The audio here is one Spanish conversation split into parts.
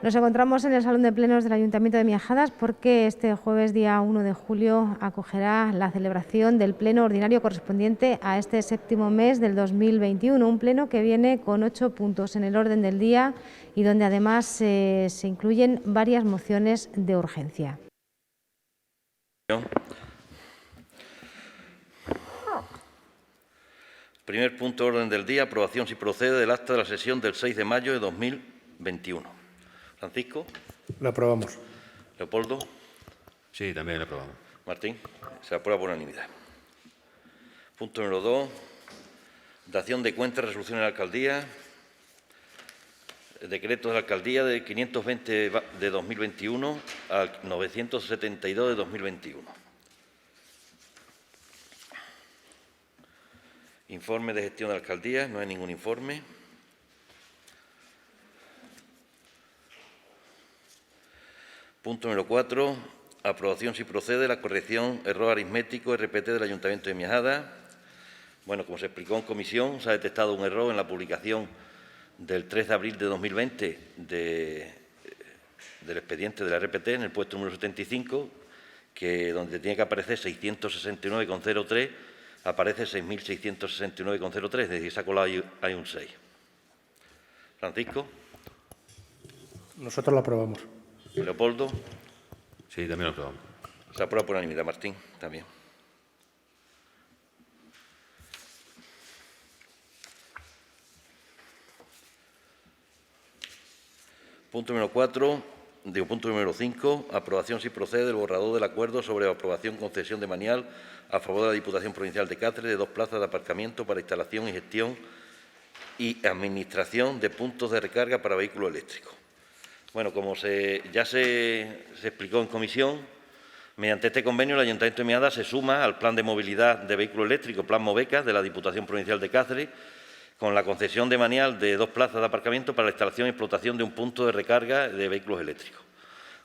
Nos encontramos en el Salón de Plenos del Ayuntamiento de Miajadas porque este jueves, día 1 de julio, acogerá la celebración del pleno ordinario correspondiente a este séptimo mes del 2021, un pleno que viene con 8 puntos en el orden del día y donde además se incluyen varias mociones de urgencia. Primer punto de orden del día, aprobación, si procede, del acta de la sesión del 6 de mayo de 2021. Francisco. Lo aprobamos. Leopoldo. Sí, también lo aprobamos. Martín. Se aprueba por unanimidad. Punto número 2. Dación de cuentas, resolución de la alcaldía. Decreto de la alcaldía de 520 de 2021 al 972 de 2021. Informe de gestión de la alcaldía. No hay ningún informe. Punto número 4. Aprobación, si procede, la corrección error aritmético RPT del Ayuntamiento de Miajadas. Bueno, como se explicó en comisión, se ha detectado un error en la publicación del 3 de abril de 2020 del expediente de la RPT en el puesto número 75, que donde tiene que aparecer 669,03, aparece 6.669,03, es decir, esa colada hay un 6. Francisco. Nosotros lo aprobamos. Leopoldo. Sí, también lo aprobamos. Se aprueba por unanimidad. Martín, también. Punto número 4, punto número 5, aprobación, si procede, del borrador del acuerdo sobre aprobación concesión de manial a favor de la Diputación Provincial de Cáceres de 2 plazas de aparcamiento para instalación y gestión y administración de puntos de recarga para vehículos eléctricos. Bueno, como ya se explicó en comisión, mediante este convenio el Ayuntamiento de Miajadas se suma al Plan de Movilidad de Vehículos Eléctricos, Plan MOVECA, de la Diputación Provincial de Cáceres, con la concesión de manial de 2 plazas de aparcamiento para la instalación y explotación de un punto de recarga de vehículos eléctricos.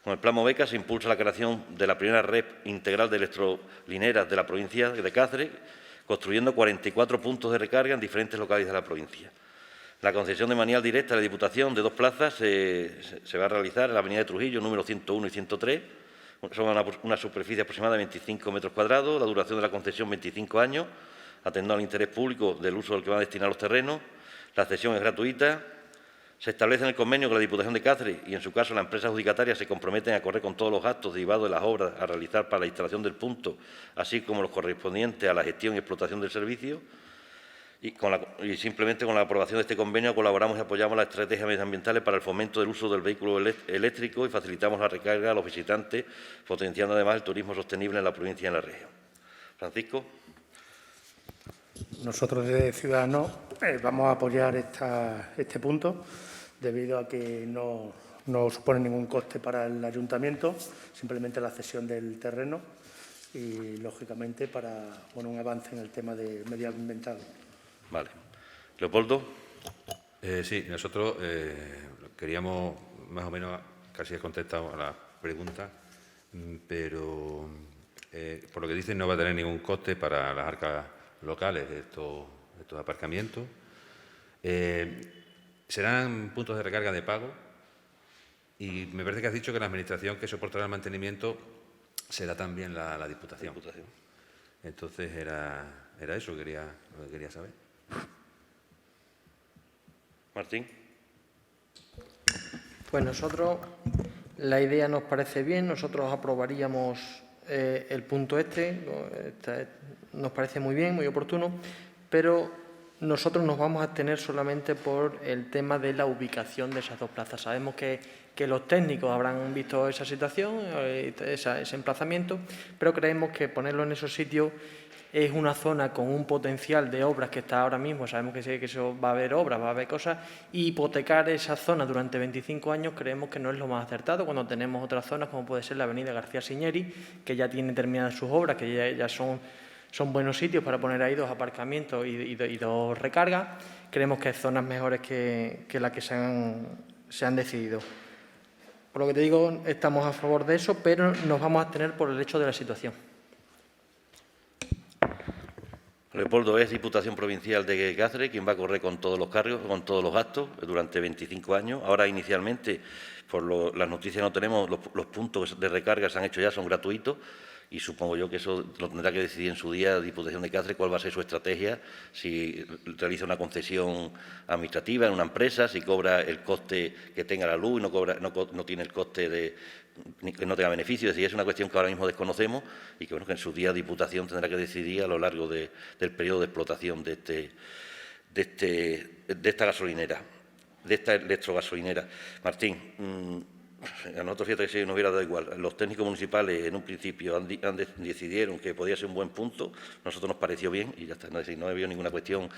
Con el Plan MOVECA se impulsa la creación de la primera red integral de electrolineras de la provincia de Cáceres, construyendo 44 puntos de recarga en diferentes localidades de la provincia. La concesión de manial directa de la Diputación de 2 plazas se va a realizar en la avenida de Trujillo, número 101 y 103. Son una superficie aproximada de 25 metros cuadrados, la duración de la concesión 25 años, atendiendo al interés público del uso del que van a destinar los terrenos. La cesión es gratuita. Se establece en el convenio que la Diputación de Cáceres y, en su caso, la empresa adjudicataria se comprometen a correr con todos los gastos derivados de las obras a realizar para la instalación del punto, así como los correspondientes a la gestión y explotación del servicio. Y simplemente con la aprobación de este convenio colaboramos y apoyamos las estrategias medioambientales para el fomento del uso del vehículo eléctrico y facilitamos la recarga a los visitantes, potenciando además el turismo sostenible en la provincia y en la región. Francisco. Nosotros desde Ciudadanos vamos a apoyar este punto debido a que no supone ningún coste para el ayuntamiento, simplemente la cesión del terreno y, lógicamente, para un avance en el tema de medioambiental. Vale. Leopoldo. Sí, nosotros queríamos, más o menos, casi he contestado a la pregunta, pero por lo que dicen no va a tener ningún coste para las arcas locales de estos aparcamientos. Serán puntos de recarga de pago y me parece que has dicho que la Administración que soportará el mantenimiento será también la Diputación. Entonces era eso lo que quería saber. Martín. Pues nosotros, la idea nos parece bien, nosotros aprobaríamos el punto nos parece muy bien, muy oportuno, pero nosotros nos vamos a abstener solamente por el tema de la ubicación de esas 2 plazas. Sabemos que los técnicos habrán visto esa situación, ese emplazamiento, pero creemos que ponerlo en esos sitios es una zona con un potencial de obras que está ahora mismo, sabemos que eso va a haber obras, va a haber cosas, y hipotecar esa zona durante 25 años creemos que no es lo más acertado cuando tenemos otras zonas como puede ser la avenida García Siñeri, que ya tiene terminadas sus obras, que ya son buenos sitios para poner ahí 2 aparcamientos y 2 recargas. Creemos que hay zonas mejores que las que se han decidido. Por lo que te digo, estamos a favor de eso, pero nos vamos a abstener por el hecho de la situación. Leopoldo es Diputación Provincial de Cáceres, quien va a correr con todos los cargos, con todos los gastos, durante 25 años. Ahora, inicialmente, por las noticias no tenemos, los puntos de recarga se han hecho ya, son gratuitos, y supongo yo que eso lo tendrá que decidir en su día la Diputación de Cáceres, cuál va a ser su estrategia, si realiza una concesión administrativa en una empresa, si cobra el coste que tenga la luz y no tiene el coste de que no tenga beneficio. Es decir, es una cuestión que ahora mismo desconocemos y que, bueno, que en su día la Diputación tendrá que decidir a lo largo del periodo de explotación de esta gasolinera, de esta electrogasolinera. Martín, a nosotros, fíjate que si nos hubiera dado igual. Los técnicos municipales en un principio decidieron que podía ser un buen punto, nosotros nos pareció bien y ya está. Es decir, no había ninguna cuestión.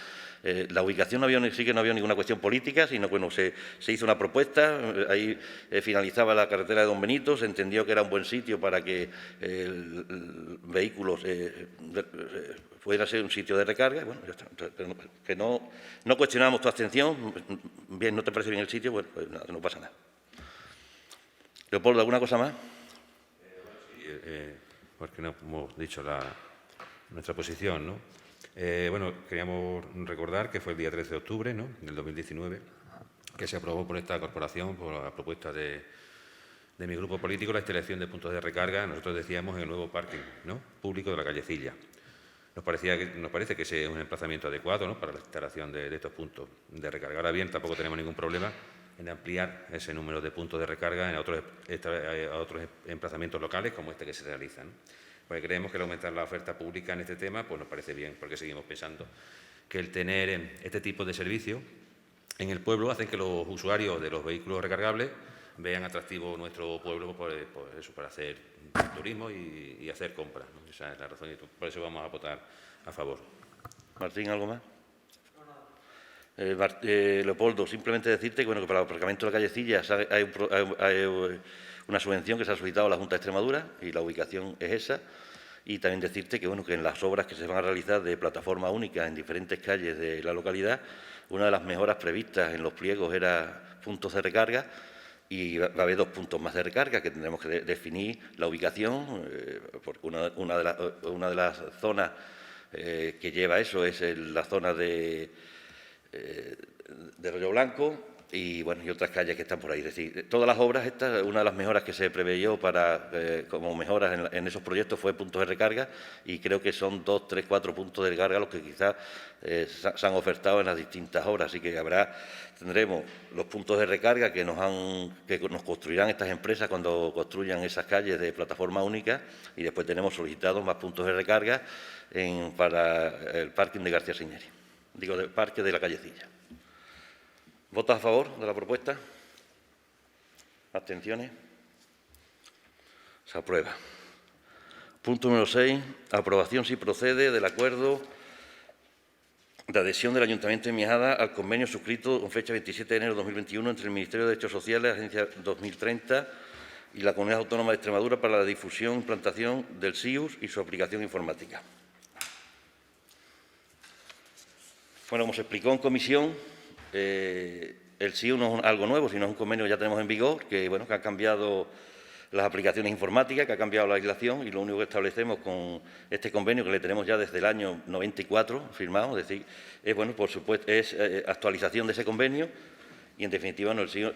La ubicación sí que no había ninguna cuestión política, sino que bueno, se hizo una propuesta, ahí finalizaba la carretera de Don Benito, se entendió que era un buen sitio para que vehículos pudiera ser un sitio de recarga. Bueno, ya está. Pero que no cuestionamos tu abstención. Bien, ¿no te parece bien el sitio? Bueno, pues nada, no pasa nada. Leopoldo, ¿alguna cosa más? Porque no hemos dicho nuestra posición, ¿no? Bueno, queríamos recordar que fue el día 13 de octubre, ¿no?, del 2019, que se aprobó por esta corporación, por la propuesta de mi grupo político, la instalación de puntos de recarga, nosotros decíamos, en el nuevo parking, ¿no?, público de la Callecilla. Nos parece que ese es un emplazamiento adecuado, ¿no?, para la instalación de estos puntos de recarga. Ahora bien, tampoco tenemos ningún problema en ampliar ese número de puntos de recarga a otros emplazamientos locales como este que se realizan. Porque creemos que el aumentar la oferta pública en este tema pues nos parece bien, porque seguimos pensando que el tener este tipo de servicio en el pueblo hace que los usuarios de los vehículos recargables vean atractivo nuestro pueblo para hacer turismo y hacer compras, ¿no? Esa es la razón y por eso vamos a votar a favor. Martín, ¿algo más? Leopoldo, simplemente decirte que, bueno, que para el aparcamiento de la Callecilla hay una subvención que se ha solicitado a la Junta de Extremadura y la ubicación es esa. Y también decirte que, bueno, que en las obras que se van a realizar de plataforma única en diferentes calles de la localidad, una de las mejoras previstas en los pliegos era puntos de recarga y va a haber 2 puntos más de recarga que tendremos que definir la ubicación, porque una de las zonas que lleva eso es la zona de Rollo Blanco y, bueno, y otras calles que están por ahí. Es decir, todas las obras estas, una de las mejoras que se preveyó como mejoras en esos proyectos fue puntos de recarga y creo que son 2, 3, 4 puntos de recarga los que quizás se han ofertado en las distintas obras. Así que tendremos los puntos de recarga que nos construirán estas empresas cuando construyan esas calles de plataforma única y después tenemos solicitados más puntos de recarga para el parking de García Señeri. Digo, del parque de la Callecilla. ¿Votas a favor de la propuesta? ¿Abstenciones? Se aprueba. Punto número 6. Aprobación, si procede, del acuerdo de adhesión del Ayuntamiento de Miajada al convenio suscrito con fecha 27 de enero de 2021 entre el Ministerio de Derechos Sociales, la Agencia 2030 y la Comunidad Autónoma de Extremadura para la difusión e implantación del SIUS y su aplicación informática. Bueno, como se explicó en comisión, el SIUS no es algo nuevo, sino es un convenio que ya tenemos en vigor, que, bueno, que ha cambiado las aplicaciones informáticas, que ha cambiado la legislación y lo único que establecemos con este convenio, que le tenemos ya desde el año 94 firmado, es decir, es, bueno, por supuesto, es actualización de ese convenio y, en definitiva, el SIUS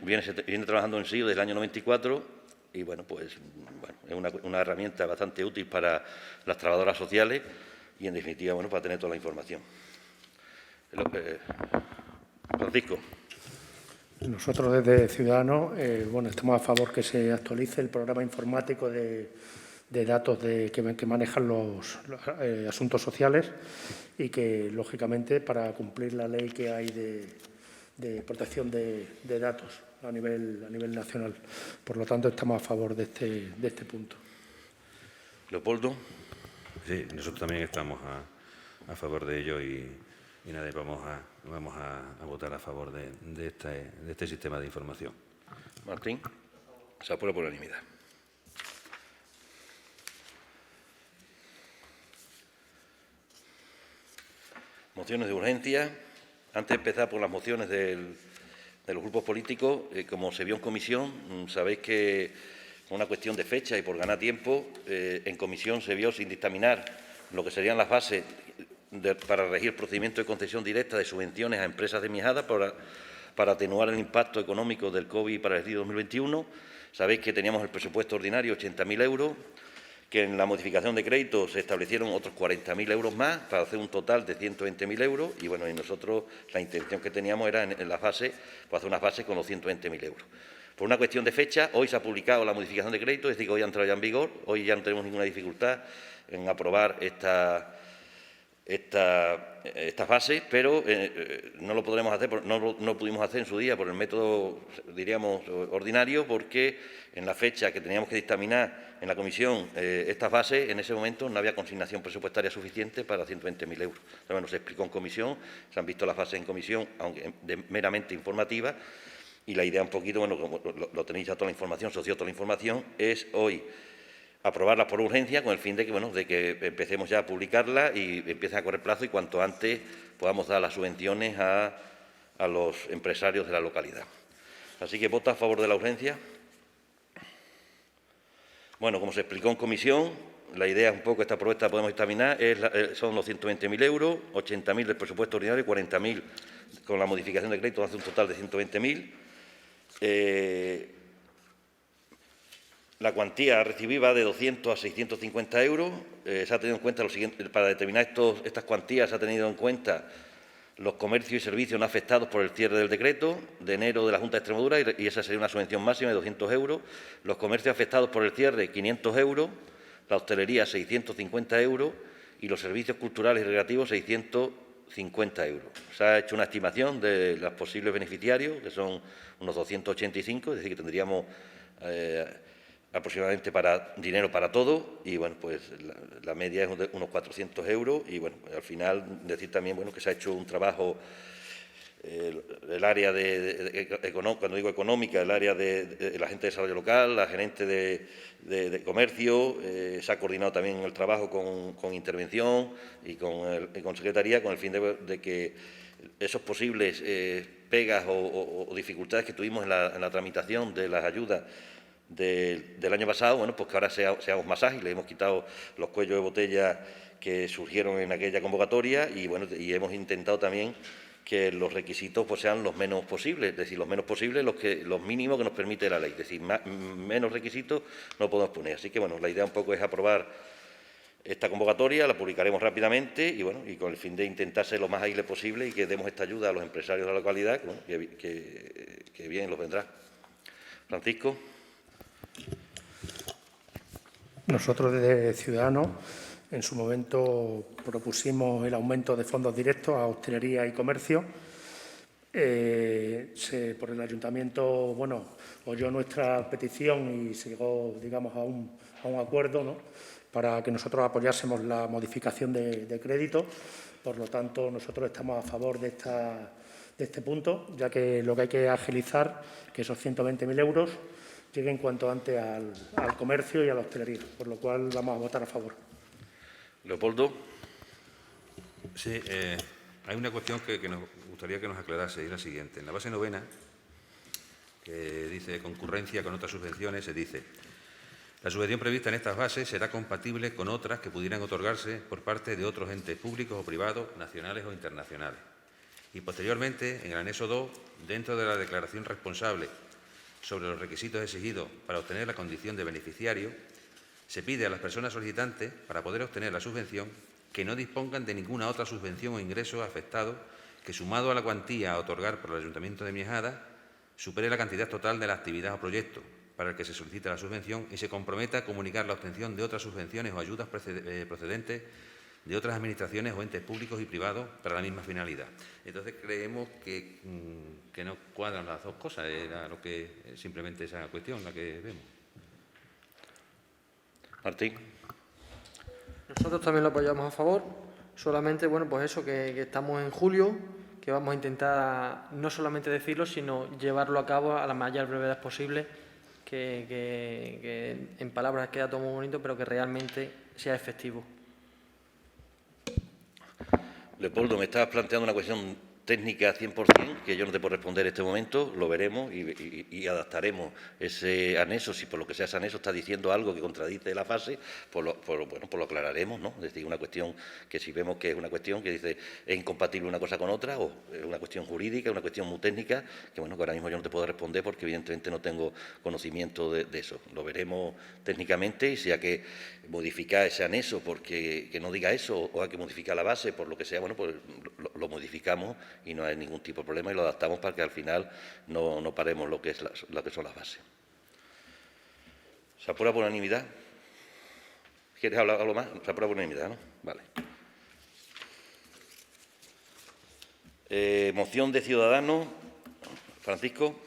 viene trabajando en SIUS desde el año 94 y, bueno, pues es una herramienta bastante útil para las trabajadoras sociales y, en definitiva, bueno, para tener toda la información. Francisco. Nosotros desde Ciudadanos bueno, estamos a favor que se actualice el programa informático de datos que manejan los asuntos sociales y que, lógicamente, para cumplir la ley que hay de protección de datos a nivel nacional. Por lo tanto, estamos a favor de este punto. Leopoldo. Sí, nosotros también estamos a favor de ello y nada, vamos a votar a favor de este sistema de información. Martín. Se aprueba por unanimidad. Mociones de urgencia. Antes de empezar por las mociones de los grupos políticos, como se vio en comisión, sabéis que por una cuestión de fecha y por ganar tiempo, en comisión se vio sin dictaminar lo que serían las bases para regir el procedimiento de concesión directa de subvenciones a empresas de Miajada para atenuar el impacto económico del COVID para el ejercicio 2021. Sabéis que teníamos el presupuesto ordinario 80.000 euros, que en la modificación de crédito se establecieron otros 40.000 euros más para hacer un total de 120.000 euros y, bueno, y nosotros la intención que teníamos era en la fase, pues hacer una fase con los 120.000 euros. Por una cuestión de fecha, hoy se ha publicado la modificación de crédito, es decir, que hoy ha entrado ya en vigor, hoy ya no tenemos ninguna dificultad en aprobar esta fase, pero no lo podremos hacer, no lo pudimos hacer en su día por el método, diríamos, ordinario, porque en la fecha que teníamos que dictaminar en la comisión esta fase, en ese momento no había consignación presupuestaria suficiente para 120.000 euros. Bueno, se explicó en comisión, se han visto las fases en comisión, aunque meramente informativa, y la idea un poquito, bueno, como lo tenéis ya toda la información, se os dio toda la información, es hoy aprobarlas por urgencia con el fin de que, bueno, de que empecemos ya a publicarla y empiece a correr plazo y cuanto antes podamos dar las subvenciones a los empresarios de la localidad. Así que vota a favor de la urgencia. Bueno, como se explicó en comisión, la idea un poco, esta propuesta podemos examinar, son los 120.000 euros, 80.000 del presupuesto ordinario y 40.000 con la modificación de crédito, hace un total de 120.000. La cuantía a recibir va de 200 a 650 euros. Se ha tenido en cuenta lo siguiente, para determinar estas cuantías se ha tenido en cuenta los comercios y servicios no afectados por el cierre del decreto de enero de la Junta de Extremadura y esa sería una subvención máxima de 200 euros. Los comercios afectados por el cierre, 500 euros. La hostelería, 650 euros. Y los servicios culturales y recreativos, 650 euros. Se ha hecho una estimación de los posibles beneficiarios, que son unos 285, es decir, que tendríamos aproximadamente dinero para todo y, bueno, pues la media es de unos 400 euros y, bueno, al final decir también, bueno, que se ha hecho un trabajo, el área cuando digo económica, el área de la gente de desarrollo local, la gerente de comercio, se ha coordinado también el trabajo con intervención y con secretaría con el fin de que esos posibles pegas o dificultades que tuvimos en la tramitación de las ayudas del año pasado, bueno, pues que ahora seamos más ágiles. Hemos quitado los cuellos de botella que surgieron en aquella convocatoria y, bueno, y hemos intentado también que los requisitos pues sean los menos posibles, es decir, los menos posibles, los mínimos que nos permite la ley, es decir, menos requisitos no podemos poner. Así que, bueno, la idea un poco es aprobar esta convocatoria, la publicaremos rápidamente y, bueno, y con el fin de intentar ser lo más ágiles posible y que demos esta ayuda a los empresarios de la localidad, bueno, que bien los vendrá. Francisco. Nosotros desde Ciudadanos en su momento propusimos el aumento de fondos directos a hostelería y comercio. Por el ayuntamiento, bueno, oyó nuestra petición y se llegó, digamos, a un acuerdo, ¿no?, para que nosotros apoyásemos la modificación de crédito. Por lo tanto, nosotros estamos a favor de este punto, ya que lo que hay que agilizar, que esos 120.000 euros lleguen cuanto antes al comercio y a la hostelería, por lo cual vamos a votar a favor. Leopoldo. Sí, hay una cuestión que nos gustaría que nos aclarase, y es la siguiente. En la base novena, que dice concurrencia con otras subvenciones, se dice: la subvención prevista en estas bases será compatible con otras que pudieran otorgarse por parte de otros entes públicos o privados, nacionales o internacionales. Y posteriormente, en el anexo 2, dentro de la declaración responsable sobre los requisitos exigidos para obtener la condición de beneficiario, se pide a las personas solicitantes, para poder obtener la subvención, que no dispongan de ninguna otra subvención o ingreso afectado que, sumado a la cuantía a otorgar por el Ayuntamiento de Miajada, supere la cantidad total de la actividad o proyecto para el que se solicita la subvención y se comprometa a comunicar la obtención de otras subvenciones o ayudas procedentes de otras administraciones o entes públicos y privados para la misma finalidad. Entonces, creemos que no cuadran las dos cosas, era lo que simplemente esa cuestión la que vemos. Martín. Nosotros también lo apoyamos a favor, solamente, bueno, pues eso, que estamos en julio, que vamos a intentar no solamente decirlo, sino llevarlo a cabo a la mayor brevedad posible, que en palabras queda todo muy bonito, pero que realmente sea efectivo. Leopoldo, me estabas planteando una cuestión técnica 100%, que yo no te puedo responder en este momento, lo veremos y adaptaremos ese anexo. Si por lo que sea ese anexo está diciendo algo que contradice la fase, pues lo aclararemos, ¿no? Es decir, una cuestión que si vemos que es una cuestión que dice es incompatible una cosa con otra, o es una cuestión jurídica, una cuestión muy técnica, que bueno, que ahora mismo yo no te puedo responder porque evidentemente no tengo conocimiento de eso. Lo veremos técnicamente y si hay que modificar ese anexo porque que no diga eso, o hay que modificar la base por lo que sea, bueno, pues lo modificamos y no hay ningún tipo de problema y lo adaptamos para que al final no paremos lo que son las bases. ¿Se aprueba por unanimidad? ¿Quieres hablar algo más? Se aprueba por unanimidad, ¿no? Vale. Moción de Ciudadanos. Francisco.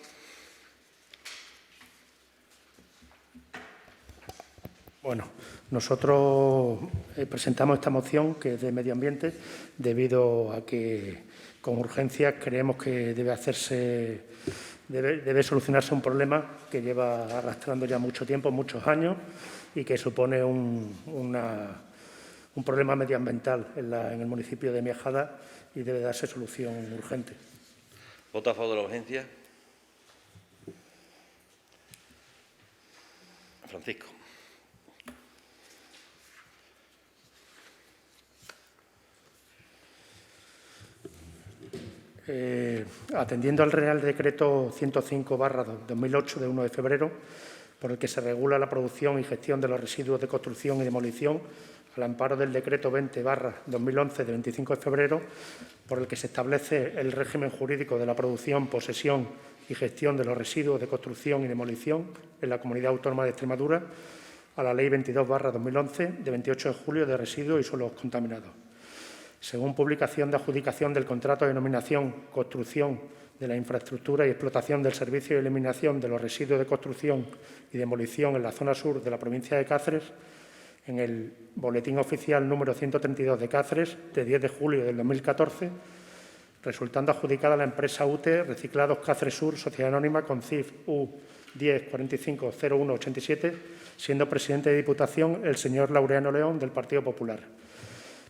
Bueno, nosotros presentamos esta moción, que es de Medio Ambiente, debido a que con urgencia creemos que debe solucionarse un problema que lleva arrastrando ya mucho tiempo, muchos años, y que supone un problema medioambiental en el municipio de Miajada y debe darse solución urgente. ¿Vota a favor de la urgencia? Francisco. Atendiendo al Real Decreto 105/2008 de 1 de febrero, por el que se regula la producción y gestión de los residuos de construcción y demolición, al amparo del Decreto 20/2011 de 25 de febrero, por el que se establece el régimen jurídico de la producción, posesión y gestión de los residuos de construcción y demolición en la Comunidad Autónoma de Extremadura, a la Ley 22/2011 de 28 de julio de residuos y suelos contaminados. Según publicación de adjudicación del contrato de denominación, construcción de la infraestructura y explotación del servicio de eliminación de los residuos de construcción y demolición en la zona sur de la provincia de Cáceres, en el Boletín Oficial número 132 de Cáceres, de 10 de julio del 2014, resultando adjudicada a la empresa UTE Reciclados Cáceres Sur, Sociedad Anónima, con CIF U10450187, siendo presidente de Diputación el señor Laureano León, del Partido Popular.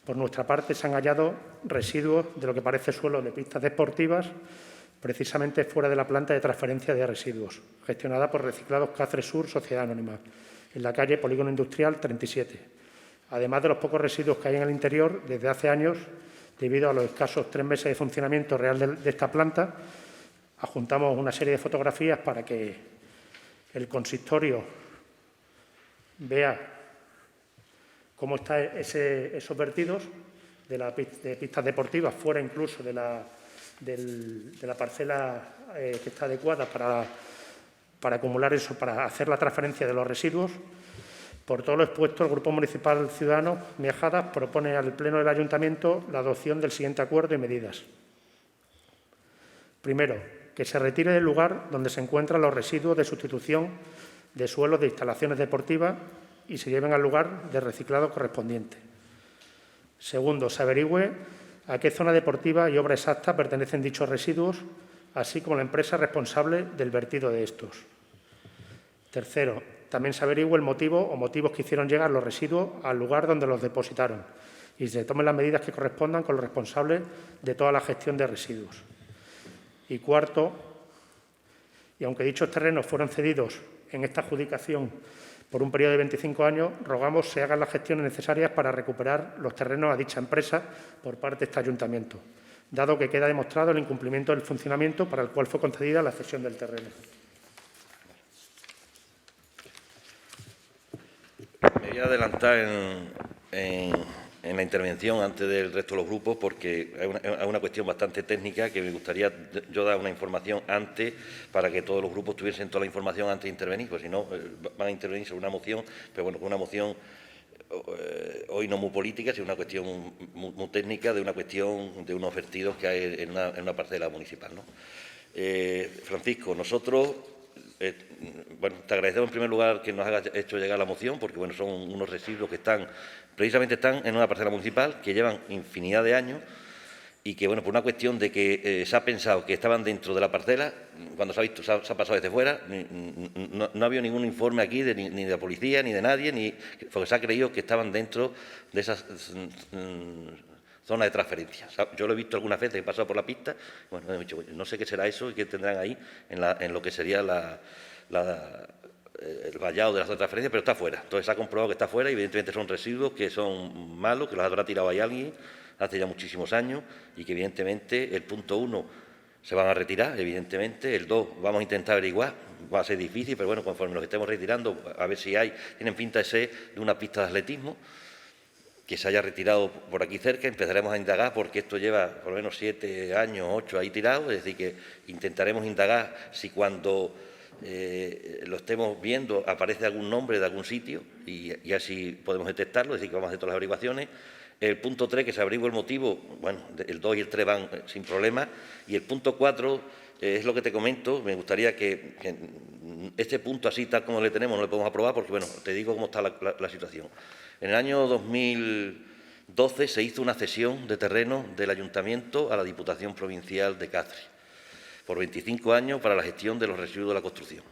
Por nuestra parte, se han hallado residuos de lo que parece suelo de pistas deportivas, precisamente fuera de la planta de transferencia de residuos, gestionada por Reciclados Cáceres Sur, Sociedad Anónima, en la calle Polígono Industrial 37. Además de los pocos residuos que hay en el interior, desde hace años, debido a los escasos 3 meses de funcionamiento real de esta planta, adjuntamos una serie de fotografías para que el consistorio vea cómo están esos vertidos de pistas deportivas, fuera incluso de la parcela que está adecuada para acumular eso, para hacer la transferencia de los residuos. Por todo lo expuesto, el Grupo Municipal Ciudadanos Miajadas propone al Pleno del Ayuntamiento la adopción del siguiente acuerdo y medidas. Primero, que se retire del lugar donde se encuentran los residuos de sustitución de suelos de instalaciones deportivas y se lleven al lugar de reciclado correspondiente. Segundo, se averigüe a qué zona deportiva y obra exacta pertenecen dichos residuos, así como la empresa responsable del vertido de estos. Tercero, también se averigüe el motivo o motivos que hicieron llegar los residuos al lugar donde los depositaron y se tomen las medidas que correspondan con los responsables de toda la gestión de residuos. Y cuarto, y aunque dichos terrenos fueron cedidos en esta adjudicación por un periodo de 25 años, rogamos se hagan las gestiones necesarias para recuperar los terrenos a dicha empresa por parte de este ayuntamiento, dado que queda demostrado el incumplimiento del funcionamiento para el cual fue concedida la cesión del terreno. Me voy a adelantar en la intervención antes del resto de los grupos porque es una cuestión bastante técnica que me gustaría yo dar una información antes para que todos los grupos tuviesen toda la información antes de intervenir, porque si no van a intervenir sobre una moción, pero bueno, con una moción hoy no muy política, sino una cuestión muy técnica de una cuestión de unos vertidos que hay en una parcela municipal, ¿no? Francisco, nosotros bueno, te agradecemos en primer lugar que nos hayas hecho llegar la moción, porque bueno, son unos residuos que precisamente están en una parcela municipal que llevan infinidad de años y que, bueno, por una cuestión de que se ha pensado que estaban dentro de la parcela, cuando se ha pasado desde fuera, no ha habido ningún informe aquí ni de la policía, ni de nadie, porque se ha creído que estaban dentro de esas zona de transferencia. O sea, yo lo he visto algunas veces, he pasado por la pista, bueno, he dicho, no sé qué será eso y qué tendrán ahí en lo que sería el vallado de la zona de transferencia, pero está fuera. Entonces se ha comprobado que está fuera y evidentemente son residuos que son malos, que los habrá tirado ahí alguien hace ya muchísimos años y que evidentemente el punto 1 se van a retirar, evidentemente, el 2 vamos a intentar averiguar, va a ser difícil, pero bueno, conforme los estemos retirando, a ver si tienen pinta de ser de una pista de atletismo, que se haya retirado por aquí cerca, empezaremos a indagar porque esto lleva por lo menos 7 años, 8 ahí tirado, es decir, que intentaremos indagar si cuando lo estemos viendo aparece algún nombre de algún sitio y así podemos detectarlo, es decir, que vamos a hacer todas las averiguaciones. El punto 3, que se averigüe el motivo, bueno, el 2 y el 3 van sin problema, y el punto 4 es lo que te comento, me gustaría que este punto así, tal como le tenemos, no le podemos aprobar porque, bueno, te digo cómo está la situación. En el año 2012 se hizo una cesión de terreno del Ayuntamiento a la Diputación Provincial de Cáceres por 25 años para la gestión de los residuos de la construcción.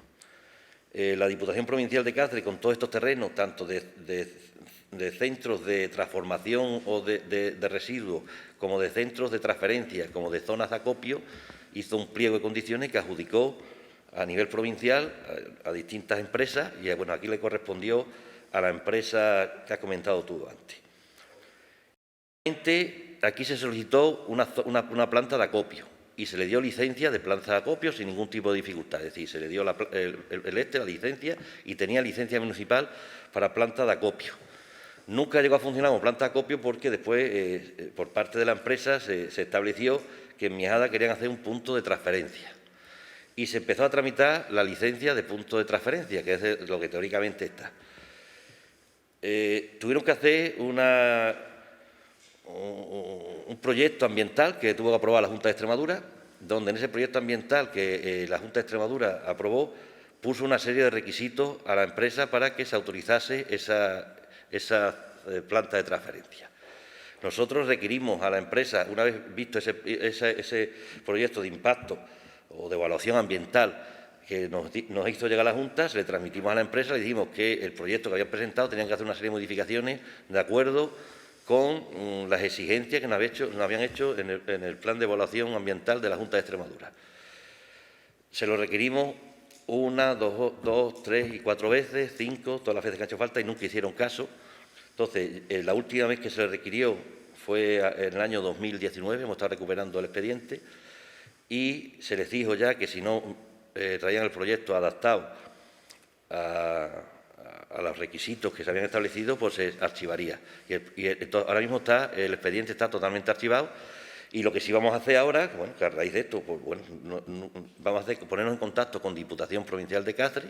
La Diputación Provincial de Cáceres, con todos estos terrenos, tanto de centros de transformación o de residuos, como de centros de transferencia, como de zonas de acopio, hizo un pliego de condiciones que adjudicó a nivel provincial a distintas empresas y, bueno, aquí le correspondió a la empresa que has comentado tú antes. Aquí se solicitó una planta de acopio y se le dio licencia de planta de acopio sin ningún tipo de dificultad. Es decir, se le dio la licencia y tenía licencia municipal para planta de acopio. Nunca llegó a funcionar como planta de acopio porque después, por parte de la empresa, se estableció que en Miajada querían hacer un punto de transferencia. Y se empezó a tramitar la licencia de punto de transferencia, que es lo que teóricamente está. Tuvieron que hacer un proyecto ambiental que tuvo que aprobar la Junta de Extremadura, donde en ese proyecto ambiental que la Junta de Extremadura aprobó, puso una serie de requisitos a la empresa para que se autorizase esa planta de transferencia. Nosotros requerimos a la empresa, una vez visto ese proyecto de impacto o de evaluación ambiental que nos hizo llegar a la Junta, se le transmitimos a la empresa, le dijimos que el proyecto que habían presentado tenían que hacer una serie de modificaciones de acuerdo con las exigencias que nos habían hecho en el plan de evaluación ambiental de la Junta de Extremadura. Se lo requerimos 1, 2, 3 y 4 veces, 5, todas las veces que ha hecho falta y nunca hicieron caso. Entonces, la última vez que se le requirió fue en el año 2019, hemos estado recuperando el expediente, y se les dijo ya que si no traían el proyecto adaptado a los requisitos que se habían establecido, pues se archivaría. Ahora mismo el expediente está totalmente archivado y lo que sí vamos a hacer ahora, bueno, que a raíz de esto, pues bueno, vamos a ponernos en contacto con Diputación Provincial de Cáceres,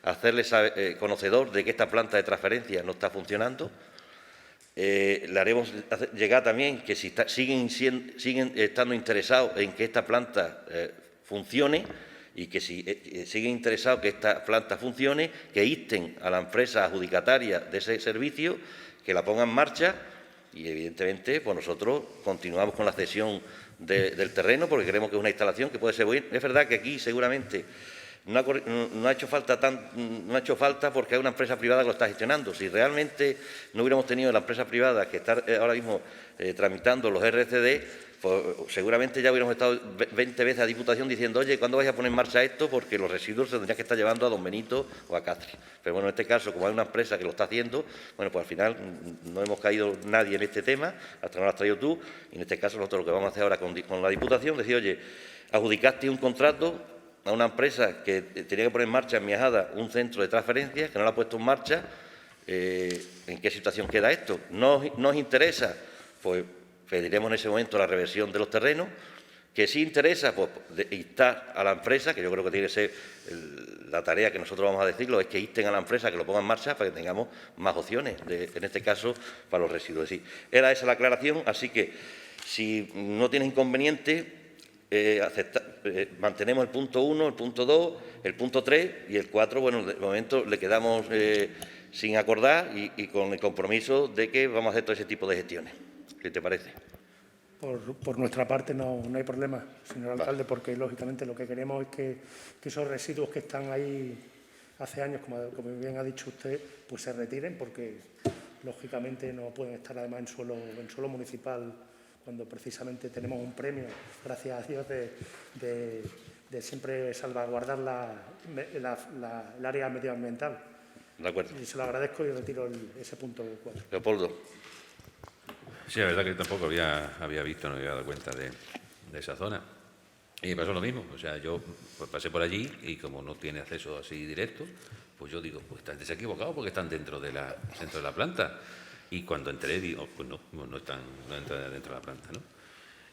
hacerles conocedor de que esta planta de transferencia no está funcionando. Le haremos llegar también que si siguen estando interesados en que esta planta funcione y que si siguen interesados que esta planta funcione, que insten a la empresa adjudicataria de ese servicio, que la ponga en marcha y, evidentemente, pues nosotros continuamos con la cesión del terreno porque creemos que es una instalación que puede ser buena. Es verdad que aquí seguramente no ha hecho falta porque hay una empresa privada que lo está gestionando. Si realmente no hubiéramos tenido la empresa privada que está ahora mismo tramitando los RCD, pues seguramente ya hubiéramos estado 20 veces a Diputación diciendo, oye, ¿cuándo vais a poner en marcha esto? Porque los residuos se tendrían que estar llevando a Don Benito o a Cáceres. Pero bueno, en este caso, como hay una empresa que lo está haciendo, bueno, pues al final no hemos caído nadie en este tema, hasta no lo has traído tú, y en este caso nosotros lo que vamos a hacer ahora con la Diputación, decir, oye, adjudicaste un contrato a una empresa que tenía que poner en marcha en Miajada un centro de transferencias, que no lo ha puesto en marcha. ¿En qué situación queda esto? ¿No os interesa? Pues pediremos en ese momento la reversión de los terrenos. Que sí interesa, pues instar a la empresa, que yo creo que tiene que ser la tarea que nosotros vamos a decirlo, es que insten a la empresa que lo ponga en marcha para que tengamos más opciones, en este caso, para los residuos. Sí, era esa la aclaración, así que si no tienes inconveniente, mantenemos el punto 1, el punto 2, el punto 3 y el 4, bueno, de momento le quedamos sin acordar y con el compromiso de que vamos a hacer todo ese tipo de gestiones. ¿Qué te parece? Por nuestra parte no hay problema, señor alcalde, porque lógicamente lo que queremos es que esos residuos que están ahí hace años, como bien ha dicho usted, pues se retiren, porque lógicamente no pueden estar además en suelo municipal cuando precisamente tenemos un premio, gracias a Dios, de siempre salvaguardar el área medioambiental. De acuerdo. Y se lo agradezco y retiro ese punto 4. Leopoldo. Sí, la verdad que tampoco había visto, no me había dado cuenta de esa zona. Y me pasó lo mismo, o sea, yo pasé por allí y como no tiene acceso así directo, pues yo digo, pues se ha equivocado porque están dentro de la planta. Y cuando entré, digo, pues no entran dentro de la planta, ¿no?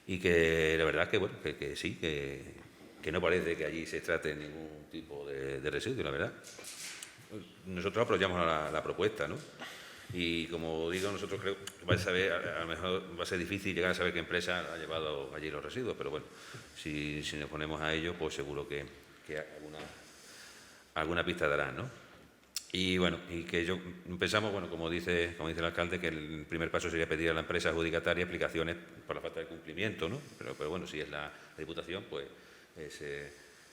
Y que la verdad que, bueno, que sí, que no parece que allí se trate ningún tipo de residuo, la verdad. Nosotros apoyamos la propuesta, ¿no? Y como digo, nosotros creo que a lo mejor va a ser difícil llegar a saber qué empresa ha llevado allí los residuos, pero bueno, si nos ponemos a ello, pues seguro que alguna pista darán, ¿no? Y bueno, y que pensamos, bueno, como dice el alcalde, que el primer paso sería pedir a la empresa adjudicataria explicaciones por la falta de cumplimiento, ¿no? Pero bueno, si es la Diputación, pues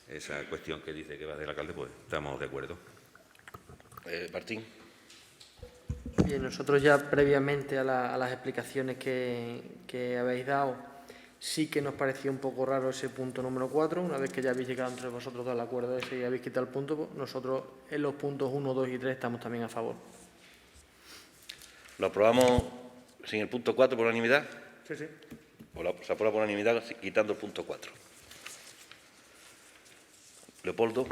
esa cuestión que dice que va a hacer el alcalde, pues estamos de acuerdo. Martín. Bien, nosotros ya previamente a las explicaciones que habéis dado, sí que nos parecía un poco raro ese punto número 4. Una vez que ya habéis llegado entre vosotros al acuerdo ese y habéis quitado el punto, pues nosotros en los puntos 1, 2 y 3 estamos también a favor. ¿Lo aprobamos sin el punto 4 por unanimidad? Sí, sí. Se aprueba por unanimidad quitando el punto 4. Leopoldo.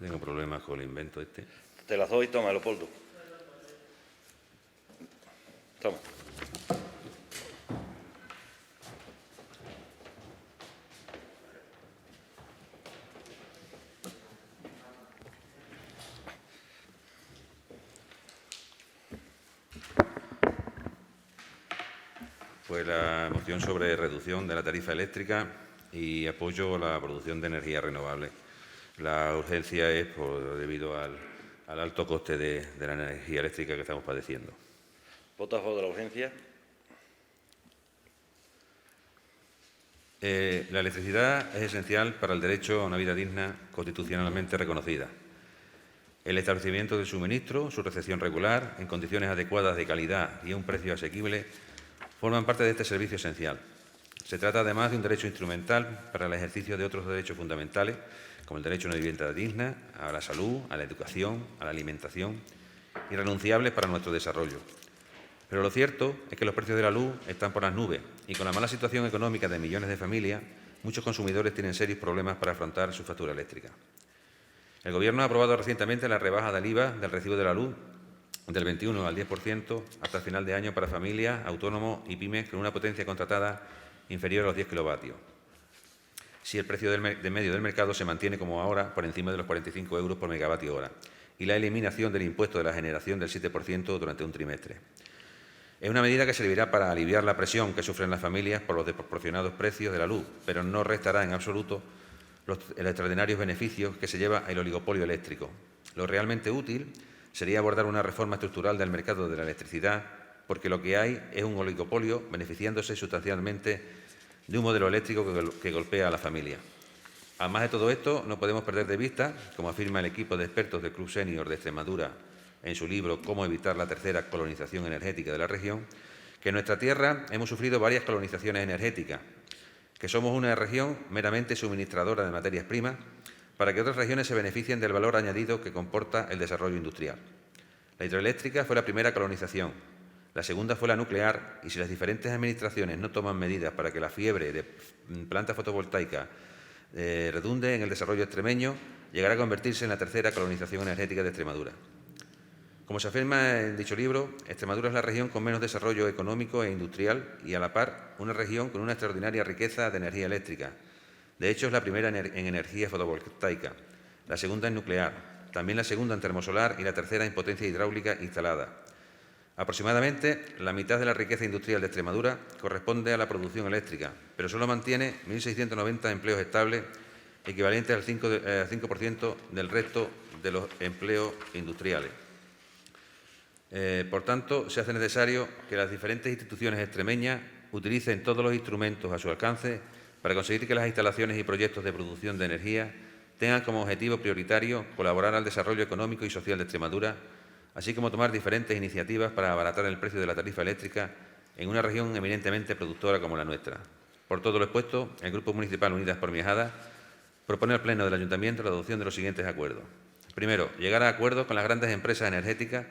Tengo problemas con el invento este. Te las doy, toma, Leopoldo. Toma. Pues la moción sobre reducción de la tarifa eléctrica y apoyo a la producción de energía renovable. La urgencia es debido al alto coste de la energía eléctrica que estamos padeciendo. ¿Vota a favor de la urgencia? La electricidad es esencial para el derecho a una vida digna constitucionalmente reconocida. El establecimiento del suministro, su recepción regular, en condiciones adecuadas de calidad y a un precio asequible, forman parte de este servicio esencial. Se trata además de un derecho instrumental para el ejercicio de otros derechos fundamentales, como el derecho a una vivienda digna, a la salud, a la educación, a la alimentación, irrenunciables para nuestro desarrollo. Pero lo cierto es que los precios de la luz están por las nubes y con la mala situación económica de millones de familias, muchos consumidores tienen serios problemas para afrontar su factura eléctrica. El Gobierno ha aprobado recientemente la rebaja del IVA del recibo de la luz del 21 al 10% hasta el final de año para familias, autónomos y pymes con una potencia contratada inferior a los 10 kilovatios. Si el precio de medio del mercado se mantiene como ahora, por encima de los 45 euros por megavatio hora, y la eliminación del impuesto de la generación del 7% durante un trimestre. Es una medida que servirá para aliviar la presión que sufren las familias por los desproporcionados precios de la luz, pero no restará en absoluto los extraordinarios beneficios que se lleva el oligopolio eléctrico. Lo realmente útil sería abordar una reforma estructural del mercado de la electricidad, porque lo que hay es un oligopolio beneficiándose sustancialmente de un modelo eléctrico que golpea a la familia. Además de todo esto, no podemos perder de vista, como afirma el equipo de expertos del Club Senior de Extremadura en su libro Cómo evitar la tercera colonización energética de la región, que en nuestra tierra hemos sufrido varias colonizaciones energéticas, que somos una región meramente suministradora de materias primas para que otras regiones se beneficien del valor añadido que comporta el desarrollo industrial. La hidroeléctrica fue la primera colonización, la segunda fue la nuclear, y si las diferentes administraciones no toman medidas para que la fiebre de plantas fotovoltaicas redunde en el desarrollo extremeño, llegará a convertirse en la tercera colonización energética de Extremadura. Como se afirma en dicho libro, Extremadura es la región con menos desarrollo económico e industrial y, a la par, una región con una extraordinaria riqueza de energía eléctrica. De hecho, es la primera en energía fotovoltaica, la segunda en nuclear, también la segunda en termosolar y la tercera en potencia hidráulica instalada. Aproximadamente la mitad de la riqueza industrial de Extremadura corresponde a la producción eléctrica, pero solo mantiene 1.690 empleos estables equivalente al 5% del resto de los empleos industriales. Por tanto, se hace necesario que las diferentes instituciones extremeñas utilicen todos los instrumentos a su alcance para conseguir que las instalaciones y proyectos de producción de energía tengan como objetivo prioritario colaborar al desarrollo económico y social de Extremadura, así como tomar diferentes iniciativas para abaratar el precio de la tarifa eléctrica en una región eminentemente productora como la nuestra. Por todo lo expuesto, el Grupo Municipal Unidas por Miajadas propone al Pleno del Ayuntamiento la adopción de los siguientes acuerdos. Primero, llegar a acuerdos con las grandes empresas energéticas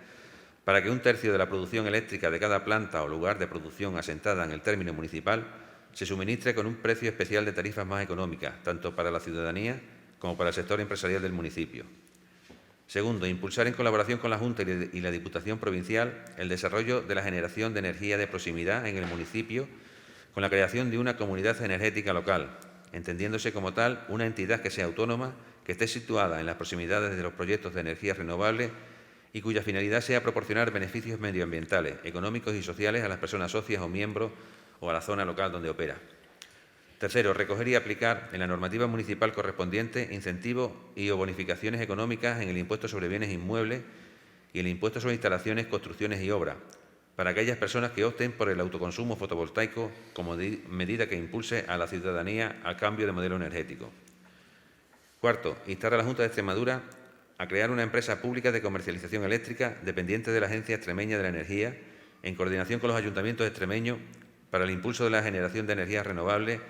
para que un tercio de la producción eléctrica de cada planta o lugar de producción asentada en el término municipal se suministre con un precio especial de tarifas más económicas, tanto para la ciudadanía como para el sector empresarial del municipio. Segundo, impulsar en colaboración con la Junta y la Diputación Provincial el desarrollo de la generación de energía de proximidad en el municipio con la creación de una comunidad energética local, entendiéndose como tal una entidad que sea autónoma, que esté situada en las proximidades de los proyectos de energía renovable y cuya finalidad sea proporcionar beneficios medioambientales, económicos y sociales a las personas socias o miembros o a la zona local donde opera. Tercero, recoger y aplicar en la normativa municipal correspondiente incentivos y o bonificaciones económicas en el impuesto sobre bienes inmuebles y el impuesto sobre instalaciones, construcciones y obras, para aquellas personas que opten por el autoconsumo fotovoltaico como medida que impulse a la ciudadanía al cambio de modelo energético. Cuarto, instar a la Junta de Extremadura a crear una empresa pública de comercialización eléctrica dependiente de la Agencia Extremeña de la Energía, en coordinación con los ayuntamientos extremeños, para el impulso de la generación de energías renovables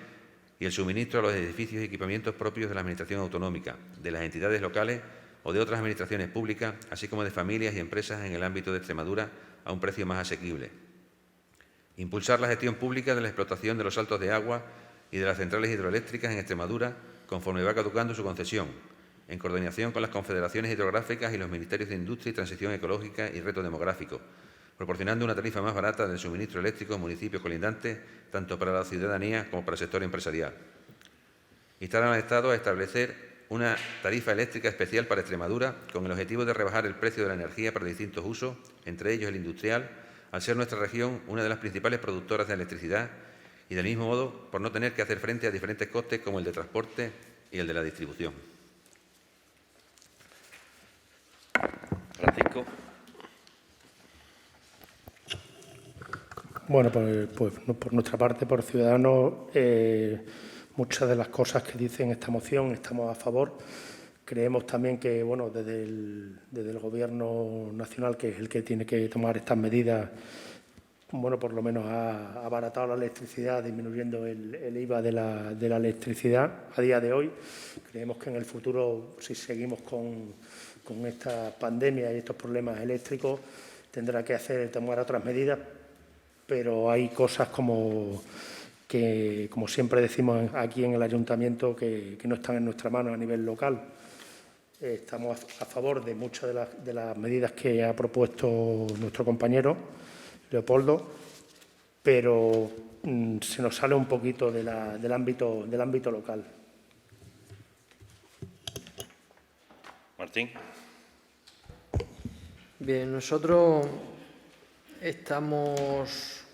y el suministro a los edificios y equipamientos propios de la Administración autonómica, de las entidades locales o de otras administraciones públicas, así como de familias y empresas en el ámbito de Extremadura a un precio más asequible. Impulsar la gestión pública de la explotación de los saltos de agua y de las centrales hidroeléctricas en Extremadura conforme va caducando su concesión, en coordinación con las confederaciones hidrográficas y los ministerios de Industria y Transición Ecológica y Reto Demográfico, proporcionando una tarifa más barata del suministro eléctrico en municipios colindantes, tanto para la ciudadanía como para el sector empresarial. Instar al Estado a establecer una tarifa eléctrica especial para Extremadura con el objetivo de rebajar el precio de la energía para distintos usos, entre ellos el industrial, al ser nuestra región una de las principales productoras de electricidad y, del mismo modo, por no tener que hacer frente a diferentes costes como el de transporte y el de la distribución. Francisco. Bueno, pues por nuestra parte, por Ciudadanos, muchas de las cosas que dice en esta moción estamos a favor. Creemos también que, bueno, desde el Gobierno nacional, que es el que tiene que tomar estas medidas, bueno, por lo menos ha abaratado la electricidad, disminuyendo el IVA de la electricidad a día de hoy. Creemos que en el futuro, si seguimos con esta pandemia y estos problemas eléctricos, tendrá que tomar otras medidas, pero hay cosas como siempre decimos aquí en el Ayuntamiento, que no están en nuestra mano a nivel local. Estamos a favor de muchas de las medidas que ha propuesto nuestro compañero Leopoldo, pero se nos sale un poquito del ámbito local. Martín. Bien, nosotros estamos,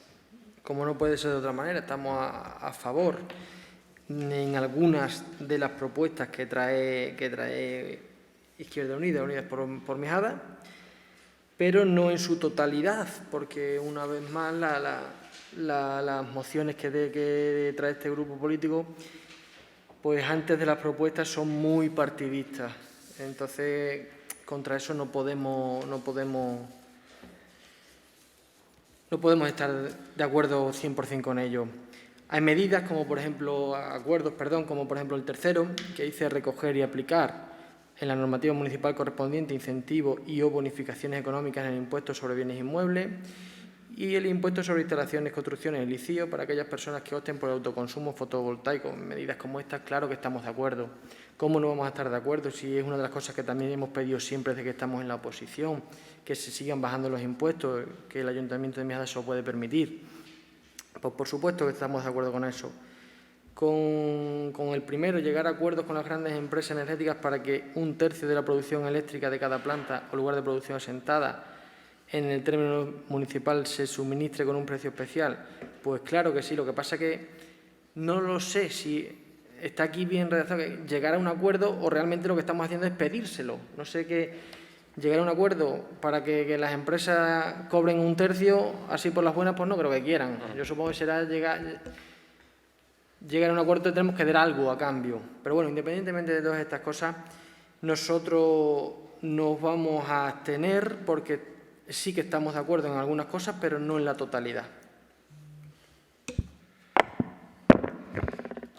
como no puede ser de otra manera, estamos a favor en algunas de las propuestas que trae Izquierda Unida, Unidas por Miajadas, pero no en su totalidad, porque una vez más las mociones que trae este grupo político, pues antes de las propuestas son muy partidistas. Entonces, contra eso no podemos estar de acuerdo 100% con ello. Hay medidas como por ejemplo, como por ejemplo el tercero, que dice recoger y aplicar en la normativa municipal correspondiente incentivos y o bonificaciones económicas en el impuesto sobre bienes inmuebles y el impuesto sobre instalaciones, construcciones y licío para aquellas personas que opten por el autoconsumo fotovoltaico. Medidas como estas, claro que estamos de acuerdo. ¿Cómo no vamos a estar de acuerdo si es una de las cosas que también hemos pedido siempre desde que estamos en la oposición, que se sigan bajando los impuestos, que el Ayuntamiento de Miajadas se lo puede permitir? Pues por supuesto que estamos de acuerdo con eso. Con el primero, llegar a acuerdos con las grandes empresas energéticas para que un tercio de la producción eléctrica de cada planta o lugar de producción asentada en el término municipal se suministre con un precio especial. Pues claro que sí, lo que pasa es que no lo sé si está aquí bien redactado, que llegar a un acuerdo o realmente lo que estamos haciendo es pedírselo. No sé qué, llegar a un acuerdo para que las empresas cobren un tercio, así por las buenas, pues no creo que quieran. Yo supongo que será llegar a un acuerdo, tenemos que dar algo a cambio. Pero bueno, independientemente de todas estas cosas, nosotros nos vamos a abstener porque sí que estamos de acuerdo en algunas cosas, pero no en la totalidad.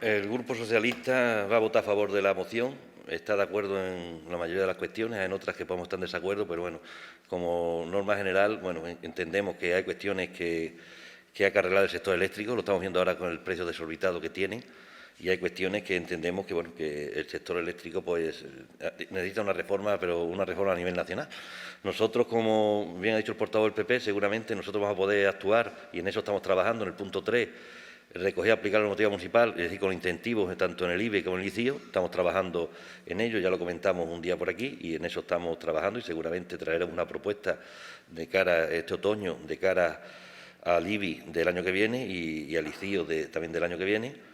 El Grupo Socialista va a votar a favor de la moción. Está de acuerdo en la mayoría de las cuestiones, en otras que podemos estar en desacuerdo, pero bueno, como norma general, bueno, entendemos que hay cuestiones que hay que arreglar el sector eléctrico, lo estamos viendo ahora con el precio desorbitado que tienen, y hay cuestiones que entendemos que, bueno, que el sector eléctrico pues necesita una reforma, pero una reforma a nivel nacional. Nosotros, como bien ha dicho el portavoz del PP, seguramente nosotros vamos a poder actuar, y en eso estamos trabajando, en el punto 3, recoger y aplicar la normativa municipal, es decir, con incentivos tanto en el IBE como en el ICIO. Estamos trabajando en ello, ya lo comentamos un día por aquí, y en eso estamos trabajando, y seguramente traeremos una propuesta de cara a este otoño, de cara al IBI del año que viene y al ICIO también del año que viene.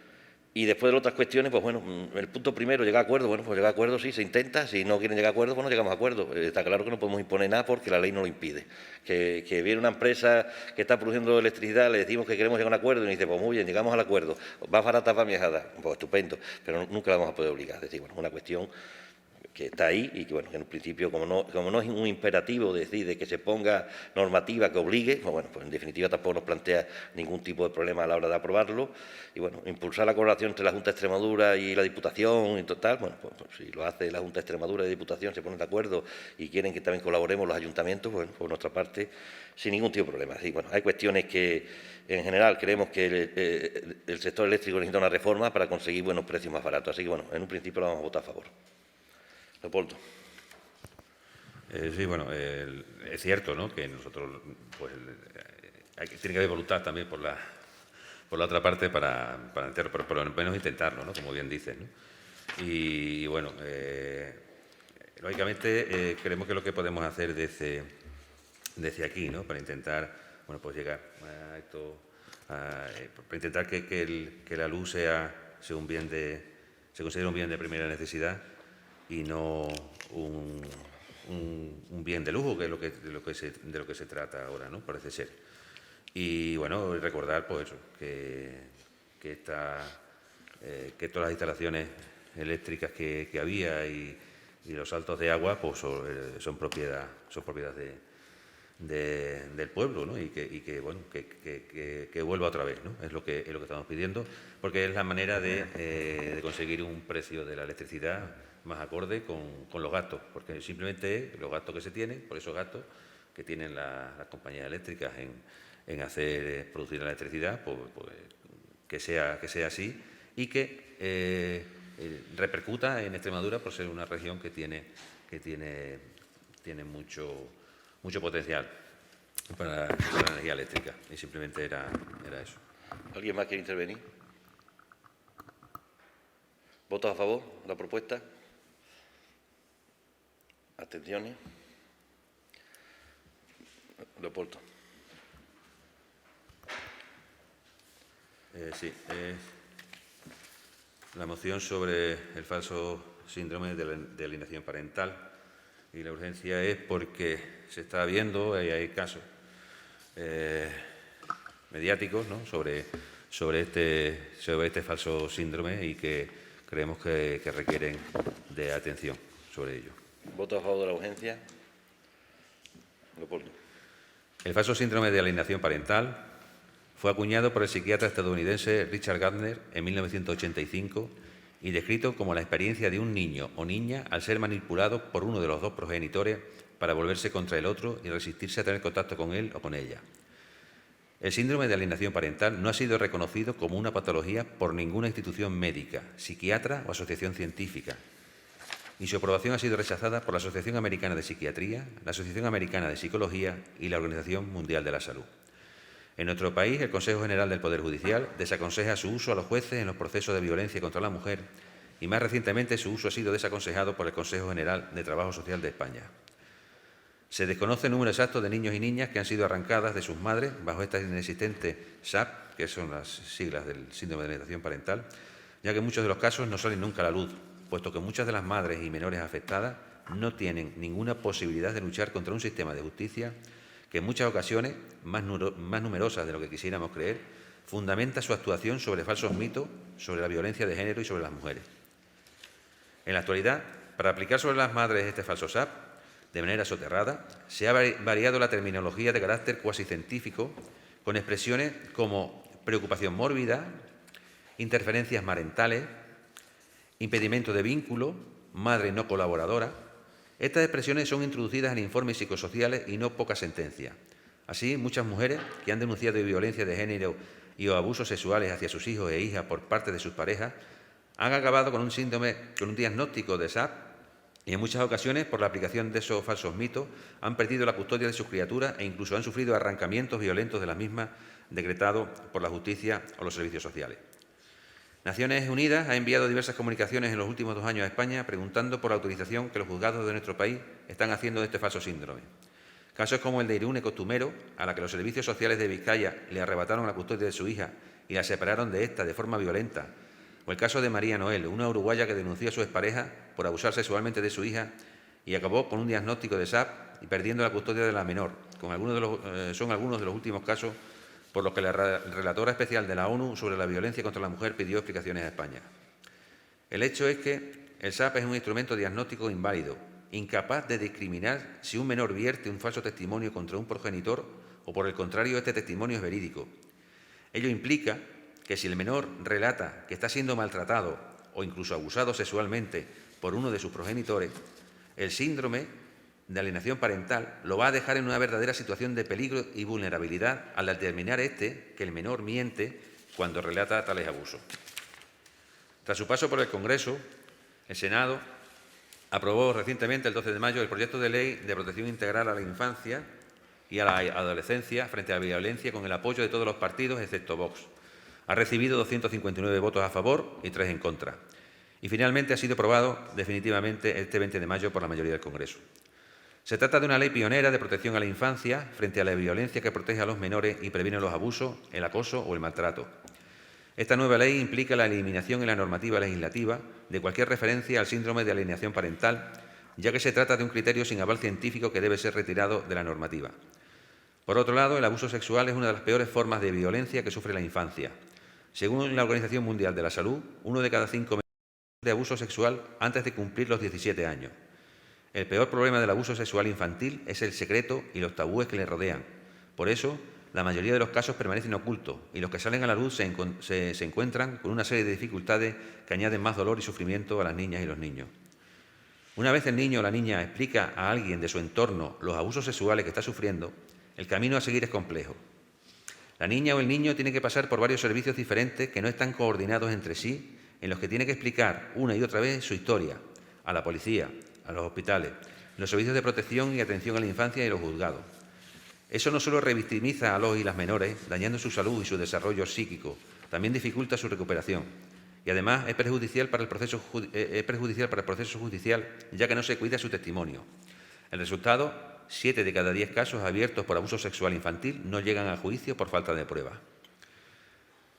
Y después de otras cuestiones, pues bueno, el punto primero, llegar a acuerdo, bueno, pues llegar a acuerdo sí, se intenta, si no quieren llegar a acuerdo, pues no llegamos a acuerdo. Está claro que no podemos imponer nada porque la ley no lo impide. Que viene una empresa que está produciendo electricidad, le decimos que queremos llegar a un acuerdo y nos dice, pues muy bien, llegamos al acuerdo, más barata para mi hijada, pues estupendo, pero nunca la vamos a poder obligar. Es decir, bueno, una cuestión que está ahí y que, bueno, que en un principio, como no es un imperativo decir de que se ponga normativa que obligue, pues bueno, pues en definitiva tampoco nos plantea ningún tipo de problema a la hora de aprobarlo. Y bueno, impulsar la colaboración entre la Junta de Extremadura y la Diputación y total, bueno, pues si lo hace la Junta de Extremadura y la Diputación, se ponen de acuerdo y quieren que también colaboremos los ayuntamientos, bueno, por nuestra parte, sin ningún tipo de problema. Así, bueno, hay cuestiones que, en general, creemos que el sector eléctrico necesita una reforma para conseguir buenos precios más baratos. Así que, bueno, en un principio lo vamos a votar a favor. Leopoldo. Sí, bueno, es cierto, ¿no?, que nosotros, pues, tiene que haber voluntad también por la otra parte para hacerlo, pero por lo menos intentarlo, ¿no?, como bien dices, ¿no? Y bueno, lógicamente creemos que lo que podemos hacer desde aquí, ¿no?, para intentar, bueno, pues llegar a esto, para intentar que la luz se considere un bien de primera necesidad y no un bien de lujo, que es de lo que se trata ahora, ¿no?, parece ser. Y bueno, recordar pues eso, que todas las instalaciones eléctricas que había y los saltos de agua pues son propiedad del pueblo, ¿no?, y que bueno, que vuelva otra vez, ¿no? Es lo que estamos pidiendo, porque es la manera de conseguir un precio de la electricidad más acorde con los gastos, porque simplemente los gastos que se tienen, por esos gastos que tienen las compañías eléctricas en producir la electricidad, pues que sea así y que repercuta en Extremadura por ser una región que tiene mucho potencial para la energía eléctrica, y simplemente era eso. ¿Alguien más quiere intervenir? ¿Votos a favor de la propuesta? ¿Abstenciones? Leopoldo. Sí. La moción sobre el falso síndrome de alienación parental, y la urgencia es porque se está viendo, y hay casos mediáticos, ¿no?, sobre este falso síndrome, y que creemos que requieren de atención sobre ello. ¿Voto a favor de la urgencia? Leopoldo. El falso síndrome de alienación parental fue acuñado por el psiquiatra estadounidense Richard Gardner en 1985 y descrito como la experiencia de un niño o niña al ser manipulado por uno de los dos progenitores para volverse contra el otro y resistirse a tener contacto con él o con ella. El síndrome de alienación parental no ha sido reconocido como una patología por ninguna institución médica, psiquiatra o asociación científica, y su aprobación ha sido rechazada por la Asociación Americana de Psiquiatría, la Asociación Americana de Psicología y la Organización Mundial de la Salud. En nuestro país, el Consejo General del Poder Judicial desaconseja su uso a los jueces en los procesos de violencia contra la mujer, y más recientemente su uso ha sido desaconsejado por el Consejo General de Trabajo Social de España. Se desconoce el número exacto de niños y niñas que han sido arrancadas de sus madres bajo esta inexistente SAP, que son las siglas del síndrome de alienación parental, ya que muchos de los casos no salen nunca a la luz, puesto que muchas de las madres y menores afectadas no tienen ninguna posibilidad de luchar contra un sistema de justicia que en muchas ocasiones, más numerosas de lo que quisiéramos creer, fundamenta su actuación sobre falsos mitos, sobre la violencia de género y sobre las mujeres. En la actualidad, para aplicar sobre las madres este falso SAP, de manera soterrada, se ha variado la terminología de carácter cuasi científico con expresiones como preocupación mórbida, interferencias marentales, impedimento de vínculo, madre no colaboradora. Estas expresiones son introducidas en informes psicosociales y no pocas sentencias. Así, muchas mujeres que han denunciado violencia de género y o abusos sexuales hacia sus hijos e hijas por parte de sus parejas han acabado con un síndrome, con un diagnóstico de SAP y en muchas ocasiones, por la aplicación de esos falsos mitos, han perdido la custodia de sus criaturas e incluso han sufrido arrancamientos violentos de las mismas decretados por la justicia o los servicios sociales. Naciones Unidas ha enviado diversas comunicaciones en los últimos 2 años a España preguntando por la autorización que los juzgados de nuestro país están haciendo de este falso síndrome. Casos como el de Irune Costumero, a la que los servicios sociales de Vizcaya le arrebataron la custodia de su hija y la separaron de esta de forma violenta, o el caso de María Noel, una uruguaya que denunció a su expareja por abusar sexualmente de su hija y acabó con un diagnóstico de SAP y perdiendo la custodia de la menor. Son algunos de los últimos casos por los que la relatora especial de la ONU sobre la violencia contra la mujer pidió explicaciones a España. El hecho es que el SAP es un instrumento diagnóstico inválido, incapaz de discriminar si un menor vierte un falso testimonio contra un progenitor o, por el contrario, este testimonio es verídico. Ello implica que si el menor relata que está siendo maltratado o incluso abusado sexualmente por uno de sus progenitores, el síndrome de alienación parental lo va a dejar en una verdadera situación de peligro y vulnerabilidad al determinar que el menor miente cuando relata tales abusos. Tras su paso por el Congreso, el Senado aprobó recientemente, el 12 de mayo, el proyecto de ley de protección integral a la infancia y a la adolescencia frente a la violencia con el apoyo de todos los partidos, excepto Vox. Ha recibido 259 votos a favor y 3 en contra. Y finalmente ha sido aprobado definitivamente este 20 de mayo por la mayoría del Congreso. Se trata de una ley pionera de protección a la infancia frente a la violencia que protege a los menores y previene los abusos, el acoso o el maltrato. Esta nueva ley implica la eliminación en la normativa legislativa de cualquier referencia al síndrome de alienación parental, ya que se trata de un criterio sin aval científico que debe ser retirado de la normativa. Por otro lado, el abuso sexual es una de las peores formas de violencia que sufre la infancia. Según la Organización Mundial de la Salud, 1 de cada 5 menores sufre de abuso sexual antes de cumplir los 17 años. El peor problema del abuso sexual infantil es el secreto y los tabúes que le rodean. Por eso, la mayoría de los casos permanecen ocultos y los que salen a la luz se encuentran con una serie de dificultades que añaden más dolor y sufrimiento a las niñas y los niños. Una vez el niño o la niña explica a alguien de su entorno los abusos sexuales que está sufriendo, el camino a seguir es complejo. La niña o el niño tiene que pasar por varios servicios diferentes que no están coordinados entre sí, en los que tiene que explicar una y otra vez su historia a la policía, a los hospitales, los servicios de protección y atención a la infancia y los juzgados. Eso no solo revictimiza a los y las menores, dañando su salud y su desarrollo psíquico, también dificulta su recuperación. Y además es perjudicial para el proceso judicial, ya que no se cuida su testimonio. El resultado: 7 de cada 10 casos abiertos por abuso sexual infantil no llegan a juicio por falta de pruebas.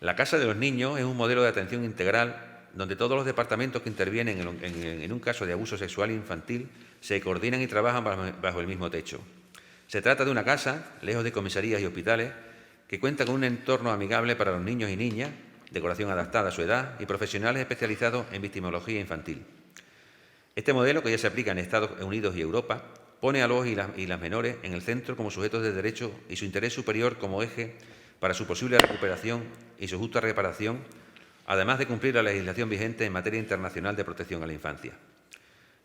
La Casa de los Niños es un modelo de atención integral donde todos los departamentos que intervienen en un caso de abuso sexual infantil se coordinan y trabajan bajo el mismo techo. Se trata de una casa, lejos de comisarías y hospitales, que cuenta con un entorno amigable para los niños y niñas, decoración adaptada a su edad y profesionales especializados en victimología infantil. Este modelo, que ya se aplica en Estados Unidos y Europa, pone a los y las menores en el centro como sujetos de derecho y su interés superior como eje para su posible recuperación y su justa reparación, además de cumplir la legislación vigente en materia internacional de protección a la infancia.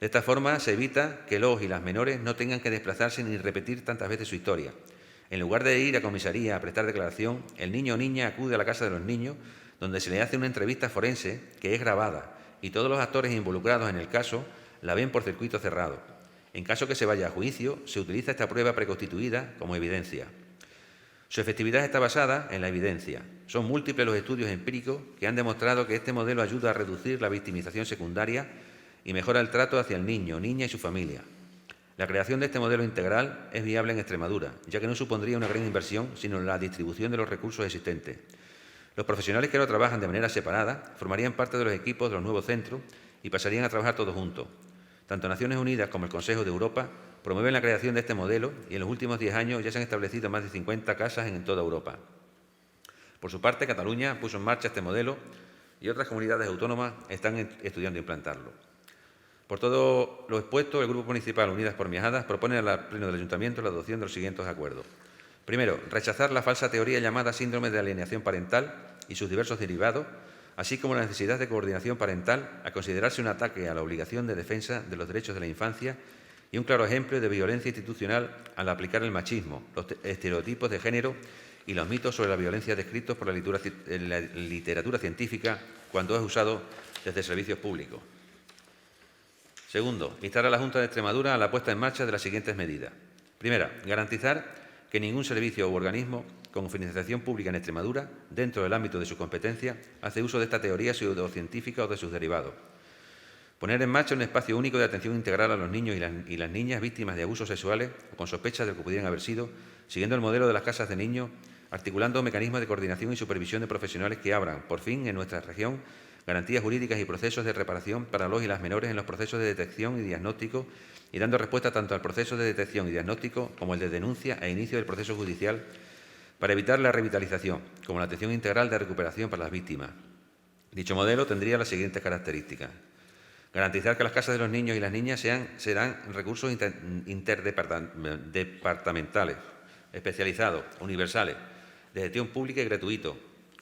De esta forma se evita que los y las menores no tengan que desplazarse ni repetir tantas veces su historia. En lugar de ir a comisaría a prestar declaración, el niño o niña acude a la Casa de los Niños, donde se le hace una entrevista forense que es grabada y todos los actores involucrados en el caso la ven por circuito cerrado. En caso que se vaya a juicio, se utiliza esta prueba preconstituida como evidencia. Su efectividad está basada en la evidencia. Son múltiples los estudios empíricos que han demostrado que este modelo ayuda a reducir la victimización secundaria y mejora el trato hacia el niño, niña y su familia. La creación de este modelo integral es viable en Extremadura, ya que no supondría una gran inversión, sino la distribución de los recursos existentes. Los profesionales que ahora trabajan de manera separada formarían parte de los equipos de los nuevos centros y pasarían a trabajar todos juntos. Tanto Naciones Unidas como el Consejo de Europa promueven la creación de este modelo y en los últimos 10 años ya se han establecido más de 50 casas en toda Europa. Por su parte, Cataluña puso en marcha este modelo y otras comunidades autónomas están estudiando implantarlo. Por todo lo expuesto, el Grupo Municipal Unidas por Miajadas propone al Pleno del Ayuntamiento la adopción de los siguientes acuerdos. Primero, rechazar la falsa teoría llamada síndrome de alienación parental y sus diversos derivados, así como la necesidad de coordinación parental, a considerarse un ataque a la obligación de defensa de los derechos de la infancia y un claro ejemplo de violencia institucional al aplicar el machismo, los estereotipos de género y los mitos sobre la violencia descritos por la literatura científica cuando es usado desde servicios públicos. Segundo, instar a la Junta de Extremadura a la puesta en marcha de las siguientes medidas. Primera, garantizar que ningún servicio u organismo con financiación pública en Extremadura, dentro del ámbito de su competencia, hace uso de esta teoría pseudocientífica o de sus derivados. Poner en marcha un espacio único de atención integral a los niños y las niñas víctimas de abusos sexuales o con sospechas de que pudieran haber sido, siguiendo el modelo de las casas de niños, articulando mecanismos de coordinación y supervisión de profesionales que abran, por fin, en nuestra región, garantías jurídicas y procesos de reparación para los y las menores en los procesos de detección y diagnóstico y dando respuesta tanto al proceso de detección y diagnóstico como el de denuncia e inicio del proceso judicial para evitar la revitalización, como la atención integral de recuperación para las víctimas. Dicho modelo tendría las siguientes características. Garantizar que las casas de los niños y las niñas serán recursos interdepartamentales, especializados, universales, de gestión pública y gratuito,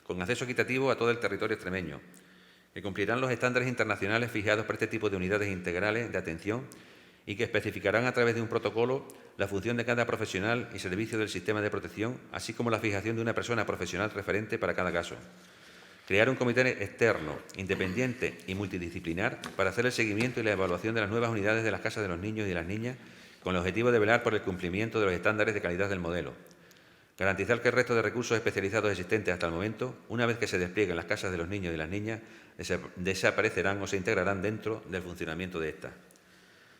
con acceso equitativo a todo el territorio extremeño, que cumplirán los estándares internacionales fijados para este tipo de unidades integrales de atención y que especificarán a través de un protocolo la función de cada profesional y servicio del sistema de protección, así como la fijación de una persona profesional referente para cada caso. Crear un comité externo, independiente y multidisciplinar para hacer el seguimiento y la evaluación de las nuevas unidades de las casas de los niños y las niñas con el objetivo de velar por el cumplimiento de los estándares de calidad del modelo. Garantizar que el resto de recursos especializados existentes hasta el momento, una vez que se desplieguen las casas de los niños y las niñas, desaparecerán o se integrarán dentro del funcionamiento de estas.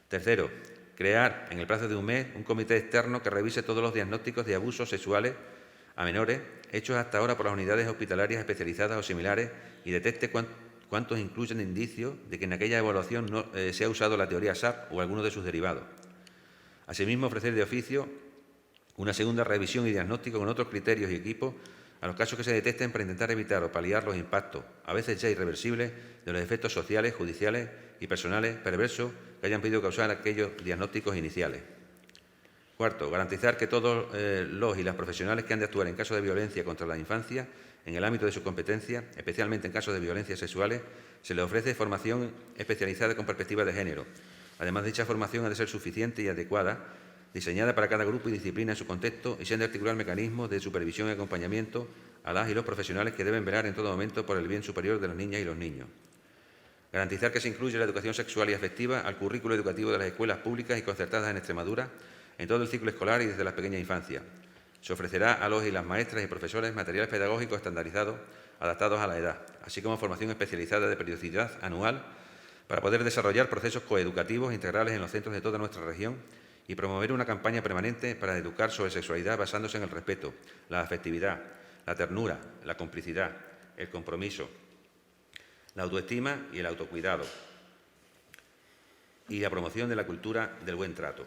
Tercero, crear en el plazo de un mes un comité externo que revise todos los diagnósticos de abusos sexuales a menores hechos hasta ahora por las unidades hospitalarias especializadas o similares y detecte cuántos incluyen indicios de que en aquella evaluación no se ha usado la teoría SAP o alguno de sus derivados. Asimismo, ofrecer de oficio una segunda revisión y diagnóstico con otros criterios y equipos a los casos que se detecten para intentar evitar o paliar los impactos, a veces ya irreversibles, de los efectos sociales, judiciales y personales perversos que hayan podido causar aquellos diagnósticos iniciales. Cuarto, garantizar que todos los y las profesionales que han de actuar en caso de violencia contra la infancia, en el ámbito de su competencia, especialmente en casos de violencias sexuales, se les ofrece formación especializada con perspectiva de género. Además, dicha formación ha de ser suficiente y adecuada, diseñada para cada grupo y disciplina en su contexto y se han de articular mecanismos de supervisión y acompañamiento a las y los profesionales que deben velar en todo momento por el bien superior de las niñas y los niños. Garantizar que se incluya la educación sexual y afectiva al currículo educativo de las escuelas públicas y concertadas en Extremadura en todo el ciclo escolar y desde la pequeña infancia. Se ofrecerá a los y las maestras y profesores materiales pedagógicos estandarizados adaptados a la edad, así como formación especializada de periodicidad anual para poder desarrollar procesos coeducativos integrales en los centros de toda nuestra región y promover una campaña permanente para educar sobre sexualidad basándose en el respeto, la afectividad, la ternura, la complicidad, el compromiso, la autoestima y el autocuidado y la promoción de la cultura del buen trato.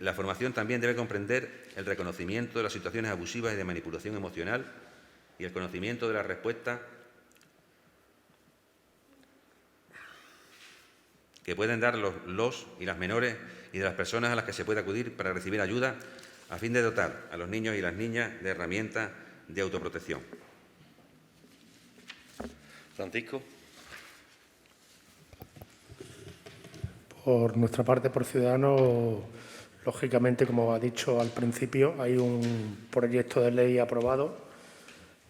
La formación también debe comprender el reconocimiento de las situaciones abusivas y de manipulación emocional y el conocimiento de la respuesta que pueden dar los y las menores y de las personas a las que se puede acudir para recibir ayuda a fin de dotar a los niños y las niñas de herramientas de autoprotección. Francisco. Por nuestra parte, por Ciudadanos, lógicamente, como ha dicho al principio, hay un proyecto de ley aprobado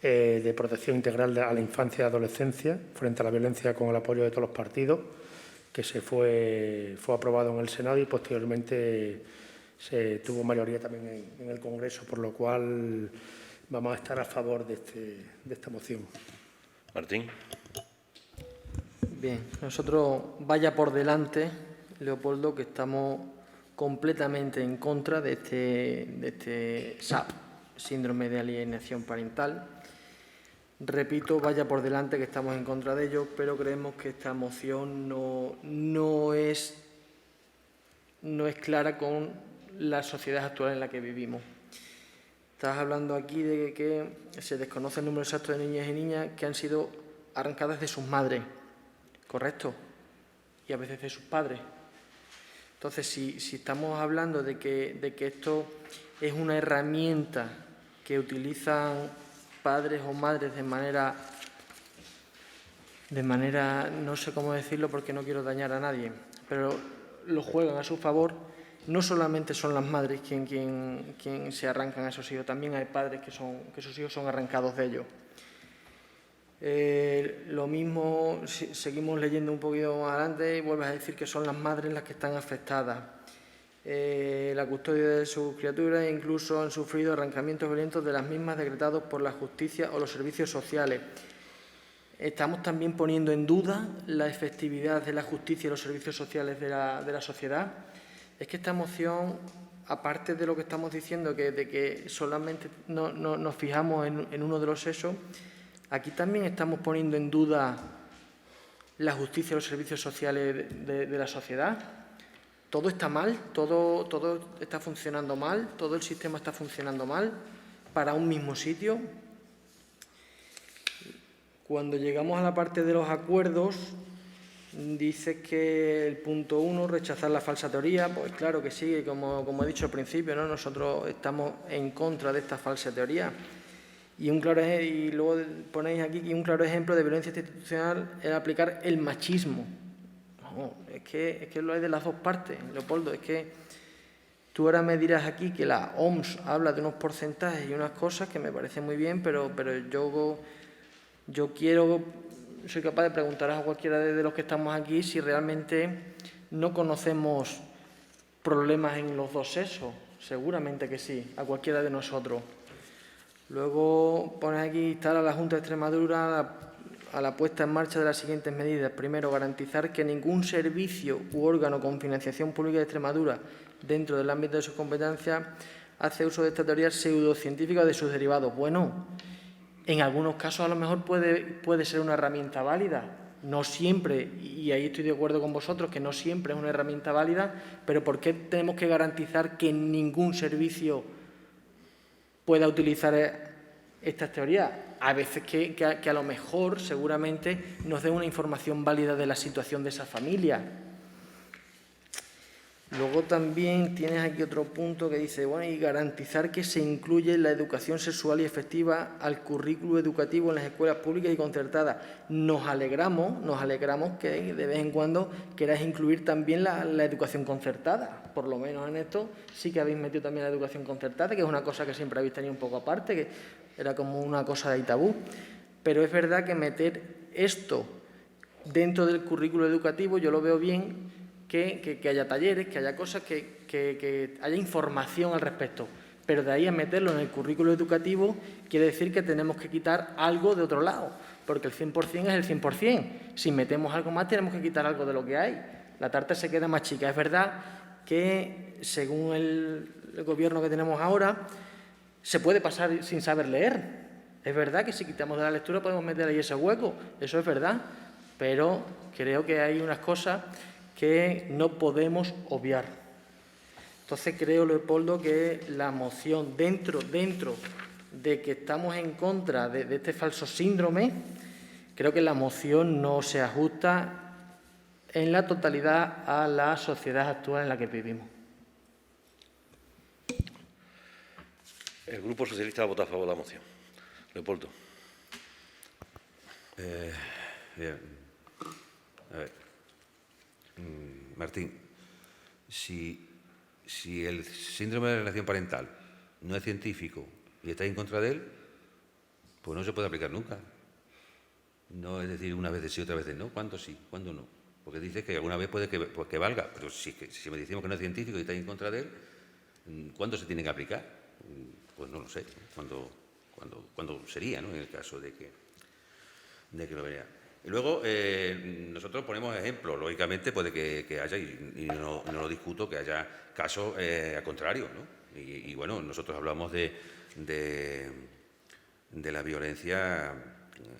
de protección integral a la infancia y adolescencia frente a la violencia con el apoyo de todos los partidos, que fue aprobado en el Senado y posteriormente se tuvo mayoría también en el Congreso, por lo cual vamos a estar a favor de esta moción. Martín. Bien, nosotros vaya por delante, Leopoldo, que estamos completamente en contra de este SAP, síndrome de alienación parental. Repito, vaya por delante que estamos en contra de ello, pero creemos que esta moción no es clara con la sociedad actual en la que vivimos. Estás hablando aquí de que se desconoce el número exacto de niñas y niñas que han sido arrancadas de sus madres, ¿correcto? Y a veces de sus padres. Entonces, si estamos hablando de que esto es una herramienta que utilizan padres o madres de manera, no sé cómo decirlo porque no quiero dañar a nadie, pero lo juegan a su favor, no solamente son las madres quien se arrancan a esos hijos, también hay padres que sus hijos son arrancados de ellos. Lo mismo, seguimos leyendo un poquito más adelante y vuelves a decir que son las madres las que están afectadas. La custodia de sus criaturas e incluso han sufrido arrancamientos violentos de las mismas decretados por la justicia o los servicios sociales. Estamos también poniendo en duda la efectividad de la justicia y los servicios sociales de la sociedad. Es que esta moción, aparte de lo que estamos diciendo, de que solamente nos fijamos en uno de los sexos, aquí también estamos poniendo en duda la justicia y los servicios sociales de la sociedad. Todo está mal, todo está funcionando mal, todo el sistema está funcionando mal para un mismo sitio. Cuando llegamos a la parte de los acuerdos, dice que el punto 1, rechazar la falsa teoría. Pues claro que sí, como he dicho al principio, ¿no? Nosotros estamos en contra de esta falsa teoría. Y luego ponéis aquí que un claro ejemplo de violencia institucional es aplicar el machismo. No, es que lo hay de las dos partes, Leopoldo. Es que tú ahora me dirás aquí que la OMS habla de unos porcentajes y unas cosas que me parecen muy bien, pero yo soy capaz de preguntar a cualquiera de los que estamos aquí si realmente no conocemos problemas en los dos sexos. Seguramente que sí, a cualquiera de nosotros. Luego pones aquí, instar a la Junta de Extremadura a la puesta en marcha de las siguientes medidas. Primero, garantizar que ningún servicio u órgano con financiación pública de Extremadura dentro del ámbito de sus competencias hace uso de esta teoría pseudocientífica o de sus derivados. Bueno, en algunos casos a lo mejor puede ser una herramienta válida. No siempre, y ahí estoy de acuerdo con vosotros, que no siempre es una herramienta válida, pero ¿por qué tenemos que garantizar que ningún servicio pueda utilizar estas teorías? A veces que a lo mejor seguramente nos dé una información válida de la situación de esa familia. Luego también tienes aquí otro punto que dice, bueno, y garantizar que se incluye la educación sexual y efectiva al currículo educativo en las escuelas públicas y concertadas. Nos alegramos que de vez en cuando queráis incluir también la educación concertada. Por lo menos en esto sí que habéis metido también la educación concertada, que es una cosa que siempre habéis tenido un poco aparte, que era como una cosa de tabú. Pero es verdad que meter esto dentro del currículo educativo yo lo veo bien, que haya talleres, que haya cosas, que haya información al respecto. Pero de ahí a meterlo en el currículo educativo quiere decir que tenemos que quitar algo de otro lado, porque el 100% es el 100%. Si metemos algo más tenemos que quitar algo de lo que hay. La tarta se queda más chica. Es verdad que según el gobierno que tenemos ahora se puede pasar sin saber leer. Es verdad que si quitamos de la lectura podemos meter ahí ese hueco. Eso es verdad. Pero creo que hay unas cosas que no podemos obviar. Entonces creo, Leopoldo, que la moción, dentro de que estamos en contra de este falso síndrome, creo que la moción no se ajusta en la totalidad a la sociedad actual en la que vivimos. El Grupo Socialista vota a favor de la moción. Leopoldo. Bien. A ver. Martín, si el síndrome de alienación parental no es científico y estáis en contra de él, pues no se puede aplicar nunca. No es decir una vez sí, otra vez no. ¿Cuándo sí? ¿Cuándo no? Porque dices que alguna vez puede que valga, pero si me decimos que no es científico y estáis en contra de él, ¿cuándo se tiene que aplicar? Pues no lo sé. ¿Cuándo sería, ¿no? En el caso de que lo vea. Y luego, nosotros ponemos ejemplos. Lógicamente puede que haya, y no lo discuto, que haya casos al contrario, ¿no? Y bueno, nosotros hablamos de de la violencia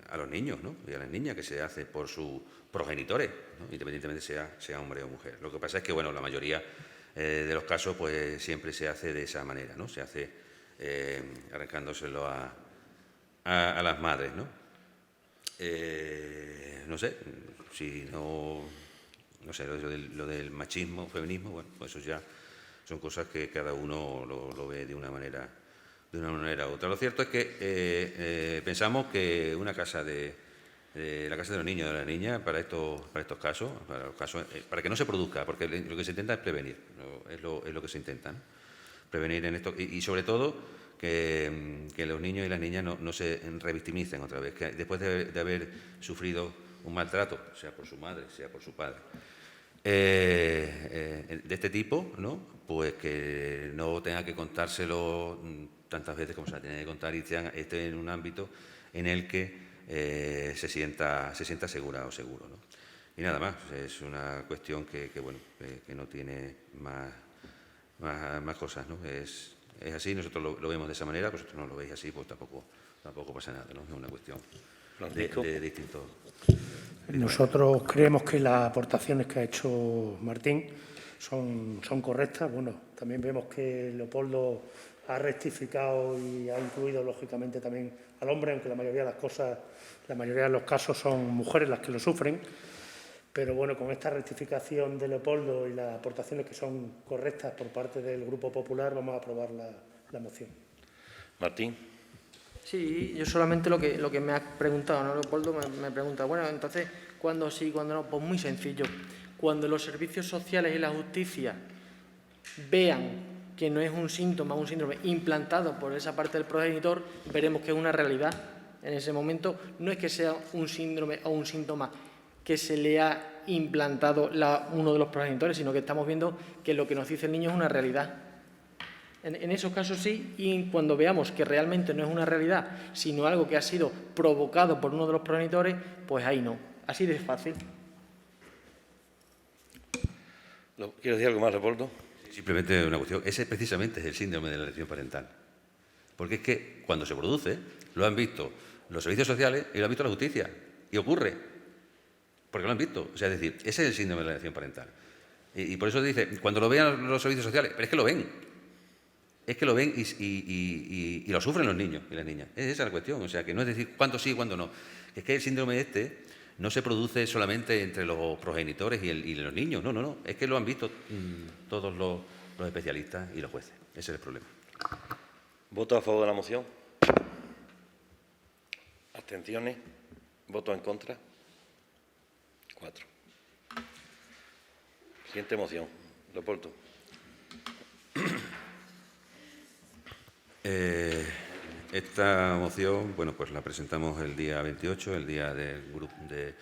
a los niños, ¿no? Y a las niñas, que se hace por sus progenitores, ¿no? Independientemente sea hombre o mujer. Lo que pasa es que, bueno, la mayoría de los casos pues siempre se hace de esa manera, ¿no? Se hace arrancándoselo a las madres, ¿no? No sé, si no sé, lo del machismo, feminismo, bueno, pues eso ya son cosas que cada uno lo ve de una manera u otra. Lo cierto es que pensamos que una casa la casa de los niños y de las niñas, para estos casos, para que no se produzca, porque lo que se intenta es prevenir, ¿no? es lo que se intenta, ¿no? Prevenir en esto y sobre todo que los niños y las niñas no se revictimicen otra vez, que después de haber sufrido un maltrato, sea por su madre, sea por su padre, de este tipo, ¿no? Pues que no tenga que contárselo tantas veces como se la tiene que contar y esté en un ámbito en el que se sienta segura o seguro, ¿no? Y nada más, es una cuestión que no tiene más cosas, ¿no? Es así, nosotros lo vemos de esa manera, vosotros no lo veis así, pues tampoco pasa nada, ¿no? Es una cuestión de distinto. Nosotros creemos que las aportaciones que ha hecho Martín son correctas. Bueno, también vemos que Leopoldo ha rectificado y ha incluido, lógicamente, también al hombre, aunque la mayoría de los casos son mujeres las que lo sufren. Pero bueno, con esta rectificación de Leopoldo y las aportaciones que son correctas por parte del Grupo Popular, vamos a aprobar la moción. Martín. Sí, yo solamente lo que me has preguntado, ¿no, Leopoldo? Me pregunta, bueno, entonces, ¿cuándo sí, cuándo no? Pues muy sencillo. Cuando los servicios sociales y la justicia vean que no es un síndrome implantado por esa parte del progenitor, veremos que es una realidad. En ese momento no es que sea un síndrome o un síntoma que se le ha implantado uno de los progenitores, sino que estamos viendo que lo que nos dice el niño es una realidad. En esos casos sí, y cuando veamos que realmente no es una realidad, sino algo que ha sido provocado por uno de los progenitores, pues ahí no. Así de fácil. ¿Quieres decir algo más, Leopoldo? Simplemente una cuestión. Ese precisamente es el síndrome de la alienación parental. Porque es que cuando se produce, lo han visto los servicios sociales y lo han visto la justicia. Y ocurre. Porque lo han visto. O sea, es decir, ese es el síndrome de la alienación parental. Y por eso dice, cuando lo vean los servicios sociales, pero es que lo ven. Es que lo ven y lo sufren los niños y las niñas. Esa es la cuestión. O sea, que no es decir cuándo sí y cuándo no. Es que el síndrome no se produce solamente entre los progenitores y los niños. No. Es que lo han visto todos los especialistas y los jueces. Ese es el problema. ¿Voto a favor de la moción? ¿Abstenciones? ¿Voto en contra? 4. Siguiente moción. Leopoldo. Esta moción, bueno, pues la presentamos el día 28, el día del grupo del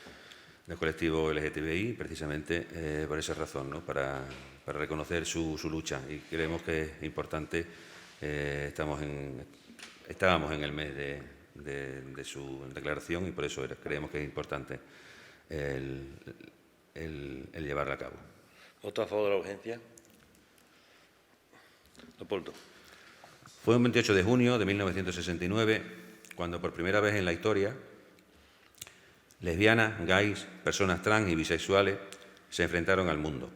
colectivo LGTBI, precisamente por esa razón, ¿no? Para reconocer su lucha, y creemos que es importante. Estábamos en el mes de su declaración y por eso creemos que es importante el llevarla a cabo. ¿Voto a favor de la urgencia? Leopoldo. Fue un 28 de junio de 1969 cuando por primera vez en la historia lesbianas, gays, personas trans y bisexuales se enfrentaron al mundo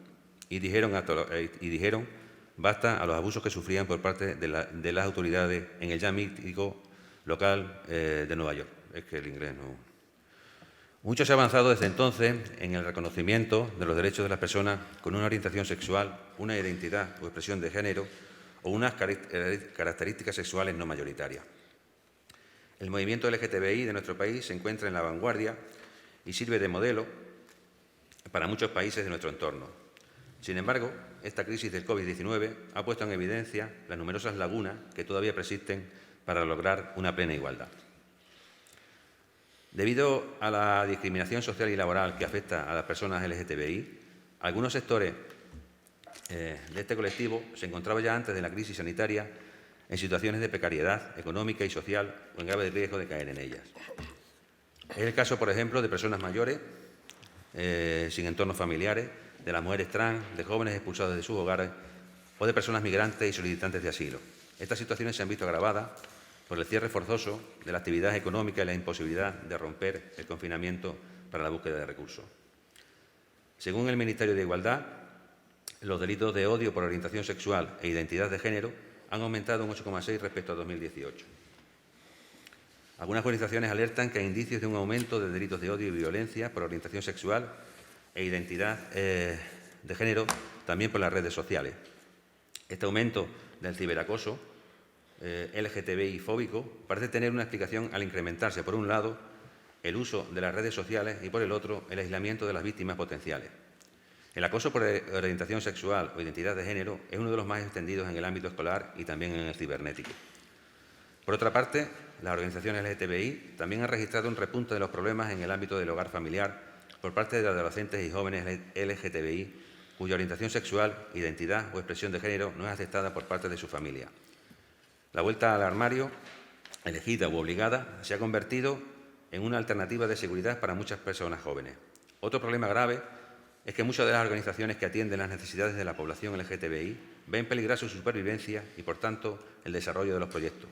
y dijeron basta a los abusos que sufrían por parte de las autoridades en el ya mítico local de Nueva York. Es que el inglés no... Mucho se ha avanzado desde entonces en el reconocimiento de los derechos de las personas con una orientación sexual, una identidad o expresión de género o unas características sexuales no mayoritarias. El movimiento LGTBI de nuestro país se encuentra en la vanguardia y sirve de modelo para muchos países de nuestro entorno. Sin embargo, esta crisis del COVID-19 ha puesto en evidencia las numerosas lagunas que todavía persisten para lograr una plena igualdad. Debido a la discriminación social y laboral que afecta a las personas LGTBI, algunos sectores de este colectivo se encontraba ya antes de la crisis sanitaria en situaciones de precariedad económica y social o en grave riesgo de caer en ellas. Es el caso, por ejemplo, de personas mayores sin entornos familiares, de las mujeres trans, de jóvenes expulsados de sus hogares o de personas migrantes y solicitantes de asilo. Estas situaciones se han visto agravadas por el cierre forzoso de la actividad económica y la imposibilidad de romper el confinamiento para la búsqueda de recursos. Según el Ministerio de Igualdad, los delitos de odio por orientación sexual e identidad de género han aumentado un 8,6 respecto a 2018. Algunas organizaciones alertan que hay indicios de un aumento de delitos de odio y violencia por orientación sexual e identidad de género también por las redes sociales. Este aumento del ciberacoso LGTBI fóbico parece tener una explicación al incrementarse, por un lado, el uso de las redes sociales y, por el otro, el aislamiento de las víctimas potenciales. El acoso por orientación sexual o identidad de género es uno de los más extendidos en el ámbito escolar y también en el cibernético. Por otra parte, las organizaciones LGTBI también han registrado un repunte de los problemas en el ámbito del hogar familiar por parte de adolescentes y jóvenes LGTBI cuya orientación sexual, identidad o expresión de género no es aceptada por parte de su familia. La vuelta al armario, elegida u obligada, se ha convertido en una alternativa de seguridad para muchas personas jóvenes. Otro problema grave es que muchas de las organizaciones que atienden las necesidades de la población LGTBI ven peligrar su supervivencia y, por tanto, el desarrollo de los proyectos.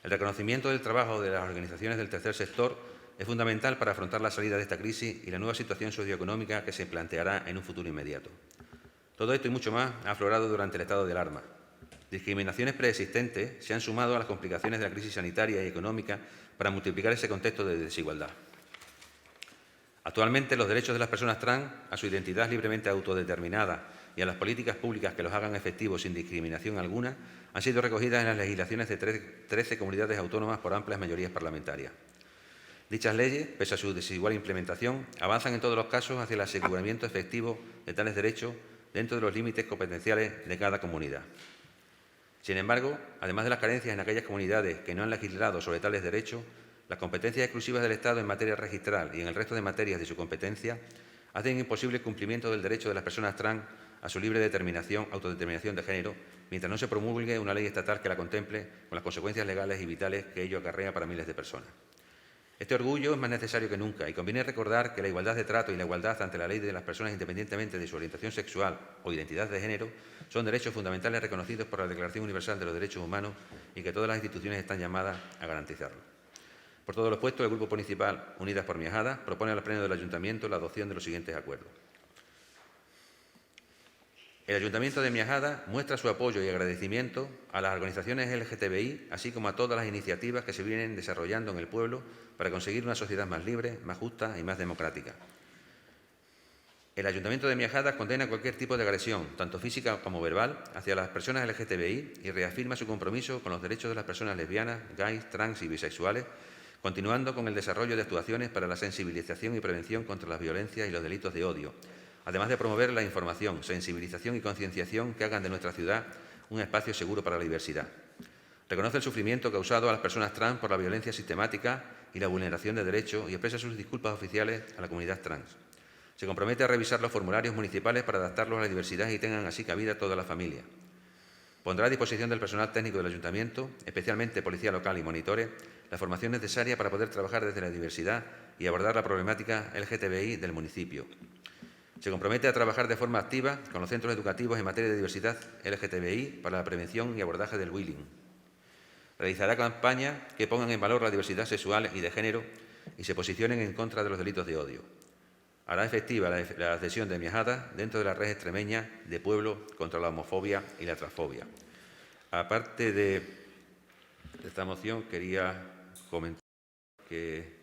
El reconocimiento del trabajo de las organizaciones del tercer sector es fundamental para afrontar la salida de esta crisis y la nueva situación socioeconómica que se planteará en un futuro inmediato. Todo esto y mucho más ha aflorado durante el estado de alarma. Discriminaciones preexistentes se han sumado a las complicaciones de la crisis sanitaria y económica para multiplicar ese contexto de desigualdad. Actualmente, los derechos de las personas trans a su identidad libremente autodeterminada y a las políticas públicas que los hagan efectivos sin discriminación alguna han sido recogidas en las legislaciones de 13 comunidades autónomas por amplias mayorías parlamentarias. Dichas leyes, pese a su desigual implementación, avanzan en todos los casos hacia el aseguramiento efectivo de tales derechos dentro de los límites competenciales de cada comunidad. Sin embargo, además de las carencias en aquellas comunidades que no han legislado sobre tales derechos, las competencias exclusivas del Estado en materia registral y en el resto de materias de su competencia hacen imposible el cumplimiento del derecho de las personas trans a su libre autodeterminación de género, mientras no se promulgue una ley estatal que la contemple con las consecuencias legales y vitales que ello acarrea para miles de personas. Este orgullo es más necesario que nunca y conviene recordar que la igualdad de trato y la igualdad ante la ley de las personas independientemente de su orientación sexual o identidad de género son derechos fundamentales reconocidos por la Declaración Universal de los Derechos Humanos y que todas las instituciones están llamadas a garantizarlo. Por todo lo expuesto, el Grupo Municipal Unidas por Miajada propone al Pleno del Ayuntamiento la adopción de los siguientes acuerdos. El Ayuntamiento de Miajada muestra su apoyo y agradecimiento a las organizaciones LGTBI, así como a todas las iniciativas que se vienen desarrollando en el pueblo para conseguir una sociedad más libre, más justa y más democrática. El Ayuntamiento de Miajada condena cualquier tipo de agresión, tanto física como verbal, hacia las personas LGTBI y reafirma su compromiso con los derechos de las personas lesbianas, gays, trans y bisexuales, continuando con el desarrollo de actuaciones para la sensibilización y prevención contra las violencias y los delitos de odio, además de promover la información, sensibilización y concienciación que hagan de nuestra ciudad un espacio seguro para la diversidad. Reconoce el sufrimiento causado a las personas trans por la violencia sistemática y la vulneración de derechos y expresa sus disculpas oficiales a la comunidad trans. Se compromete a revisar los formularios municipales para adaptarlos a la diversidad y tengan así cabida toda la familia. Pondrá a disposición del personal técnico del Ayuntamiento, especialmente policía local y monitores, la formación necesaria para poder trabajar desde la diversidad y abordar la problemática LGTBI del municipio. Se compromete a trabajar de forma activa con los centros educativos en materia de diversidad LGTBI para la prevención y abordaje del bullying. Realizará campañas que pongan en valor la diversidad sexual y de género y se posicionen en contra de los delitos de odio. Hará efectiva la adhesión de Miajada dentro de la red extremeña de pueblo contra la homofobia y la transfobia. Aparte de esta moción, quería comentar que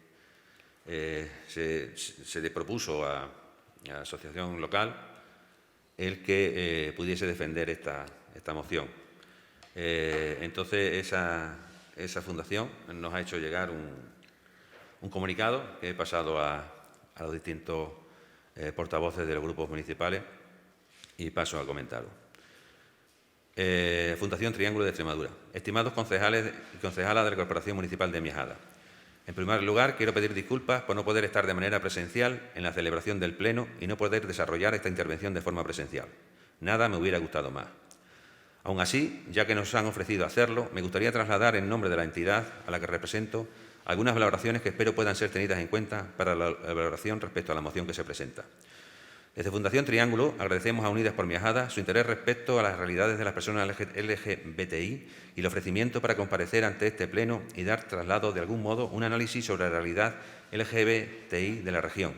se le propuso a la asociación local el que pudiese defender esta moción. Entonces, esa fundación nos ha hecho llegar un comunicado que he pasado a los distintos portavoces de los grupos municipales y paso a comentarlo. Fundación Triángulo de Extremadura. Estimados concejales y concejalas de la Corporación Municipal de Miajada, en primer lugar, quiero pedir disculpas por no poder estar de manera presencial en la celebración del Pleno y no poder desarrollar esta intervención de forma presencial. Nada me hubiera gustado más. Aún así, ya que nos han ofrecido hacerlo, me gustaría trasladar en nombre de la entidad a la que represento algunas valoraciones que espero puedan ser tenidas en cuenta para la valoración respecto a la moción que se presenta. Desde Fundación Triángulo agradecemos a Unidas por Miajada su interés respecto a las realidades de las personas LGBTI y el ofrecimiento para comparecer ante este pleno y dar traslado de algún modo un análisis sobre la realidad LGBTI de la región,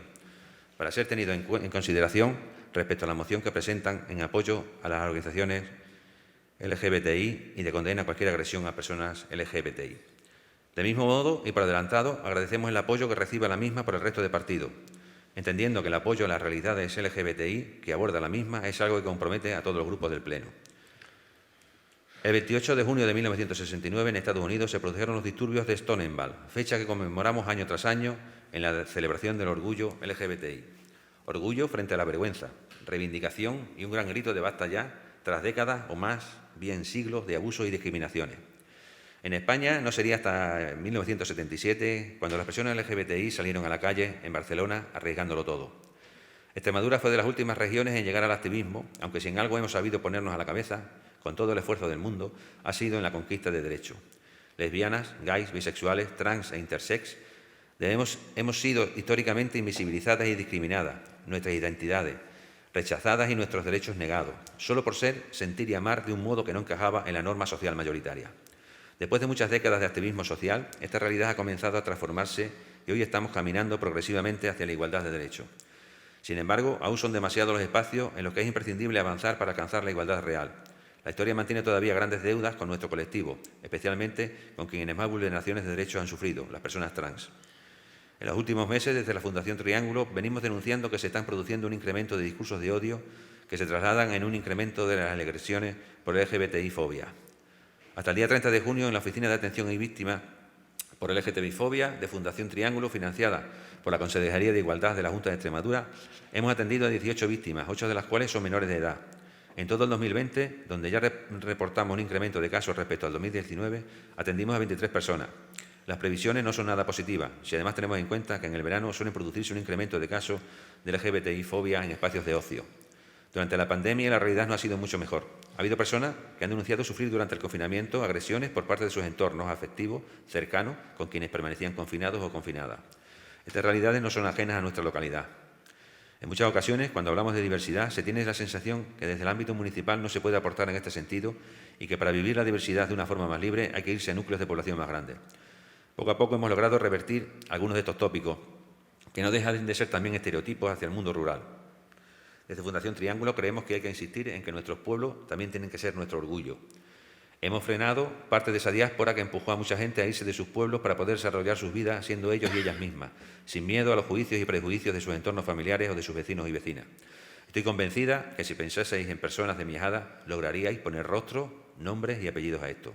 para ser tenido en consideración respecto a la moción que presentan en apoyo a las organizaciones LGBTI y de condena a cualquier agresión a personas LGBTI. Del mismo modo, y por adelantado, agradecemos el apoyo que reciba la misma por el resto de partidos, entendiendo que el apoyo a las realidades LGBTI que aborda la misma es algo que compromete a todos los grupos del Pleno. El 28 de junio de 1969 en Estados Unidos se produjeron los disturbios de Stonewall, fecha que conmemoramos año tras año en la celebración del orgullo LGBTI. Orgullo frente a la vergüenza, reivindicación y un gran grito de basta ya tras décadas o más, bien siglos de abusos y discriminaciones. En España no sería hasta 1977 cuando las personas LGBTI salieron a la calle en Barcelona arriesgándolo todo. Extremadura fue de las últimas regiones en llegar al activismo, aunque si en algo hemos sabido ponernos a la cabeza, con todo el esfuerzo del mundo, ha sido en la conquista de derechos. Lesbianas, gays, bisexuales, trans e intersex, hemos sido históricamente invisibilizadas y discriminadas, nuestras identidades, rechazadas y nuestros derechos negados, solo por ser, sentir y amar de un modo que no encajaba en la norma social mayoritaria. Después de muchas décadas de activismo social, esta realidad ha comenzado a transformarse y hoy estamos caminando progresivamente hacia la igualdad de derechos. Sin embargo, aún son demasiados los espacios en los que es imprescindible avanzar para alcanzar la igualdad real. La historia mantiene todavía grandes deudas con nuestro colectivo, especialmente con quienes más vulneraciones de derechos han sufrido, las personas trans. En los últimos meses, desde la Fundación Triángulo, venimos denunciando que se están produciendo un incremento de discursos de odio que se trasladan en un incremento de las agresiones por LGBTI-fobia. Hasta el día 30 de junio, en la Oficina de Atención y Víctimas por LGTBI-fobia de Fundación Triángulo, financiada por la Consejería de Igualdad de la Junta de Extremadura, hemos atendido a 18 víctimas, 8 de las cuales son menores de edad. En todo el 2020, donde ya reportamos un incremento de casos respecto al 2019, atendimos a 23 personas. Las previsiones no son nada positivas, si además tenemos en cuenta que en el verano suelen producirse un incremento de casos de LGBTI-fobia en espacios de ocio. Durante la pandemia la realidad no ha sido mucho mejor. Ha habido personas que han denunciado sufrir durante el confinamiento agresiones por parte de sus entornos afectivos cercanos con quienes permanecían confinados o confinadas. Estas realidades no son ajenas a nuestra localidad. En muchas ocasiones, cuando hablamos de diversidad, se tiene la sensación que desde el ámbito municipal no se puede aportar en este sentido y que para vivir la diversidad de una forma más libre hay que irse a núcleos de población más grandes. Poco a poco hemos logrado revertir algunos de estos tópicos, que no dejan de ser también estereotipos hacia el mundo rural. Desde Fundación Triángulo creemos que hay que insistir en que nuestros pueblos también tienen que ser nuestro orgullo. Hemos frenado parte de esa diáspora que empujó a mucha gente a irse de sus pueblos para poder desarrollar sus vidas siendo ellos y ellas mismas, sin miedo a los juicios y prejuicios de sus entornos familiares o de sus vecinos y vecinas. Estoy convencida que si pensaseis en personas de Miajada, lograríais poner rostro, nombres y apellidos a esto.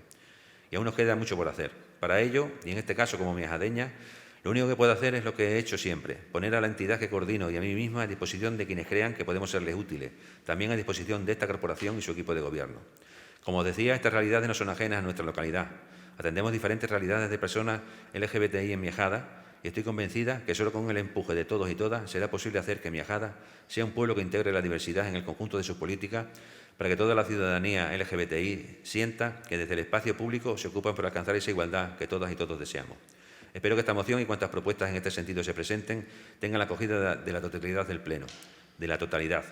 Y aún nos queda mucho por hacer. Para ello, y en este caso como miajadeña, lo único que puedo hacer es lo que he hecho siempre, poner a la entidad que coordino y a mí misma a disposición de quienes crean que podemos serles útiles, también a disposición de esta corporación y su equipo de gobierno. Como os decía, estas realidades no son ajenas a nuestra localidad. Atendemos diferentes realidades de personas LGBTI en Miajada y estoy convencida que solo con el empuje de todos y todas será posible hacer que Miajada sea un pueblo que integre la diversidad en el conjunto de sus políticas para que toda la ciudadanía LGBTI sienta que desde el espacio público se ocupan por alcanzar esa igualdad que todas y todos deseamos. Espero que esta moción y cuantas propuestas en este sentido se presenten tengan la acogida de la totalidad del Pleno, de la totalidad.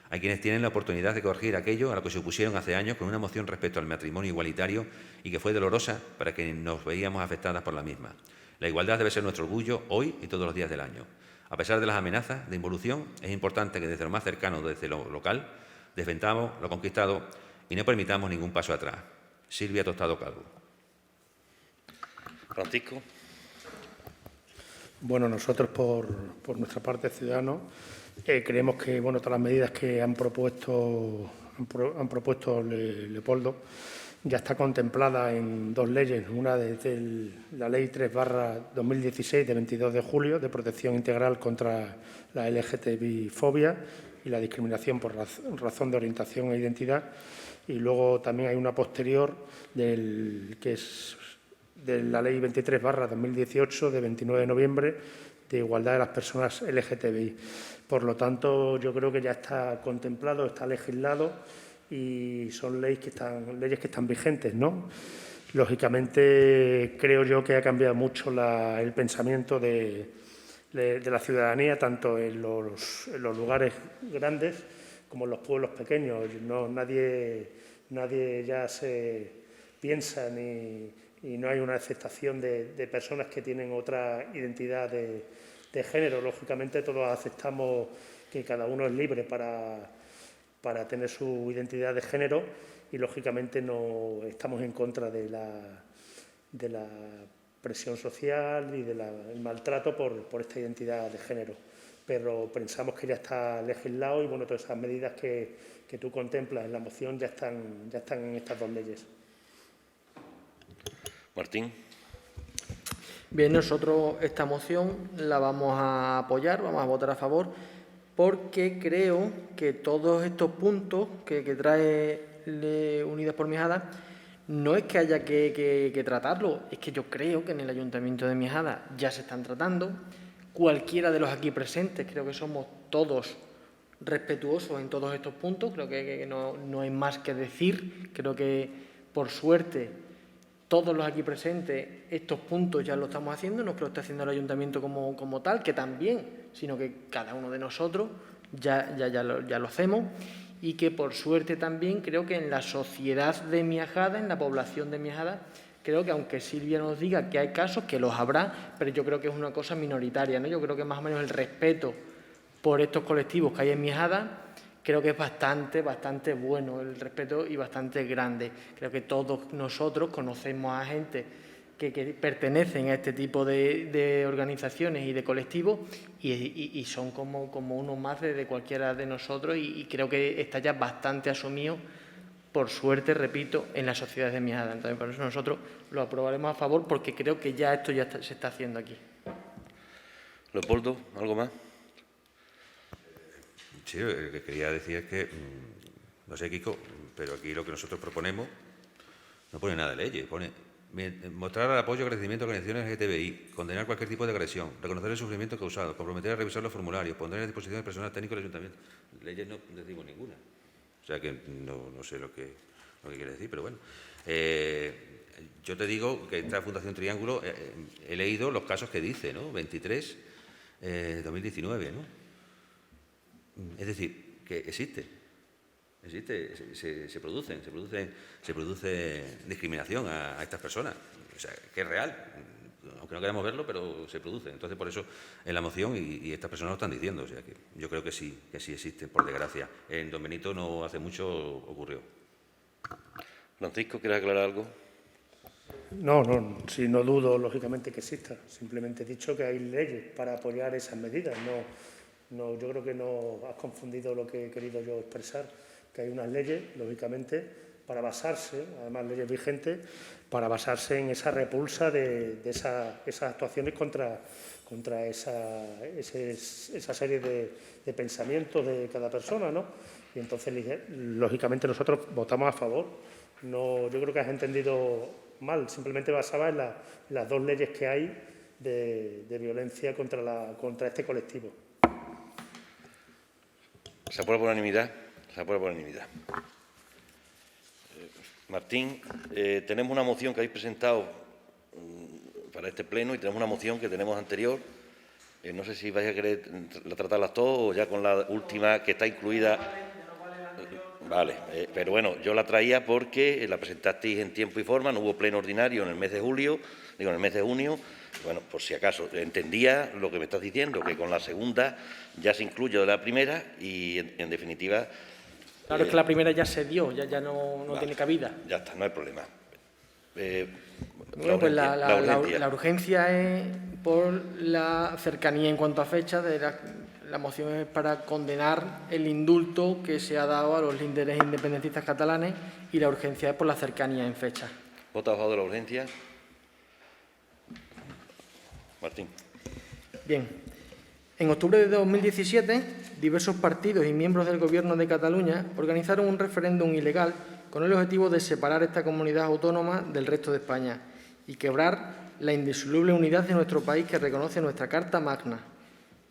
Hay quienes tienen la oportunidad de corregir aquello a lo que se opusieron hace años con una moción respecto al matrimonio igualitario y que fue dolorosa para quienes nos veíamos afectadas por la misma. La igualdad debe ser nuestro orgullo hoy y todos los días del año. A pesar de las amenazas de involución, es importante que desde lo más cercano, desde lo local, defendamos lo conquistado y no permitamos ningún paso atrás. Silvia Tostado Calvo. Francisco. Bueno, nosotros por nuestra parte, Ciudadanos, creemos que todas las medidas que han propuesto Leopoldo ya está contemplada en dos leyes, una desde la Ley 3/2016 de 22 de julio de protección integral contra la LGTBI-fobia y la discriminación por razón de orientación e identidad, y luego también hay una posterior que es de la Ley 23/2018 de 29 de noviembre de igualdad de las personas LGTBI. Por lo tanto, yo creo que ya está contemplado, está legislado y son leyes que están vigentes, ¿no? Lógicamente, creo yo que ha cambiado mucho el pensamiento de de la ciudadanía, tanto en los lugares grandes como en los pueblos pequeños. Nadie ya se piensa y no hay una aceptación de personas que tienen otra identidad de género. Lógicamente, todos aceptamos que cada uno es libre para tener su identidad de género y, lógicamente, no estamos en contra de la presión social y del maltrato por esta identidad de género. Pero pensamos que ya está legislado y, bueno, todas esas medidas que tú contemplas en la moción ya están en estas dos leyes. Martín. Bien, nosotros esta moción la vamos a apoyar, vamos a votar a favor, porque creo que todos estos puntos que trae Unidas por Mijadas no es que haya que tratarlo, es que yo creo que en el Ayuntamiento de Mijadas ya se están tratando. Cualquiera de los aquí presentes, creo que somos todos respetuosos en todos estos puntos, creo que no hay más que decir, creo que por suerte todos los aquí presentes estos puntos ya lo estamos haciendo, no es que lo esté haciendo el Ayuntamiento como tal, que también, sino que cada uno de nosotros ya lo hacemos y que por suerte también creo que en la sociedad de Miajada, en la población de Miajada, creo que aunque Silvia nos diga que hay casos, que los habrá, pero yo creo que es una cosa minoritaria, ¿no? Yo creo que más o menos el respeto por estos colectivos que hay en Miajada creo que es bastante bueno el respeto y bastante grande. Creo que todos nosotros conocemos a gente que pertenecen a este tipo de organizaciones y de colectivos y son como uno más de cualquiera de nosotros y creo que está ya bastante asumido, por suerte, repito, en la sociedad de Miajada. Entonces, por eso nosotros lo aprobaremos a favor porque creo que ya esto se está haciendo aquí. Leopoldo, ¿algo más? Sí, lo que quería decir es que, no sé, Kiko, pero aquí lo que nosotros proponemos no pone nada de leyes, pone mostrar el apoyo y agradecimiento a organizaciones LGTBI, condenar cualquier tipo de agresión, reconocer el sufrimiento causado, comprometer a revisar los formularios, poner a disposición del personal técnico del Ayuntamiento. Leyes no decimos ninguna. O sea que no sé lo que quiere decir, pero bueno. Yo te digo que esta Fundación Triángulo, he leído los casos que dice, ¿no? 23, 2019, ¿no? Es decir, que existe, se produce discriminación a estas personas, o sea, que es real, aunque no queramos verlo, pero se produce. Entonces, por eso, en la moción, y estas personas lo están diciendo, o sea, que yo creo que sí existen, por desgracia. En Don Benito no hace mucho ocurrió. Francisco, ¿quieres aclarar algo? No, sí, no dudo, lógicamente, que exista. Simplemente he dicho que hay leyes para apoyar esas medidas. No, yo creo que no has confundido lo que he querido yo expresar, que hay unas leyes, lógicamente, para basarse, además leyes vigentes, para basarse en esa repulsa de esas actuaciones contra esa serie de pensamientos de cada persona, ¿no? Y entonces, lógicamente, nosotros votamos a favor. No, yo creo que has entendido mal, simplemente basaba en las dos leyes que hay de violencia contra este colectivo. Se aprueba por unanimidad. Martín, tenemos una moción que habéis presentado para este pleno y tenemos una moción que tenemos anterior. No sé si vais a querer tratarlas todas o ya con la última que está incluida. Vale, pero bueno, yo la traía porque la presentasteis en tiempo y forma, no hubo pleno ordinario en el mes de junio. Bueno, por si acaso, entendía lo que me estás diciendo, que con la segunda ya se incluye de la primera y, en definitiva... Claro, es que la primera ya se dio, ya no tiene cabida. Ya está, no hay problema. Bueno, pues la urgencia es por la cercanía en cuanto a fecha. La moción es para condenar el indulto que se ha dado a los líderes independentistas catalanes y la urgencia es por la cercanía en fecha. ¿Vota a favor de la urgencia? Martín. Bien. En octubre de 2017, diversos partidos y miembros del Gobierno de Cataluña organizaron un referéndum ilegal con el objetivo de separar esta comunidad autónoma del resto de España y quebrar la indisoluble unidad de nuestro país que reconoce nuestra Carta Magna.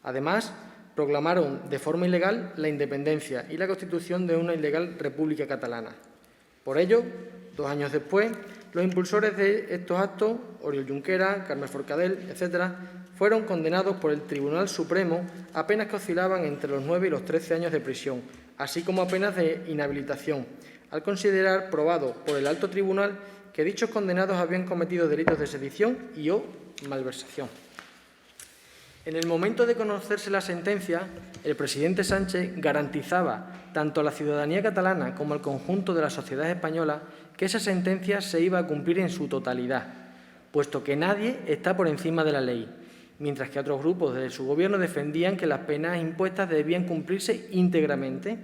Además, proclamaron de forma ilegal la independencia y la constitución de una ilegal República Catalana. Por ello, 2 años después, los impulsores de estos actos, Oriol Junqueras, Carme Forcadell, etc., fueron condenados por el Tribunal Supremo a penas que oscilaban entre los 9 y los 13 años de prisión, así como a penas de inhabilitación, al considerar probado por el Alto Tribunal que dichos condenados habían cometido delitos de sedición y o malversación. En el momento de conocerse la sentencia, el presidente Sánchez garantizaba tanto a la ciudadanía catalana como al conjunto de la sociedad española que esa sentencia se iba a cumplir en su totalidad, puesto que nadie está por encima de la ley, mientras que otros grupos de su gobierno defendían que las penas impuestas debían cumplirse íntegramente.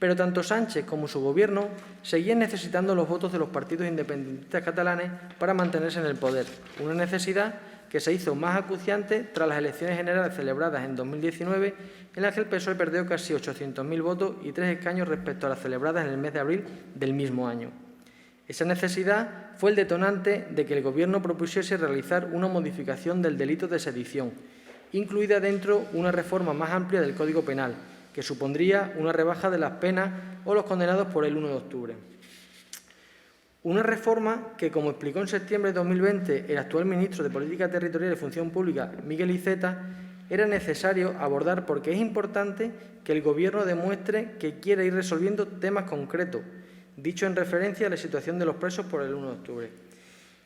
Pero tanto Sánchez como su gobierno seguían necesitando los votos de los partidos independentistas catalanes para mantenerse en el poder, una necesidad que se hizo más acuciante tras las elecciones generales celebradas en 2019, en las que el PSOE perdió casi 800.000 votos y 3 escaños respecto a las celebradas en el mes de abril del mismo año. Esa necesidad fue el detonante de que el Gobierno propusiese realizar una modificación del delito de sedición, incluida dentro una reforma más amplia del Código Penal, que supondría una rebaja de las penas o los condenados por el 1 de octubre. Una reforma que, como explicó en septiembre de 2020 el actual ministro de Política Territorial y Función Pública, Miguel Iceta, era necesario abordar porque es importante que el Gobierno demuestre que quiere ir resolviendo temas concretos, dicho en referencia a la situación de los presos por el 1 de octubre.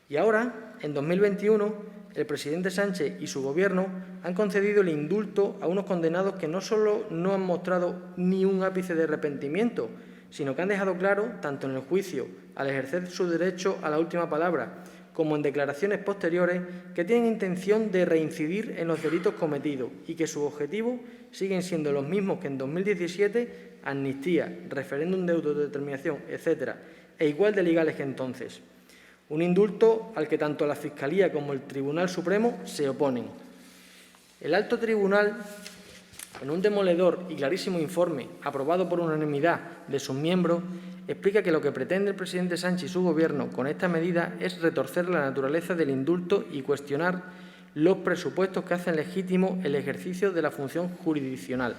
Y ahora, en 2021, el presidente Sánchez y su Gobierno han concedido el indulto a unos condenados que no solo no han mostrado ni un ápice de arrepentimiento, sino que han dejado claro, tanto en el juicio, al ejercer su derecho a la última palabra, como en declaraciones posteriores, que tienen intención de reincidir en los delitos cometidos y que sus objetivos siguen siendo los mismos que en 2017, amnistía, referéndum de autodeterminación, etc., e igual de legales que entonces. Un indulto al que tanto la Fiscalía como el Tribunal Supremo se oponen. El Alto Tribunal, en un demoledor y clarísimo informe aprobado por unanimidad de sus miembros, explica que lo que pretende el presidente Sánchez y su Gobierno con esta medida es retorcer la naturaleza del indulto y cuestionar los presupuestos que hacen legítimo el ejercicio de la función jurisdiccional.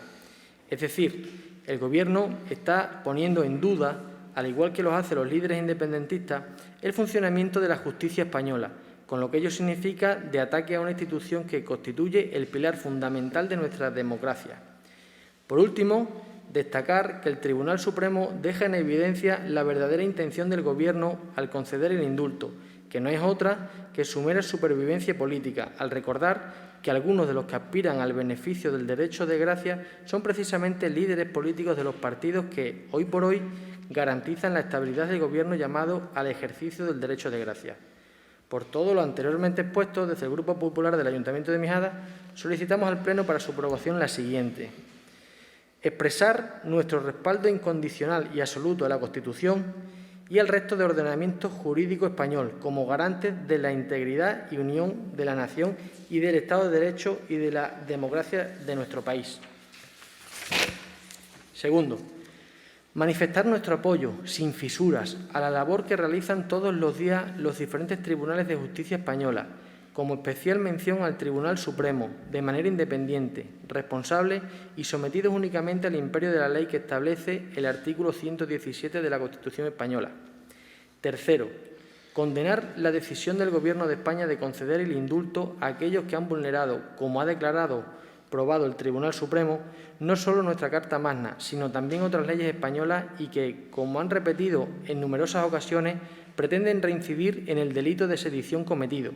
Es decir, el Gobierno está poniendo en duda, al igual que lo hacen los líderes independentistas, el funcionamiento de la justicia española, con lo que ello significa de ataque a una institución que constituye el pilar fundamental de nuestra democracia. Por último, destacar que el Tribunal Supremo deja en evidencia la verdadera intención del Gobierno al conceder el indulto, que no es otra que su mera supervivencia política, al recordar que algunos de los que aspiran al beneficio del derecho de gracia son precisamente líderes políticos de los partidos que, hoy por hoy, garantizan la estabilidad del Gobierno llamado al ejercicio del derecho de gracia. Por todo lo anteriormente expuesto, desde el Grupo Popular del Ayuntamiento de Mijada, solicitamos al Pleno para su aprobación la siguiente. Expresar nuestro respaldo incondicional y absoluto a la Constitución y al resto de ordenamiento jurídico español como garantes de la integridad y unión de la nación y del Estado de Derecho y de la democracia de nuestro país. Segundo, manifestar nuestro apoyo, sin fisuras, a la labor que realizan todos los días los diferentes tribunales de justicia española, como especial mención al Tribunal Supremo, de manera independiente, responsable y sometidos únicamente al imperio de la ley que establece el artículo 117 de la Constitución española. Tercero, condenar la decisión del Gobierno de España de conceder el indulto a aquellos que han vulnerado, como ha probado el Tribunal Supremo, no solo nuestra Carta Magna, sino también otras leyes españolas y que, como han repetido en numerosas ocasiones, pretenden reincidir en el delito de sedición cometido.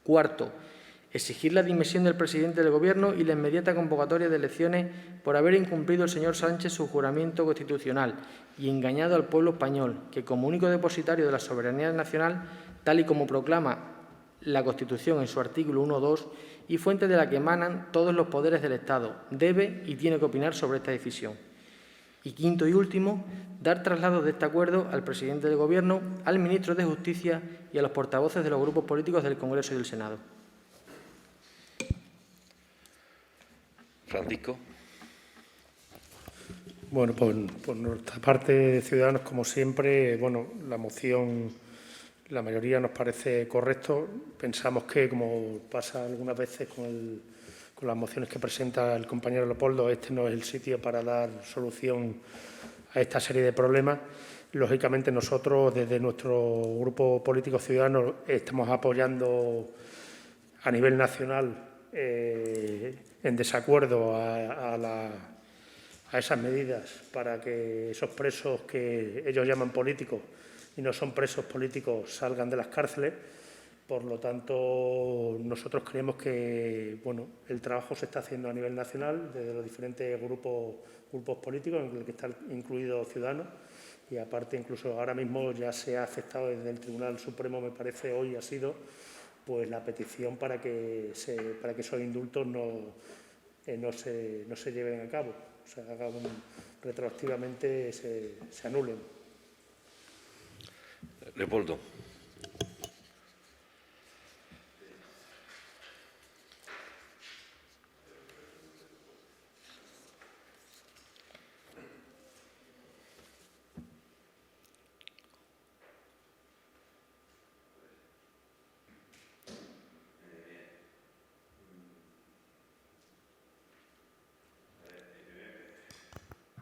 Cuarto, exigir la dimisión del presidente del Gobierno y la inmediata convocatoria de elecciones por haber incumplido el señor Sánchez su juramento constitucional y engañado al pueblo español, que como único depositario de la soberanía nacional, tal y como proclama la Constitución en su artículo 1.2 y fuente de la que emanan todos los poderes del Estado, debe y tiene que opinar sobre esta decisión. Y quinto y último, dar traslado de este acuerdo al presidente del Gobierno, al ministro de Justicia y a los portavoces de los grupos políticos del Congreso y del Senado. Francisco. Bueno, por nuestra parte de Ciudadanos, como siempre, bueno, la moción, la mayoría nos parece correcto. Pensamos que, como pasa algunas veces con las mociones que presenta el compañero Leopoldo, este no es el sitio para dar solución a esta serie de problemas. Lógicamente, nosotros, desde nuestro grupo político Ciudadanos, estamos apoyando a nivel nacional en desacuerdo a esas medidas para que esos presos que ellos llaman políticos y no son presos políticos salgan de las cárceles. Por lo tanto, nosotros creemos que el trabajo se está haciendo a nivel nacional desde los diferentes grupos políticos, en el que está incluido Ciudadanos, y aparte incluso ahora mismo ya se ha aceptado desde el Tribunal Supremo, me parece hoy ha sido, pues la petición para que esos indultos no se lleven a cabo, o sea, retroactivamente se anulen. Leopoldo.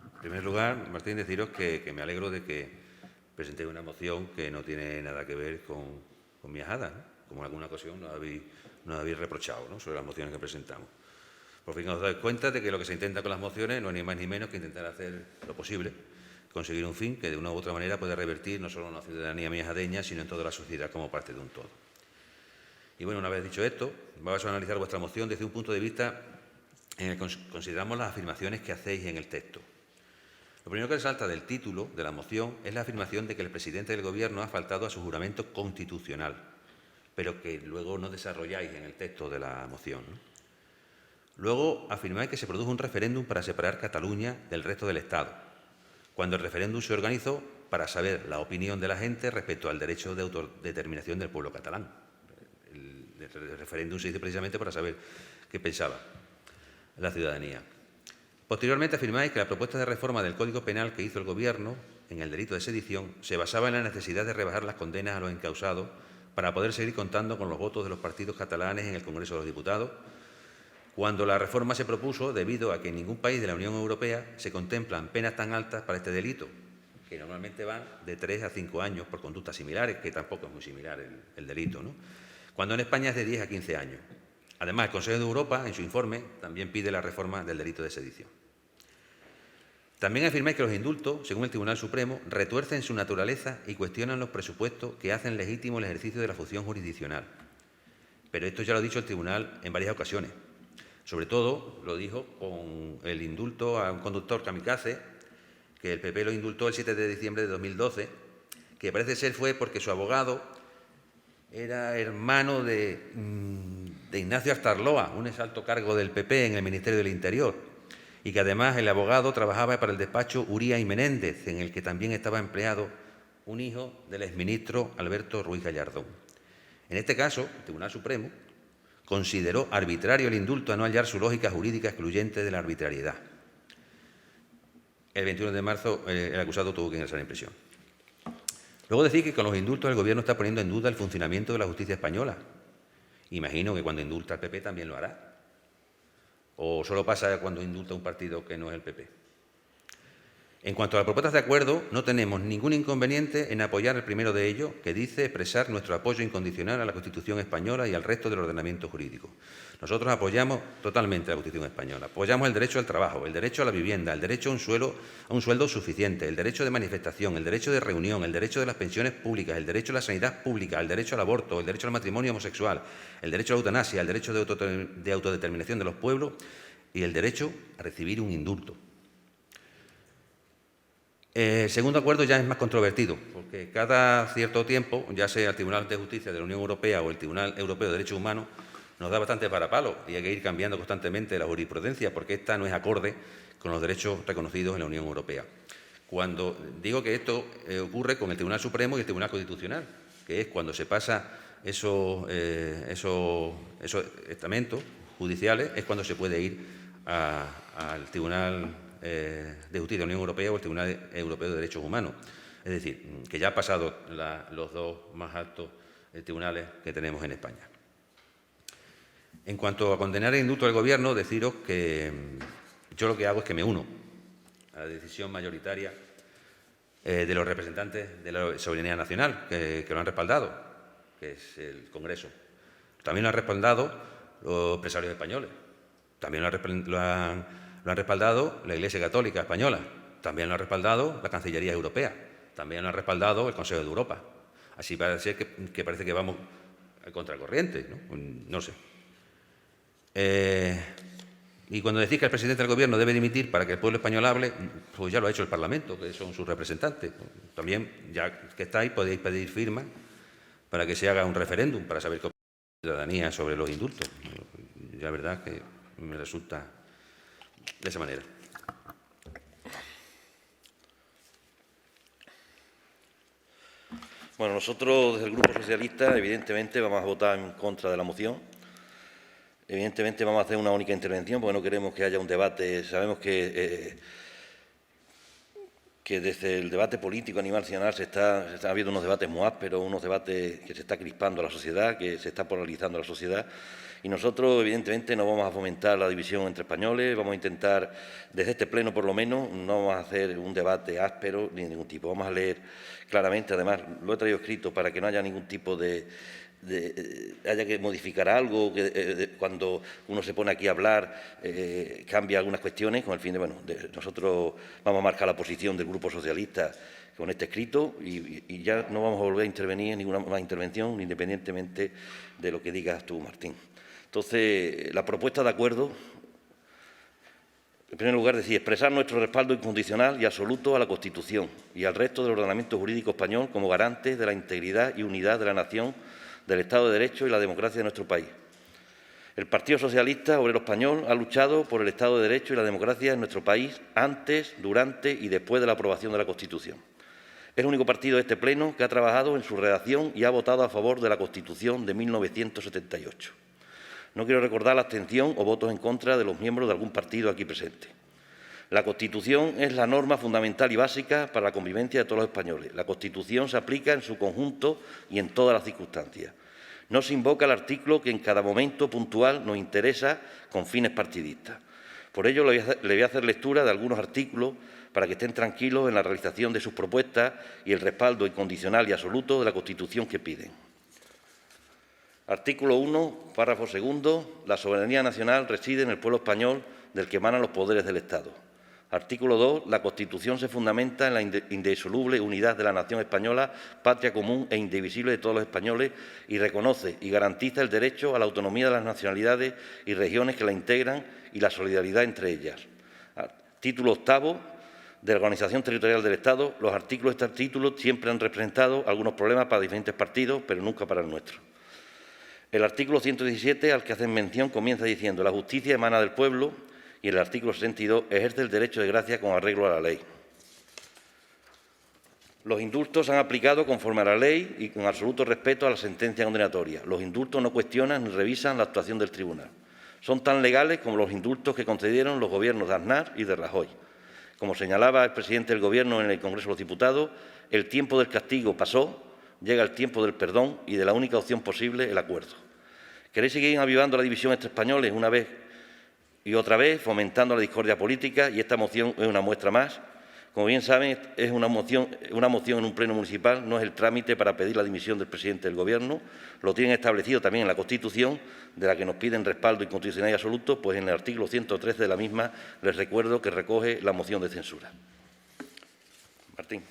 En primer lugar, Martín, deciros que me alegro de que presentéis una moción que no tiene nada que ver con mi ajada, ¿no? Como en alguna ocasión nos habéis reprochado, ¿no?, sobre las mociones que presentamos. Por fin os dais cuenta de que lo que se intenta con las mociones no es ni más ni menos que intentar hacer lo posible, conseguir un fin que de una u otra manera puede revertir no solo en la ciudadanía miajadeña, sino en toda la sociedad como parte de un todo. Y bueno, una vez dicho esto, vamos a analizar vuestra moción desde un punto de vista en el que consideramos las afirmaciones que hacéis en el texto. Lo primero que resalta del título de la moción es la afirmación de que el presidente del Gobierno ha faltado a su juramento constitucional, pero que luego no desarrolláis en el texto de la moción, ¿no? Luego afirmáis que se produjo un referéndum para separar Cataluña del resto del Estado, cuando el referéndum se organizó para saber la opinión de la gente respecto al derecho de autodeterminación del pueblo catalán. El referéndum se hizo precisamente para saber qué pensaba la ciudadanía. Posteriormente afirmáis que la propuesta de reforma del Código Penal que hizo el Gobierno en el delito de sedición se basaba en la necesidad de rebajar las condenas a los encausados para poder seguir contando con los votos de los partidos catalanes en el Congreso de los Diputados, cuando la reforma se propuso debido a que en ningún país de la Unión Europea se contemplan penas tan altas para este delito, que normalmente van de 3 a 5 años por conductas similares, que tampoco es muy similar el delito, ¿no?, cuando en España es de 10 a 15 años. Además, el Consejo de Europa, en su informe, también pide la reforma del delito de sedición. También afirmáis que los indultos, según el Tribunal Supremo, retuercen su naturaleza y cuestionan los presupuestos que hacen legítimo el ejercicio de la función jurisdiccional. Pero esto ya lo ha dicho el Tribunal en varias ocasiones. Sobre todo lo dijo con el indulto a un conductor kamikaze, que el PP lo indultó el 7 de diciembre de 2012, que parece ser fue porque su abogado era hermano de Ignacio Astarloa, un exalto cargo del PP en el Ministerio del Interior, y que además el abogado trabajaba para el despacho Uría y Menéndez, en el que también estaba empleado un hijo del exministro Alberto Ruiz Gallardón. En este caso, el Tribunal Supremo consideró arbitrario el indulto a no hallar su lógica jurídica excluyente de la arbitrariedad. El 21 de marzo el acusado tuvo que ingresar en prisión. Luego decís que con los indultos el Gobierno está poniendo en duda el funcionamiento de la justicia española. Imagino que cuando indulta al PP también lo hará. ¿O solo pasa cuando indulta un partido que no es el PP? En cuanto a las propuestas de acuerdo, no tenemos ningún inconveniente en apoyar el primero de ellos, que dice expresar nuestro apoyo incondicional a la Constitución española y al resto del ordenamiento jurídico. Nosotros apoyamos totalmente la Constitución española. Apoyamos el derecho al trabajo, el derecho a la vivienda, el derecho a un sueldo suficiente, el derecho de manifestación, el derecho de reunión, el derecho de las pensiones públicas, el derecho a la sanidad pública, el derecho al aborto, el derecho al matrimonio homosexual, el derecho a la eutanasia, el derecho de autodeterminación de los pueblos y el derecho a recibir un indulto. El segundo acuerdo ya es más controvertido, porque cada cierto tiempo, ya sea el Tribunal de Justicia de la Unión Europea o el Tribunal Europeo de Derechos Humanos, nos da bastante varapalo y hay que ir cambiando constantemente la jurisprudencia, porque esta no es acorde con los derechos reconocidos en la Unión Europea. Cuando digo que esto ocurre con el Tribunal Supremo y el Tribunal Constitucional, que es cuando se pasa esos estamentos judiciales, es cuando se puede ir al Tribunal de Justicia de la Unión Europea o el Tribunal Europeo de Derechos Humanos. Es decir, que ya ha pasado los dos más altos tribunales que tenemos en España. En cuanto a condenar el indulto del Gobierno, deciros que yo lo que hago es que me uno a la decisión mayoritaria de los representantes de la soberanía nacional que lo han respaldado, que es el Congreso También lo han respaldado los empresarios españoles. También lo han respaldado la Iglesia Católica Española. También lo ha respaldado la Cancillería Europea. También lo ha respaldado el Consejo de Europa. Así parece que parece que vamos a contracorriente, ¿no? No sé. Y cuando decís que el presidente del Gobierno debe dimitir para que el pueblo español hable, pues ya lo ha hecho el Parlamento, que son sus representantes. También, ya que estáis, podéis pedir firmas para que se haga un referéndum para saber qué opina la ciudadanía sobre los indultos. La verdad que me resulta de esa manera. Bueno, nosotros desde el Grupo Socialista, evidentemente, vamos a votar en contra de la moción. Evidentemente, vamos a hacer una única intervención porque no queremos que haya un debate. Sabemos que desde el debate político a nivel nacional se está habiendo unos debates muy ásperos, unos debates que se está crispando a la sociedad, que se está polarizando a la sociedad. Y nosotros, evidentemente, no vamos a fomentar la división entre españoles, vamos a intentar, desde este pleno por lo menos, no vamos a hacer un debate áspero ni de ningún tipo. Vamos a leer claramente, además, lo he traído escrito para que no haya ningún tipo haya que modificar algo, que cuando uno se pone aquí a hablar cambia algunas cuestiones, con el fin de, nosotros vamos a marcar la posición del Grupo Socialista con este escrito y ya no vamos a volver a intervenir en ninguna más intervención, independientemente de lo que digas tú, Martín. Entonces, la propuesta de acuerdo, en primer lugar, decía expresar nuestro respaldo incondicional y absoluto a la Constitución y al resto del ordenamiento jurídico español como garantes de la integridad y unidad de la nación, del Estado de Derecho y la democracia de nuestro país. El Partido Socialista Obrero Español ha luchado por el Estado de Derecho y la democracia en nuestro país antes, durante y después de la aprobación de la Constitución. Es el único partido de este Pleno que ha trabajado en su redacción y ha votado a favor de la Constitución de 1978. No quiero recordar la abstención o votos en contra de los miembros de algún partido aquí presente. La Constitución es la norma fundamental y básica para la convivencia de todos los españoles. La Constitución se aplica en su conjunto y en todas las circunstancias. No se invoca el artículo que en cada momento puntual nos interesa con fines partidistas. Por ello, le voy a hacer lectura de algunos artículos para que estén tranquilos en la realización de sus propuestas y el respaldo incondicional y absoluto de la Constitución que piden. Artículo 1, párrafo 2. La soberanía nacional reside en el pueblo español, del que emanan los poderes del Estado. Artículo 2. La Constitución se fundamenta en la indisoluble unidad de la nación española, patria común e indivisible de todos los españoles, y reconoce y garantiza el derecho a la autonomía de las nacionalidades y regiones que la integran y la solidaridad entre ellas. Título 8. De la Organización Territorial del Estado. Los artículos de este título siempre han representado algunos problemas para diferentes partidos, pero nunca para el nuestro. El artículo 117, al que hacen mención, comienza diciendo «La justicia emana del pueblo» y el artículo 62 ejerce el derecho de gracia con arreglo a la ley. Los indultos se han aplicado conforme a la ley y con absoluto respeto a la sentencia condenatoria. Los indultos no cuestionan ni revisan la actuación del tribunal. Son tan legales como los indultos que concedieron los gobiernos de Aznar y de Rajoy. Como señalaba el presidente del Gobierno en el Congreso de los Diputados, el tiempo del castigo pasó, llega el tiempo del perdón y de la única opción posible, el acuerdo. ¿Queréis seguir avivando la división entre españoles una vez y otra vez, fomentando la discordia política? Y esta moción es una muestra más. Como bien saben, es una moción en un pleno municipal, no es el trámite para pedir la dimisión del presidente del Gobierno. Lo tienen establecido también en la Constitución, de la que nos piden respaldo incondicional y absoluto, pues en el artículo 113 de la misma les recuerdo que recoge la moción de censura. Martín.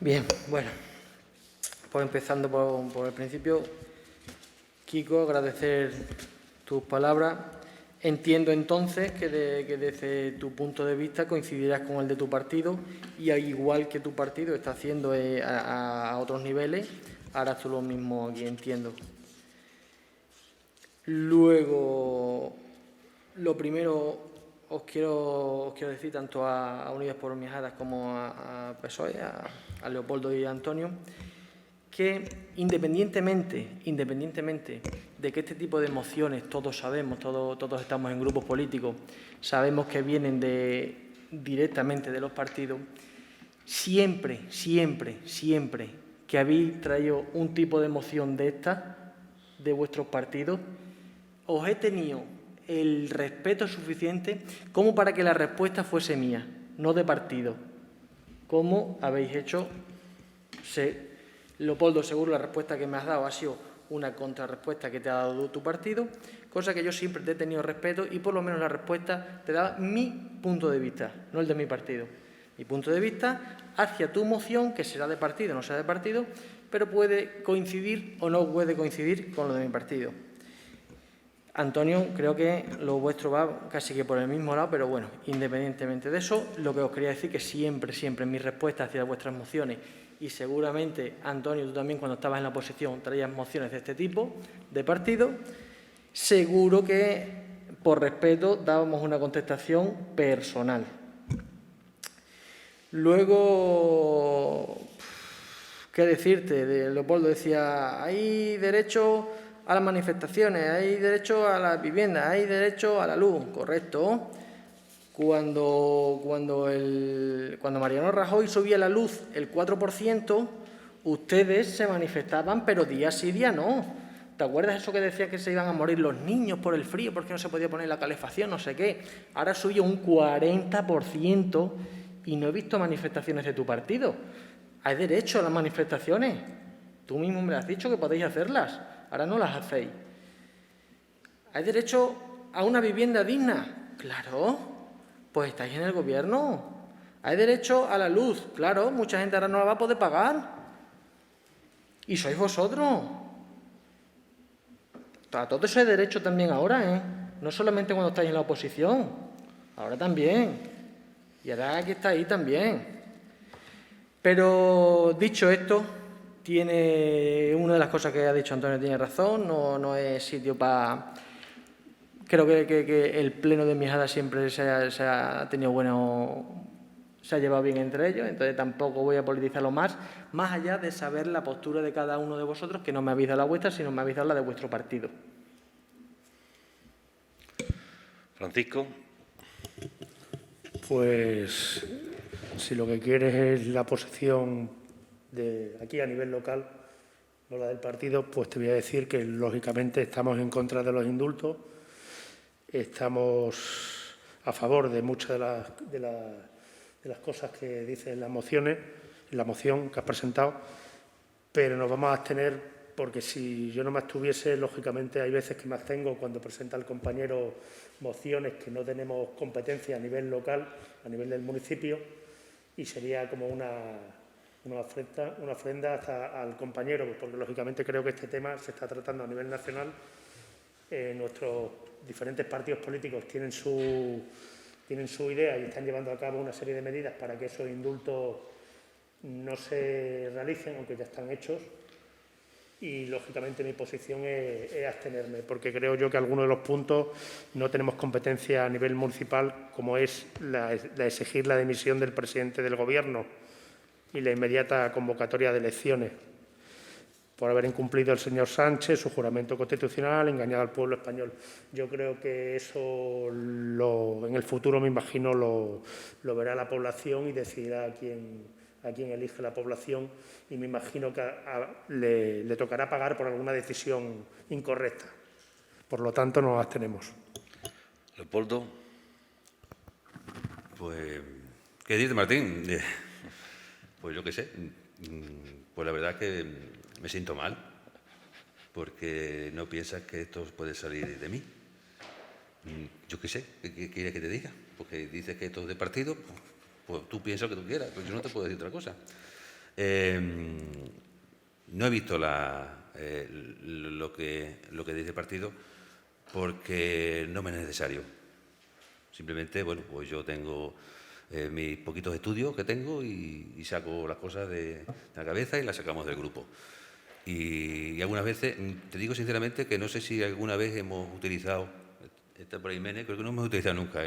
Bien, bueno, pues empezando por el principio, Kiko, agradecer tus palabras. Entiendo entonces que desde tu punto de vista coincidirás con el de tu partido y al igual que tu partido está haciendo a otros niveles, harás tú lo mismo aquí, entiendo. Luego, lo primero, os quiero decir tanto a Unidas por Miajadas como a PSOE, a Leopoldo y a Antonio, que independientemente de que este tipo de mociones, todos sabemos, todos estamos en grupos políticos, sabemos que vienen directamente de los partidos, siempre que habéis traído un tipo de moción de esta, de vuestros partidos, os he tenido el respeto suficiente como para que la respuesta fuese mía, no de partido, como habéis hecho Leopoldo, seguro la respuesta que me has dado ha sido una contrarrespuesta que te ha dado tu partido, cosa que yo siempre te he tenido respeto y por lo menos la respuesta te da mi punto de vista, no el de mi partido. Mi punto de vista hacia tu moción, que será de partido, no será de partido, pero puede coincidir o no puede coincidir con lo de mi partido. Antonio, creo que lo vuestro va casi que por el mismo lado, pero bueno, independientemente de eso, lo que os quería decir que siempre en mi respuesta hacia vuestras mociones, y seguramente, Antonio, tú también cuando estabas en la oposición traías mociones de este tipo, de partido, seguro que por respeto dábamos una contestación personal. Luego, ¿qué decirte? Leopoldo decía, hay derecho a las manifestaciones, hay derecho a la vivienda, hay derecho a la luz, correcto. Cuando Mariano Rajoy subía la luz el 4%, ustedes se manifestaban, pero día sí, día no. ¿Te acuerdas eso que decía que se iban a morir los niños por el frío, porque no se podía poner la calefacción, no sé qué? Ahora subió un 40% y no he visto manifestaciones de tu partido. Hay derecho a las manifestaciones. Tú mismo me has dicho que podéis hacerlas. Ahora no las hacéis. ¿Hay derecho a una vivienda digna? Claro. Pues estáis en el gobierno. ¿Hay derecho a la luz? Claro, mucha gente ahora no la va a poder pagar. Y sois vosotros. A todo eso hay derecho también ahora, ¿eh? No solamente cuando estáis en la oposición. Ahora también. Y ahora que estáis también. Pero dicho esto, una de las cosas que ha dicho Antonio tiene razón, no es sitio para... Creo que el pleno de Mijada siempre se ha tenido se ha llevado bien entre ellos, entonces tampoco voy a politizarlo más allá de saber la postura de cada uno de vosotros, que no me habéis dado la vuestra, sino me habéis dado la de vuestro partido. Francisco. Pues si lo que quieres es la posición de aquí a nivel local, no la del partido, pues te voy a decir que lógicamente estamos en contra de los indultos, estamos a favor de muchas de las cosas que dicen en las mociones, en la moción que has presentado, pero nos vamos a abstener porque si yo no me abstuviese, lógicamente hay veces que me abstengo cuando presenta el compañero mociones que no tenemos competencia a nivel local, a nivel del municipio, y sería como una ofrenda hasta al compañero, porque lógicamente creo que este tema se está tratando a nivel nacional. Nuestros diferentes partidos políticos tienen su idea y están llevando a cabo una serie de medidas para que esos indultos no se realicen, aunque ya están hechos. Y, lógicamente, mi posición es abstenerme, porque creo yo que algunos de los puntos no tenemos competencia a nivel municipal, como es la exigir la dimisión del presidente del Gobierno y la inmediata convocatoria de elecciones, por haber incumplido el señor Sánchez su juramento constitucional, engañado al pueblo español. Yo creo que eso en el futuro, me imagino, lo verá la población y decidirá a quién elige la población, y me imagino que le tocará pagar por alguna decisión incorrecta. Por lo tanto, nos abstenemos. Leopoldo. Pues, ¿qué dice Martín? Pues yo qué sé. Pues la verdad es que me siento mal, porque no piensas que esto puede salir de mí. Yo qué sé, ¿qué quieres que te diga? Porque dices que esto es de partido, pues tú piensas lo que tú quieras, pero yo no te puedo decir otra cosa. No he visto lo que dice el partido porque no me es necesario. Simplemente, bueno, pues yo tengo mis poquitos estudios que tengo y saco las cosas de la cabeza y las sacamos del grupo. Y algunas veces, te digo sinceramente que no sé si alguna vez hemos utilizado, está por ahí Mene, creo que no hemos utilizado nunca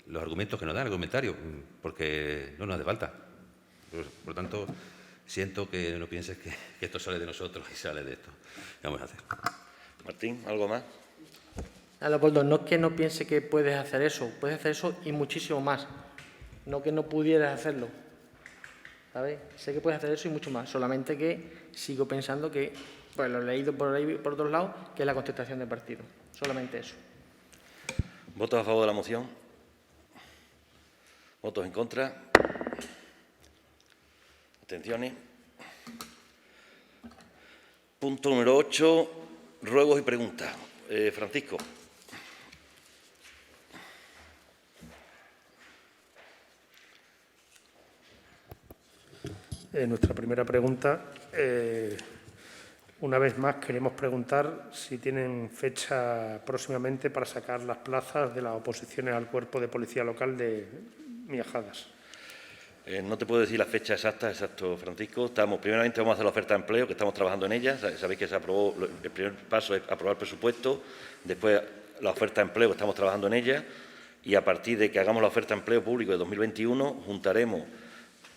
los argumentos que nos dan, el comentario, porque no nos hace falta. Por lo tanto, siento que no pienses que esto sale de nosotros y sale de esto. ¿Qué vamos a hacer? Martín, ¿algo más? Leopoldo, no es que no piense que puedes hacer eso y muchísimo más. No que no pudieras hacerlo. ¿Sabes? Sé que puedes hacer eso y mucho más. Solamente que sigo pensando que, pues lo he leído por ahí, por otros lados, que es la contestación del partido. Solamente eso. ¿Votos a favor de la moción? ¿Votos en contra? Abstenciones. Punto número 8, ruegos y preguntas. Francisco. Nuestra primera pregunta. Una vez más, queremos preguntar si tienen fecha próximamente para sacar las plazas de las oposiciones al Cuerpo de Policía Local de Miajadas. No te puedo decir la fecha exacta, Francisco. Primeramente vamos a hacer la oferta de empleo, que estamos trabajando en ella. Sabéis que se aprobó, el primer paso es aprobar el presupuesto, después la oferta de empleo, que estamos trabajando en ella, y a partir de que hagamos la oferta de empleo público de 2021, juntaremos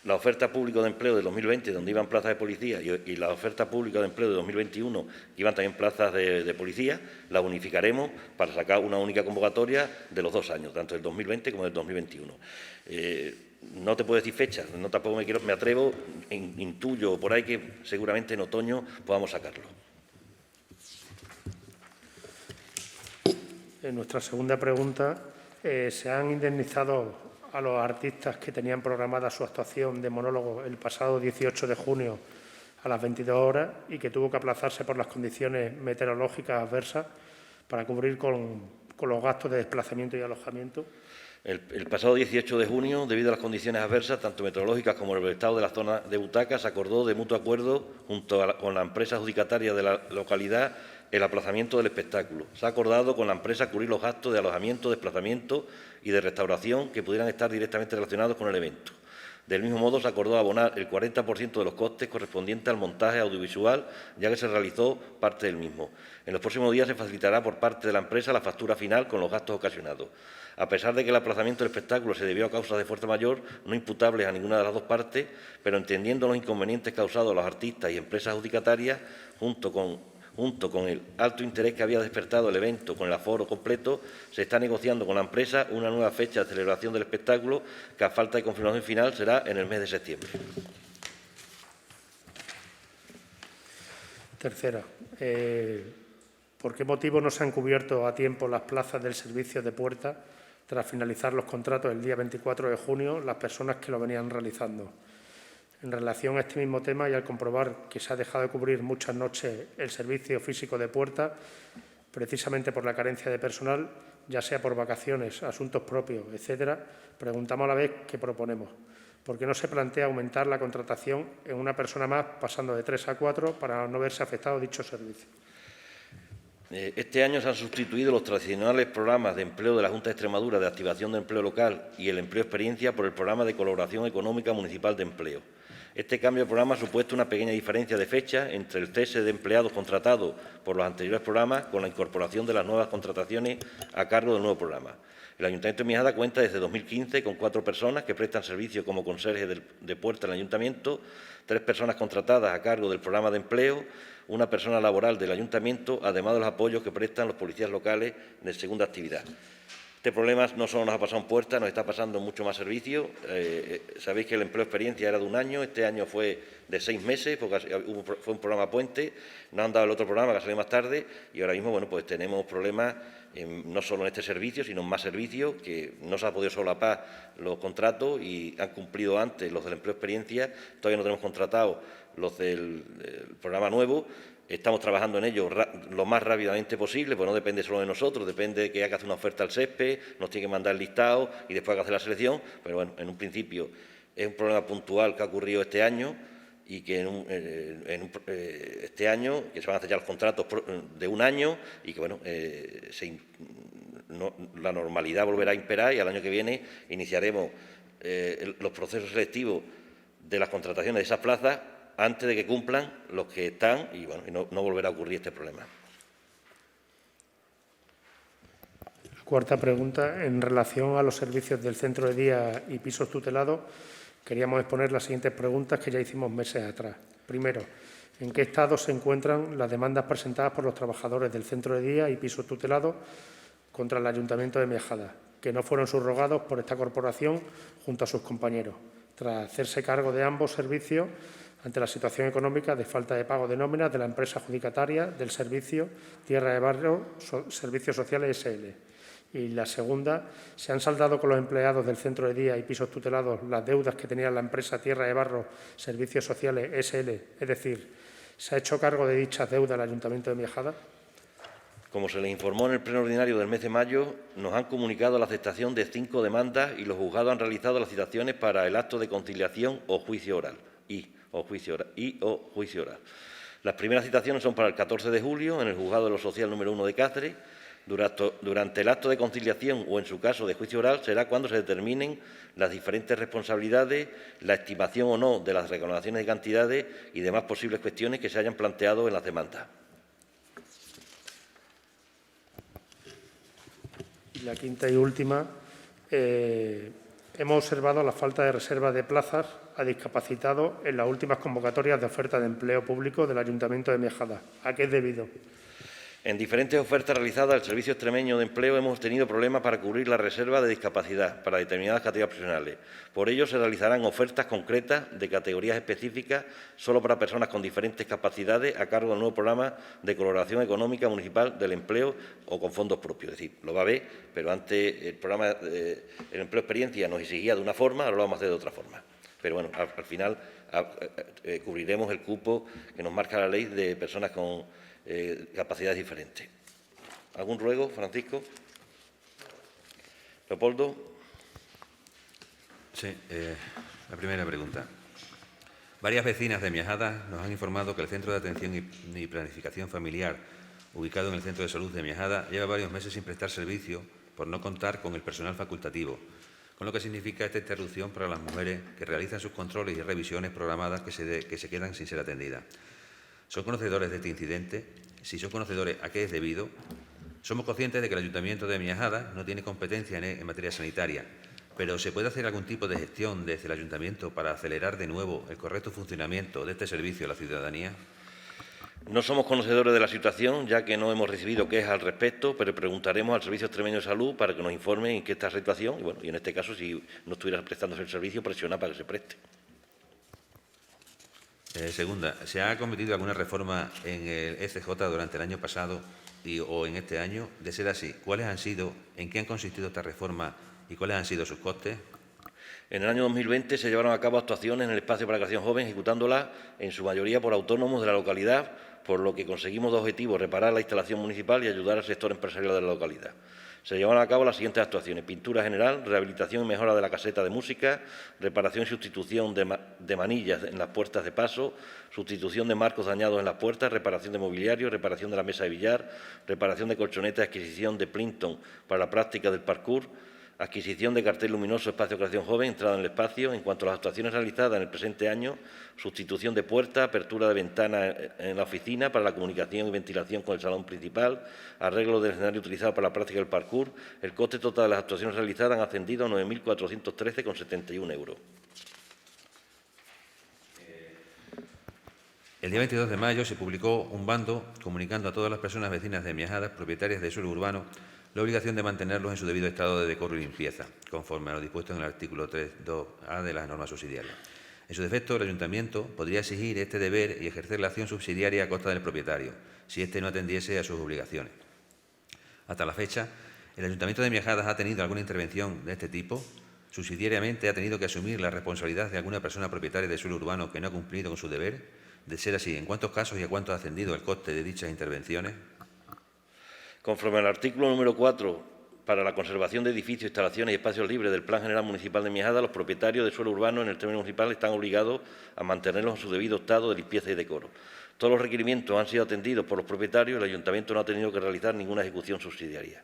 la oferta pública de empleo de 2020, donde iban plazas de policía, y la oferta pública de empleo de 2021, que iban también plazas de policía, la unificaremos para sacar una única convocatoria de los 2 años, tanto del 2020 como del 2021. No te puedo decir fecha, no tampoco me atrevo, intuyo por ahí que seguramente en otoño podamos sacarlo. En nuestra segunda pregunta, ¿se han indemnizado a los artistas que tenían programada su actuación de monólogo el pasado 18 de junio a las 22 horas y que tuvo que aplazarse por las condiciones meteorológicas adversas para cubrir con los gastos de desplazamiento y alojamiento? El pasado 18 de junio, debido a las condiciones adversas, tanto meteorológicas como el estado de la zona de butacas, se acordó de mutuo acuerdo junto con la empresa adjudicataria de la localidad el aplazamiento del espectáculo. Se ha acordado con la empresa cubrir los gastos de alojamiento, desplazamiento y de restauración que pudieran estar directamente relacionados con el evento. Del mismo modo, se acordó abonar el 40% de los costes correspondientes al montaje audiovisual, ya que se realizó parte del mismo. En los próximos días se facilitará por parte de la empresa la factura final con los gastos ocasionados. A pesar de que el aplazamiento del espectáculo se debió a causas de fuerza mayor, no imputables a ninguna de las dos partes, pero entendiendo los inconvenientes causados a los artistas y empresas adjudicatarias, junto con el alto interés que había despertado el evento con el aforo completo, se está negociando con la empresa una nueva fecha de celebración del espectáculo que, a falta de confirmación final, será en el mes de septiembre. Tercera. ¿Por qué motivo no se han cubierto a tiempo las plazas del servicio de puerta tras finalizar los contratos el día 24 de junio las personas que lo venían realizando? En relación a este mismo tema y al comprobar que se ha dejado de cubrir muchas noches el servicio físico de puerta, precisamente por la carencia de personal, ya sea por vacaciones, asuntos propios, etcétera, preguntamos a la vez qué proponemos. ¿Por qué no se plantea aumentar la contratación en una persona más, pasando de 3 a 4, para no verse afectado dicho servicio? Este año se han sustituido los tradicionales programas de empleo de la Junta de Extremadura de activación de empleo local y el empleo experiencia por el programa de colaboración económica municipal de empleo. Este cambio de programa ha supuesto una pequeña diferencia de fecha entre el cese de empleados contratados por los anteriores programas con la incorporación de las nuevas contrataciones a cargo del nuevo programa. El Ayuntamiento de Miajadas cuenta desde 2015 con 4 personas que prestan servicio como conserjes de puerta en el Ayuntamiento, 3 personas contratadas a cargo del programa de empleo, una persona laboral del Ayuntamiento, además de los apoyos que prestan los policías locales de segunda actividad. Este problema no solo nos ha pasado en Puerta, nos está pasando en mucho más servicios. Sabéis que el empleo experiencia era de 1 año, este año fue de 6 meses, porque fue un programa puente, nos han dado el otro programa que salió más tarde y ahora mismo pues tenemos problemas no solo en este servicio, sino en más servicios, que no se ha podido solapar los contratos y han cumplido antes los del empleo experiencia, todavía no tenemos contratados los del programa nuevo. Estamos trabajando en ello lo más rápidamente posible, pues no depende solo de nosotros, depende de que haya que hacer una oferta al SESPE, nos tiene que mandar el listado y después hay que hacer la selección, pero bueno, en un principio es un problema puntual que ha ocurrido este año y que este año que se van a hacer ya los contratos de 1 año y que bueno, la normalidad volverá a imperar y al año que viene iniciaremos los procesos selectivos de las contrataciones de esas plazas antes de que cumplan los que están y, bueno, no volverá a ocurrir este problema. Cuarta pregunta. En relación a los servicios del centro de día y pisos tutelados, queríamos exponer las siguientes preguntas que ya hicimos meses atrás. Primero, ¿en qué estado se encuentran las demandas presentadas por los trabajadores del centro de día y pisos tutelados contra el Ayuntamiento de Miajadas, que no fueron subrogados por esta corporación junto a sus compañeros, tras hacerse cargo de ambos servicios ante la situación económica de falta de pago de nóminas de la empresa adjudicataria del servicio Tierra de Barrio Servicios Sociales S.L. Y la segunda, ¿se han saldado con los empleados del centro de día y pisos tutelados las deudas que tenía la empresa Tierra de Barro Servicios Sociales SL? Es decir, ¿se ha hecho cargo de dichas deudas el Ayuntamiento de Miajada? Como se les informó en el pleno ordinario del mes de mayo, nos han comunicado la aceptación de 5 demandas y los juzgados han realizado las citaciones para el acto de conciliación o juicio oral. Las primeras citaciones son para el 14 de julio en el Juzgado de lo Social número 1 de Cáceres. Durante el acto de conciliación o, en su caso, de juicio oral, será cuando se determinen las diferentes responsabilidades, la estimación o no de las reclamaciones de cantidades y demás posibles cuestiones que se hayan planteado en las demandas. Y la quinta y última, hemos observado la falta de reserva de plazas a discapacitados en las últimas convocatorias de oferta de empleo público del Ayuntamiento de Miajada. ¿A qué es debido? En diferentes ofertas realizadas al Servicio Extremeño de Empleo hemos tenido problemas para cubrir la reserva de discapacidad para determinadas categorías profesionales. Por ello, se realizarán ofertas concretas de categorías específicas solo para personas con diferentes capacidades a cargo del nuevo programa de colaboración económica municipal del empleo o con fondos propios. Es decir, lo va a ver, pero antes el programa el Empleo Experiencia nos exigía de una forma, ahora lo vamos a hacer de otra forma. Pero bueno, al final cubriremos el cupo que nos marca la ley de personas con capacidades diferentes. ¿Algún ruego, Francisco? Leopoldo. Sí, la primera pregunta. Varias vecinas de Miajada nos han informado que el Centro de Atención y Planificación Familiar, ubicado en el Centro de Salud de Miajada, lleva varios meses sin prestar servicio por no contar con el personal facultativo, con lo que significa esta interrupción para las mujeres que realizan sus controles y revisiones programadas que se quedan sin ser atendidas. ¿Son conocedores de este incidente? Si son conocedores, ¿a qué es debido? Somos conscientes de que el Ayuntamiento de Miajada no tiene competencia en materia sanitaria, pero ¿se puede hacer algún tipo de gestión desde el Ayuntamiento para acelerar de nuevo el correcto funcionamiento de este servicio a la ciudadanía? No somos conocedores de la situación, ya que no hemos recibido quejas al respecto, pero preguntaremos al Servicio Extremeño de Salud para que nos informe en qué está la situación y, bueno, y en este caso, si no estuviera prestándose el servicio, presionar para que se preste. Segunda, ¿se ha cometido alguna reforma en el ECJ durante el año pasado o en este año? De ser así, ¿cuáles han sido, en qué han consistido esta reforma y cuáles han sido sus costes? En el año 2020 se llevaron a cabo actuaciones en el espacio para la creación joven, ejecutándolas en su mayoría por autónomos de la localidad, por lo que conseguimos dos objetivos: reparar la instalación municipal y ayudar al sector empresarial de la localidad. Se llevaron a cabo las siguientes actuaciones: pintura general, rehabilitación y mejora de la caseta de música, reparación y sustitución de manillas en las puertas de paso, sustitución de marcos dañados en las puertas, reparación de mobiliario, reparación de la mesa de billar, reparación de colchonetas, adquisición de plinton para la práctica del parkour, adquisición de cartel luminoso espacio creación joven, entrada en el espacio. En cuanto a las actuaciones realizadas en el presente año, sustitución de puerta, apertura de ventana en la oficina para la comunicación y ventilación con el salón principal, arreglo del escenario utilizado para la práctica del parkour. El coste total de las actuaciones realizadas han ascendido a 9.413,71 euros. El día 22 de mayo se publicó un bando comunicando a todas las personas vecinas de Miajada, propietarias de suelo urbano, la obligación de mantenerlos en su debido estado de decoro y limpieza, conforme a lo dispuesto en el artículo 3.2a de las normas subsidiarias. En su defecto, el Ayuntamiento podría exigir este deber y ejercer la acción subsidiaria a costa del propietario, si éste no atendiese a sus obligaciones. Hasta la fecha, ¿el Ayuntamiento de Miajadas ha tenido alguna intervención de este tipo? ¿Subsidiariamente ha tenido que asumir la responsabilidad de alguna persona propietaria de suelo urbano que no ha cumplido con su deber? De ser así, ¿en cuántos casos y a cuánto ha ascendido el coste de dichas intervenciones? Conforme al artículo número 4, para la conservación de edificios, instalaciones y espacios libres del Plan General Municipal de Miajada, los propietarios de suelo urbano en el término municipal están obligados a mantenerlos en su debido estado de limpieza y decoro. Todos los requerimientos han sido atendidos por los propietarios y el Ayuntamiento no ha tenido que realizar ninguna ejecución subsidiaria.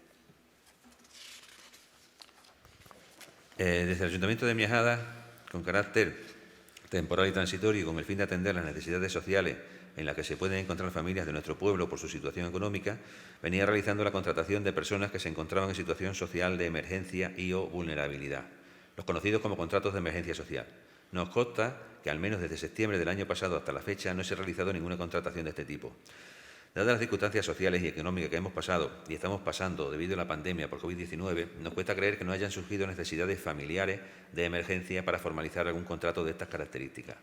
Desde el Ayuntamiento de Miajada, con carácter temporal y transitorio y con el fin de atender las necesidades sociales en las que se pueden encontrar familias de nuestro pueblo por su situación económica, venía realizando la contratación de personas que se encontraban en situación social de emergencia y o vulnerabilidad, los conocidos como contratos de emergencia social. Nos consta que al menos desde septiembre del año pasado hasta la fecha no se ha realizado ninguna contratación de este tipo. Dadas las circunstancias sociales y económicas que hemos pasado y estamos pasando debido a la pandemia por COVID-19, nos cuesta creer que no hayan surgido necesidades familiares de emergencia para formalizar algún contrato de estas características.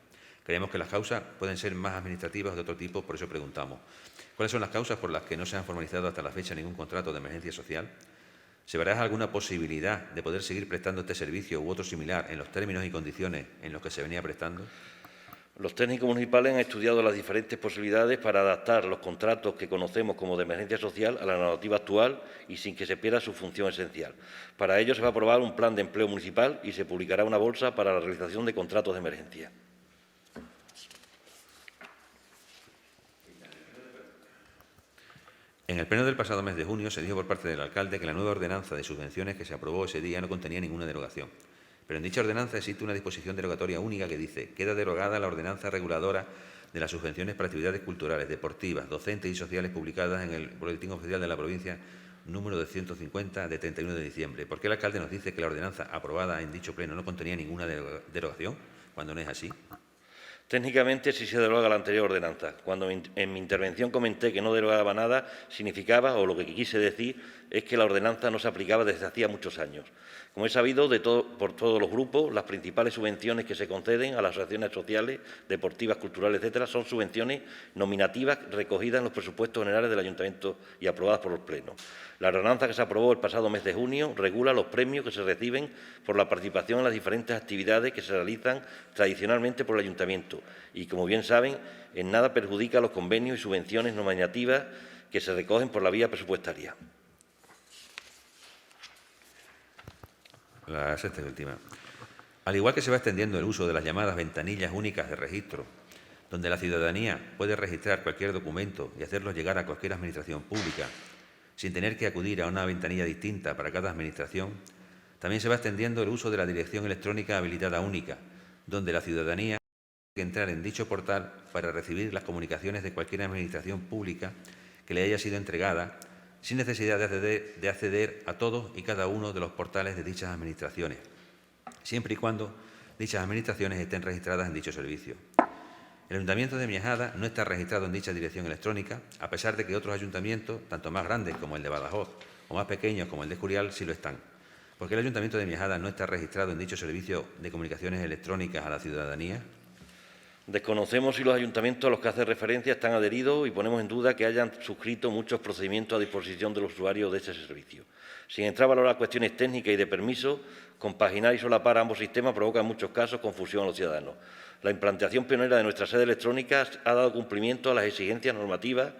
Creemos que las causas pueden ser más administrativas o de otro tipo, por eso preguntamos: ¿cuáles son las causas por las que no se han formalizado hasta la fecha ningún contrato de emergencia social? ¿Se baraja alguna posibilidad de poder seguir prestando este servicio u otro similar en los términos y condiciones en los que se venía prestando? Los técnicos municipales han estudiado las diferentes posibilidades para adaptar los contratos que conocemos como de emergencia social a la normativa actual y sin que se pierda su función esencial. Para ello se va a aprobar un plan de empleo municipal y se publicará una bolsa para la realización de contratos de emergencia. En el pleno del pasado mes de junio se dijo por parte del alcalde que la nueva ordenanza de subvenciones que se aprobó ese día no contenía ninguna derogación. Pero en dicha ordenanza existe una disposición derogatoria única que dice: queda derogada la ordenanza reguladora de las subvenciones para actividades culturales, deportivas, docentes y sociales publicadas en el Boletín Oficial de la Provincia número 250 de 31 de diciembre. ¿Por qué el alcalde nos dice que la ordenanza aprobada en dicho pleno no contenía ninguna derogación, cuando no es así? Técnicamente sí se deroga la anterior ordenanza. Cuando en mi intervención comenté que no derogaba nada, significaba, o lo que quise decir, es que la ordenanza no se aplicaba desde hacía muchos años. Como es sabido por todos los grupos, las principales subvenciones que se conceden a las asociaciones sociales, deportivas, culturales, etcétera, son subvenciones nominativas recogidas en los presupuestos generales del Ayuntamiento y aprobadas por los plenos. La ordenanza que se aprobó el pasado mes de junio regula los premios que se reciben por la participación en las diferentes actividades que se realizan tradicionalmente por el Ayuntamiento y, como bien saben, en nada perjudica los convenios y subvenciones nominativas que se recogen por la vía presupuestaria. La sexta y última. Al igual que se va extendiendo el uso de las llamadas ventanillas únicas de registro, donde la ciudadanía puede registrar cualquier documento y hacerlo llegar a cualquier administración pública, sin tener que acudir a una ventanilla distinta para cada administración, también se va extendiendo el uso de la dirección electrónica habilitada única, donde la ciudadanía tiene que entrar en dicho portal para recibir las comunicaciones de cualquier administración pública que le haya sido entregada, sin necesidad de acceder a todos y cada uno de los portales de dichas administraciones, siempre y cuando dichas administraciones estén registradas en dicho servicio. El Ayuntamiento de Miajada no está registrado en dicha dirección electrónica, a pesar de que otros ayuntamientos, tanto más grandes como el de Badajoz o más pequeños como el de Escurial, sí lo están. ¿Por qué el Ayuntamiento de Miajada no está registrado en dicho servicio de comunicaciones electrónicas a la ciudadanía? Desconocemos si los ayuntamientos a los que hace referencia están adheridos y ponemos en duda que hayan suscrito muchos procedimientos a disposición de los usuarios de ese servicio. Sin entrar a valorar cuestiones técnicas y de permiso, compaginar y solapar ambos sistemas provoca en muchos casos confusión a los ciudadanos. La implantación pionera de nuestra sede electrónica ha dado cumplimiento a las exigencias normativas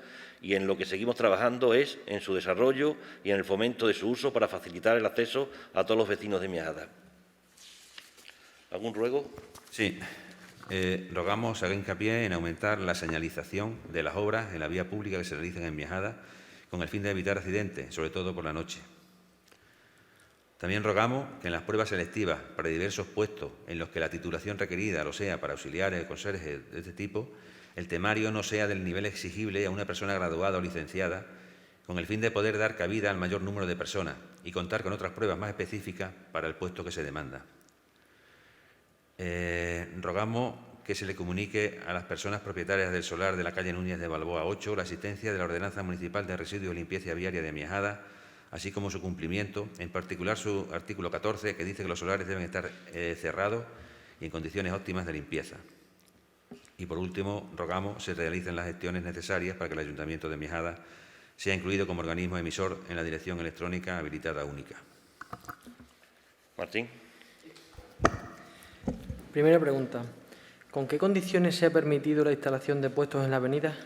y en lo que seguimos trabajando es en su desarrollo y en el fomento de su uso para facilitar el acceso a todos los vecinos de Miajada. ¿Algún ruego? Sí. Rogamos, haga hincapié en aumentar la señalización de las obras en la vía pública que se realicen en Miajada con el fin de evitar accidentes, sobre todo por la noche. También rogamos que en las pruebas selectivas para diversos puestos en los que la titulación requerida lo sea para auxiliares o conserjes de este tipo, el temario no sea del nivel exigible a una persona graduada o licenciada, con el fin de poder dar cabida al mayor número de personas y contar con otras pruebas más específicas para el puesto que se demanda. Rogamos que se le comunique a las personas propietarias del solar de la calle Núñez de Balboa 8 la existencia de la Ordenanza Municipal de Residuos y Limpieza Viaria de Miajada, así como su cumplimiento, en particular su artículo 14, que dice que los solares deben estar cerrados y en condiciones óptimas de limpieza. Y, por último, rogamos se realicen las gestiones necesarias para que el Ayuntamiento de Miajada sea incluido como organismo emisor en la dirección electrónica habilitada única. Martín. Primera pregunta. ¿Con qué condiciones se ha permitido la instalación de puestos en la avenida?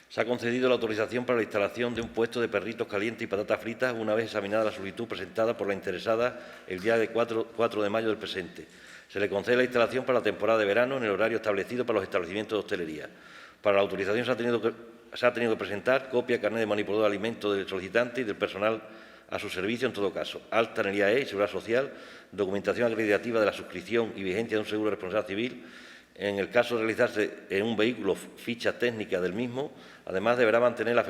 Se ha concedido la autorización para la instalación de un puesto de perritos calientes y patatas fritas una vez examinada la solicitud presentada por la interesada el día de 4 de mayo del presente. Se le concede la instalación para la temporada de verano en el horario establecido para los establecimientos de hostelería. Para la autorización se ha tenido que presentar copia, carnet de manipulador de alimentos del solicitante y del personal a su servicio en todo caso, alta en el IAE y Seguridad Social, documentación acreditativa de la suscripción y vigencia de un seguro de responsabilidad civil. En el caso de realizarse en un vehículo, ficha técnica del mismo. Además, deberá mantener las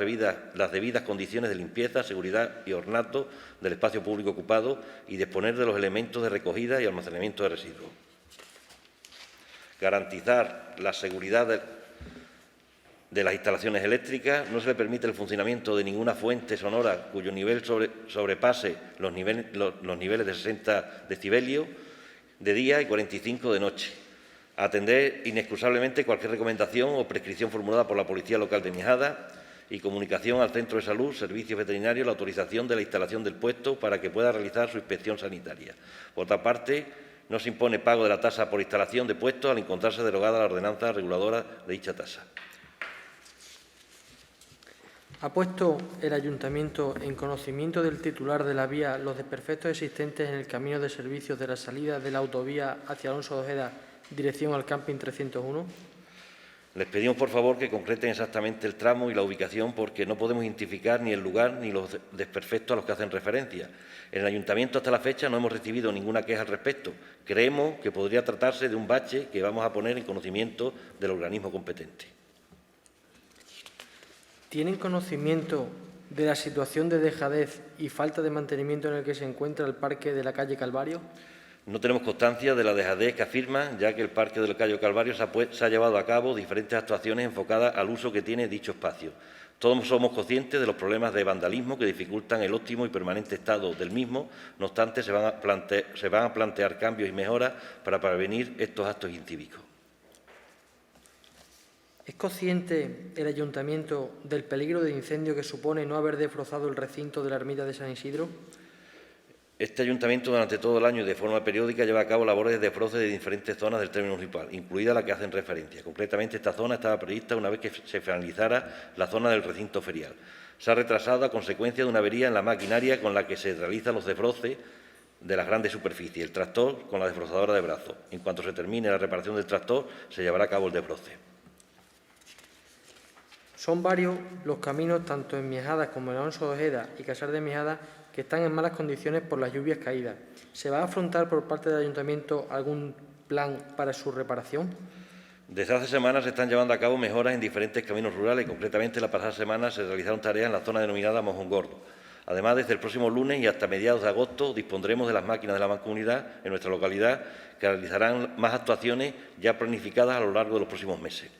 debidas condiciones de limpieza, seguridad y ornato del espacio público ocupado y disponer de los elementos de recogida y almacenamiento de residuos. Garantizar la seguridad de las instalaciones eléctricas. No se le permite el funcionamiento de ninguna fuente sonora cuyo nivel sobrepase los niveles de 60 decibelios de día y 45 de noche. Atender inexcusablemente cualquier recomendación o prescripción formulada por la Policía Local de Miajada y comunicación al centro de salud, servicios veterinarios, la autorización de la instalación del puesto para que pueda realizar su inspección sanitaria. Por otra parte, no se impone pago de la tasa por instalación de puestos al encontrarse derogada la ordenanza reguladora de dicha tasa. ¿Ha puesto el Ayuntamiento en conocimiento del titular de la vía los desperfectos existentes en el camino de servicios de la salida de la autovía hacia Alonso de Ojeda, dirección al camping 301? Les pedimos, por favor, que concreten exactamente el tramo y la ubicación porque no podemos identificar ni el lugar ni los desperfectos a los que hacen referencia. En el Ayuntamiento hasta la fecha no hemos recibido ninguna queja al respecto. Creemos que podría tratarse de un bache que vamos a poner en conocimiento del organismo competente. ¿Tienen conocimiento de la situación de dejadez y falta de mantenimiento en el que se encuentra el parque de la calle Calvario? No tenemos constancia de la dejadez que afirman, ya que el Parque del Cayo Calvario se ha llevado a cabo diferentes actuaciones enfocadas al uso que tiene dicho espacio. Todos somos conscientes de los problemas de vandalismo que dificultan el óptimo y permanente estado del mismo. No obstante, se van a plantear cambios y mejoras para prevenir estos actos incívicos. ¿Es consciente el Ayuntamiento del peligro de incendio que supone no haber defrozado el recinto de la ermita de San Isidro? Este Ayuntamiento durante todo el año y de forma periódica lleva a cabo labores de desbroce de diferentes zonas del término municipal, incluida la que hacen referencia. Concretamente, esta zona estaba prevista una vez que se finalizara la zona del recinto ferial. Se ha retrasado a consecuencia de una avería en la maquinaria con la que se realizan los desbroces de las grandes superficies, el tractor con la desbrozadora de brazos. En cuanto se termine la reparación del tractor, se llevará a cabo el desbroce. Son varios los caminos, tanto en Miajadas como en Alonso de Ojeda y Casar de Miajadas, que están en malas condiciones por las lluvias caídas. ¿Se va a afrontar por parte del Ayuntamiento algún plan para su reparación? Desde hace semanas se están llevando a cabo mejoras en diferentes caminos rurales. Concretamente, la pasada semana se realizaron tareas en la zona denominada Mojón Gordo. Además, desde el próximo lunes y hasta mediados de agosto dispondremos de las máquinas de la Mancomunidad en nuestra localidad que realizarán más actuaciones ya planificadas a lo largo de los próximos meses.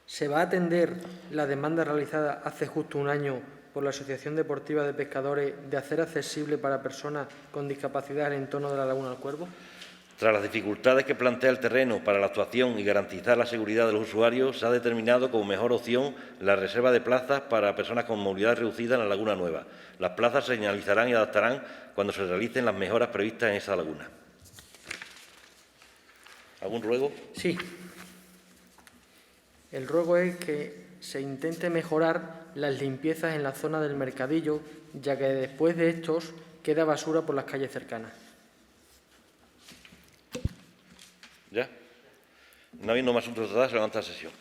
¿Se va a atender la demanda realizada hace justo un año por la Asociación Deportiva de Pescadores de hacer accesible para personas con discapacidad el entorno de la Laguna del Cuervo? Tras las dificultades que plantea el terreno para la actuación y garantizar la seguridad de los usuarios, se ha determinado como mejor opción la reserva de plazas para personas con movilidad reducida en la Laguna Nueva. Las plazas se señalizarán y adaptarán cuando se realicen las mejoras previstas en esa laguna. ¿Algún ruego? Sí. El ruego es que se intente mejorar las limpiezas en la zona del mercadillo, ya que después de estos queda basura por las calles cercanas. ¿Ya? No habiendo más asuntos tratados, se levanta la sesión.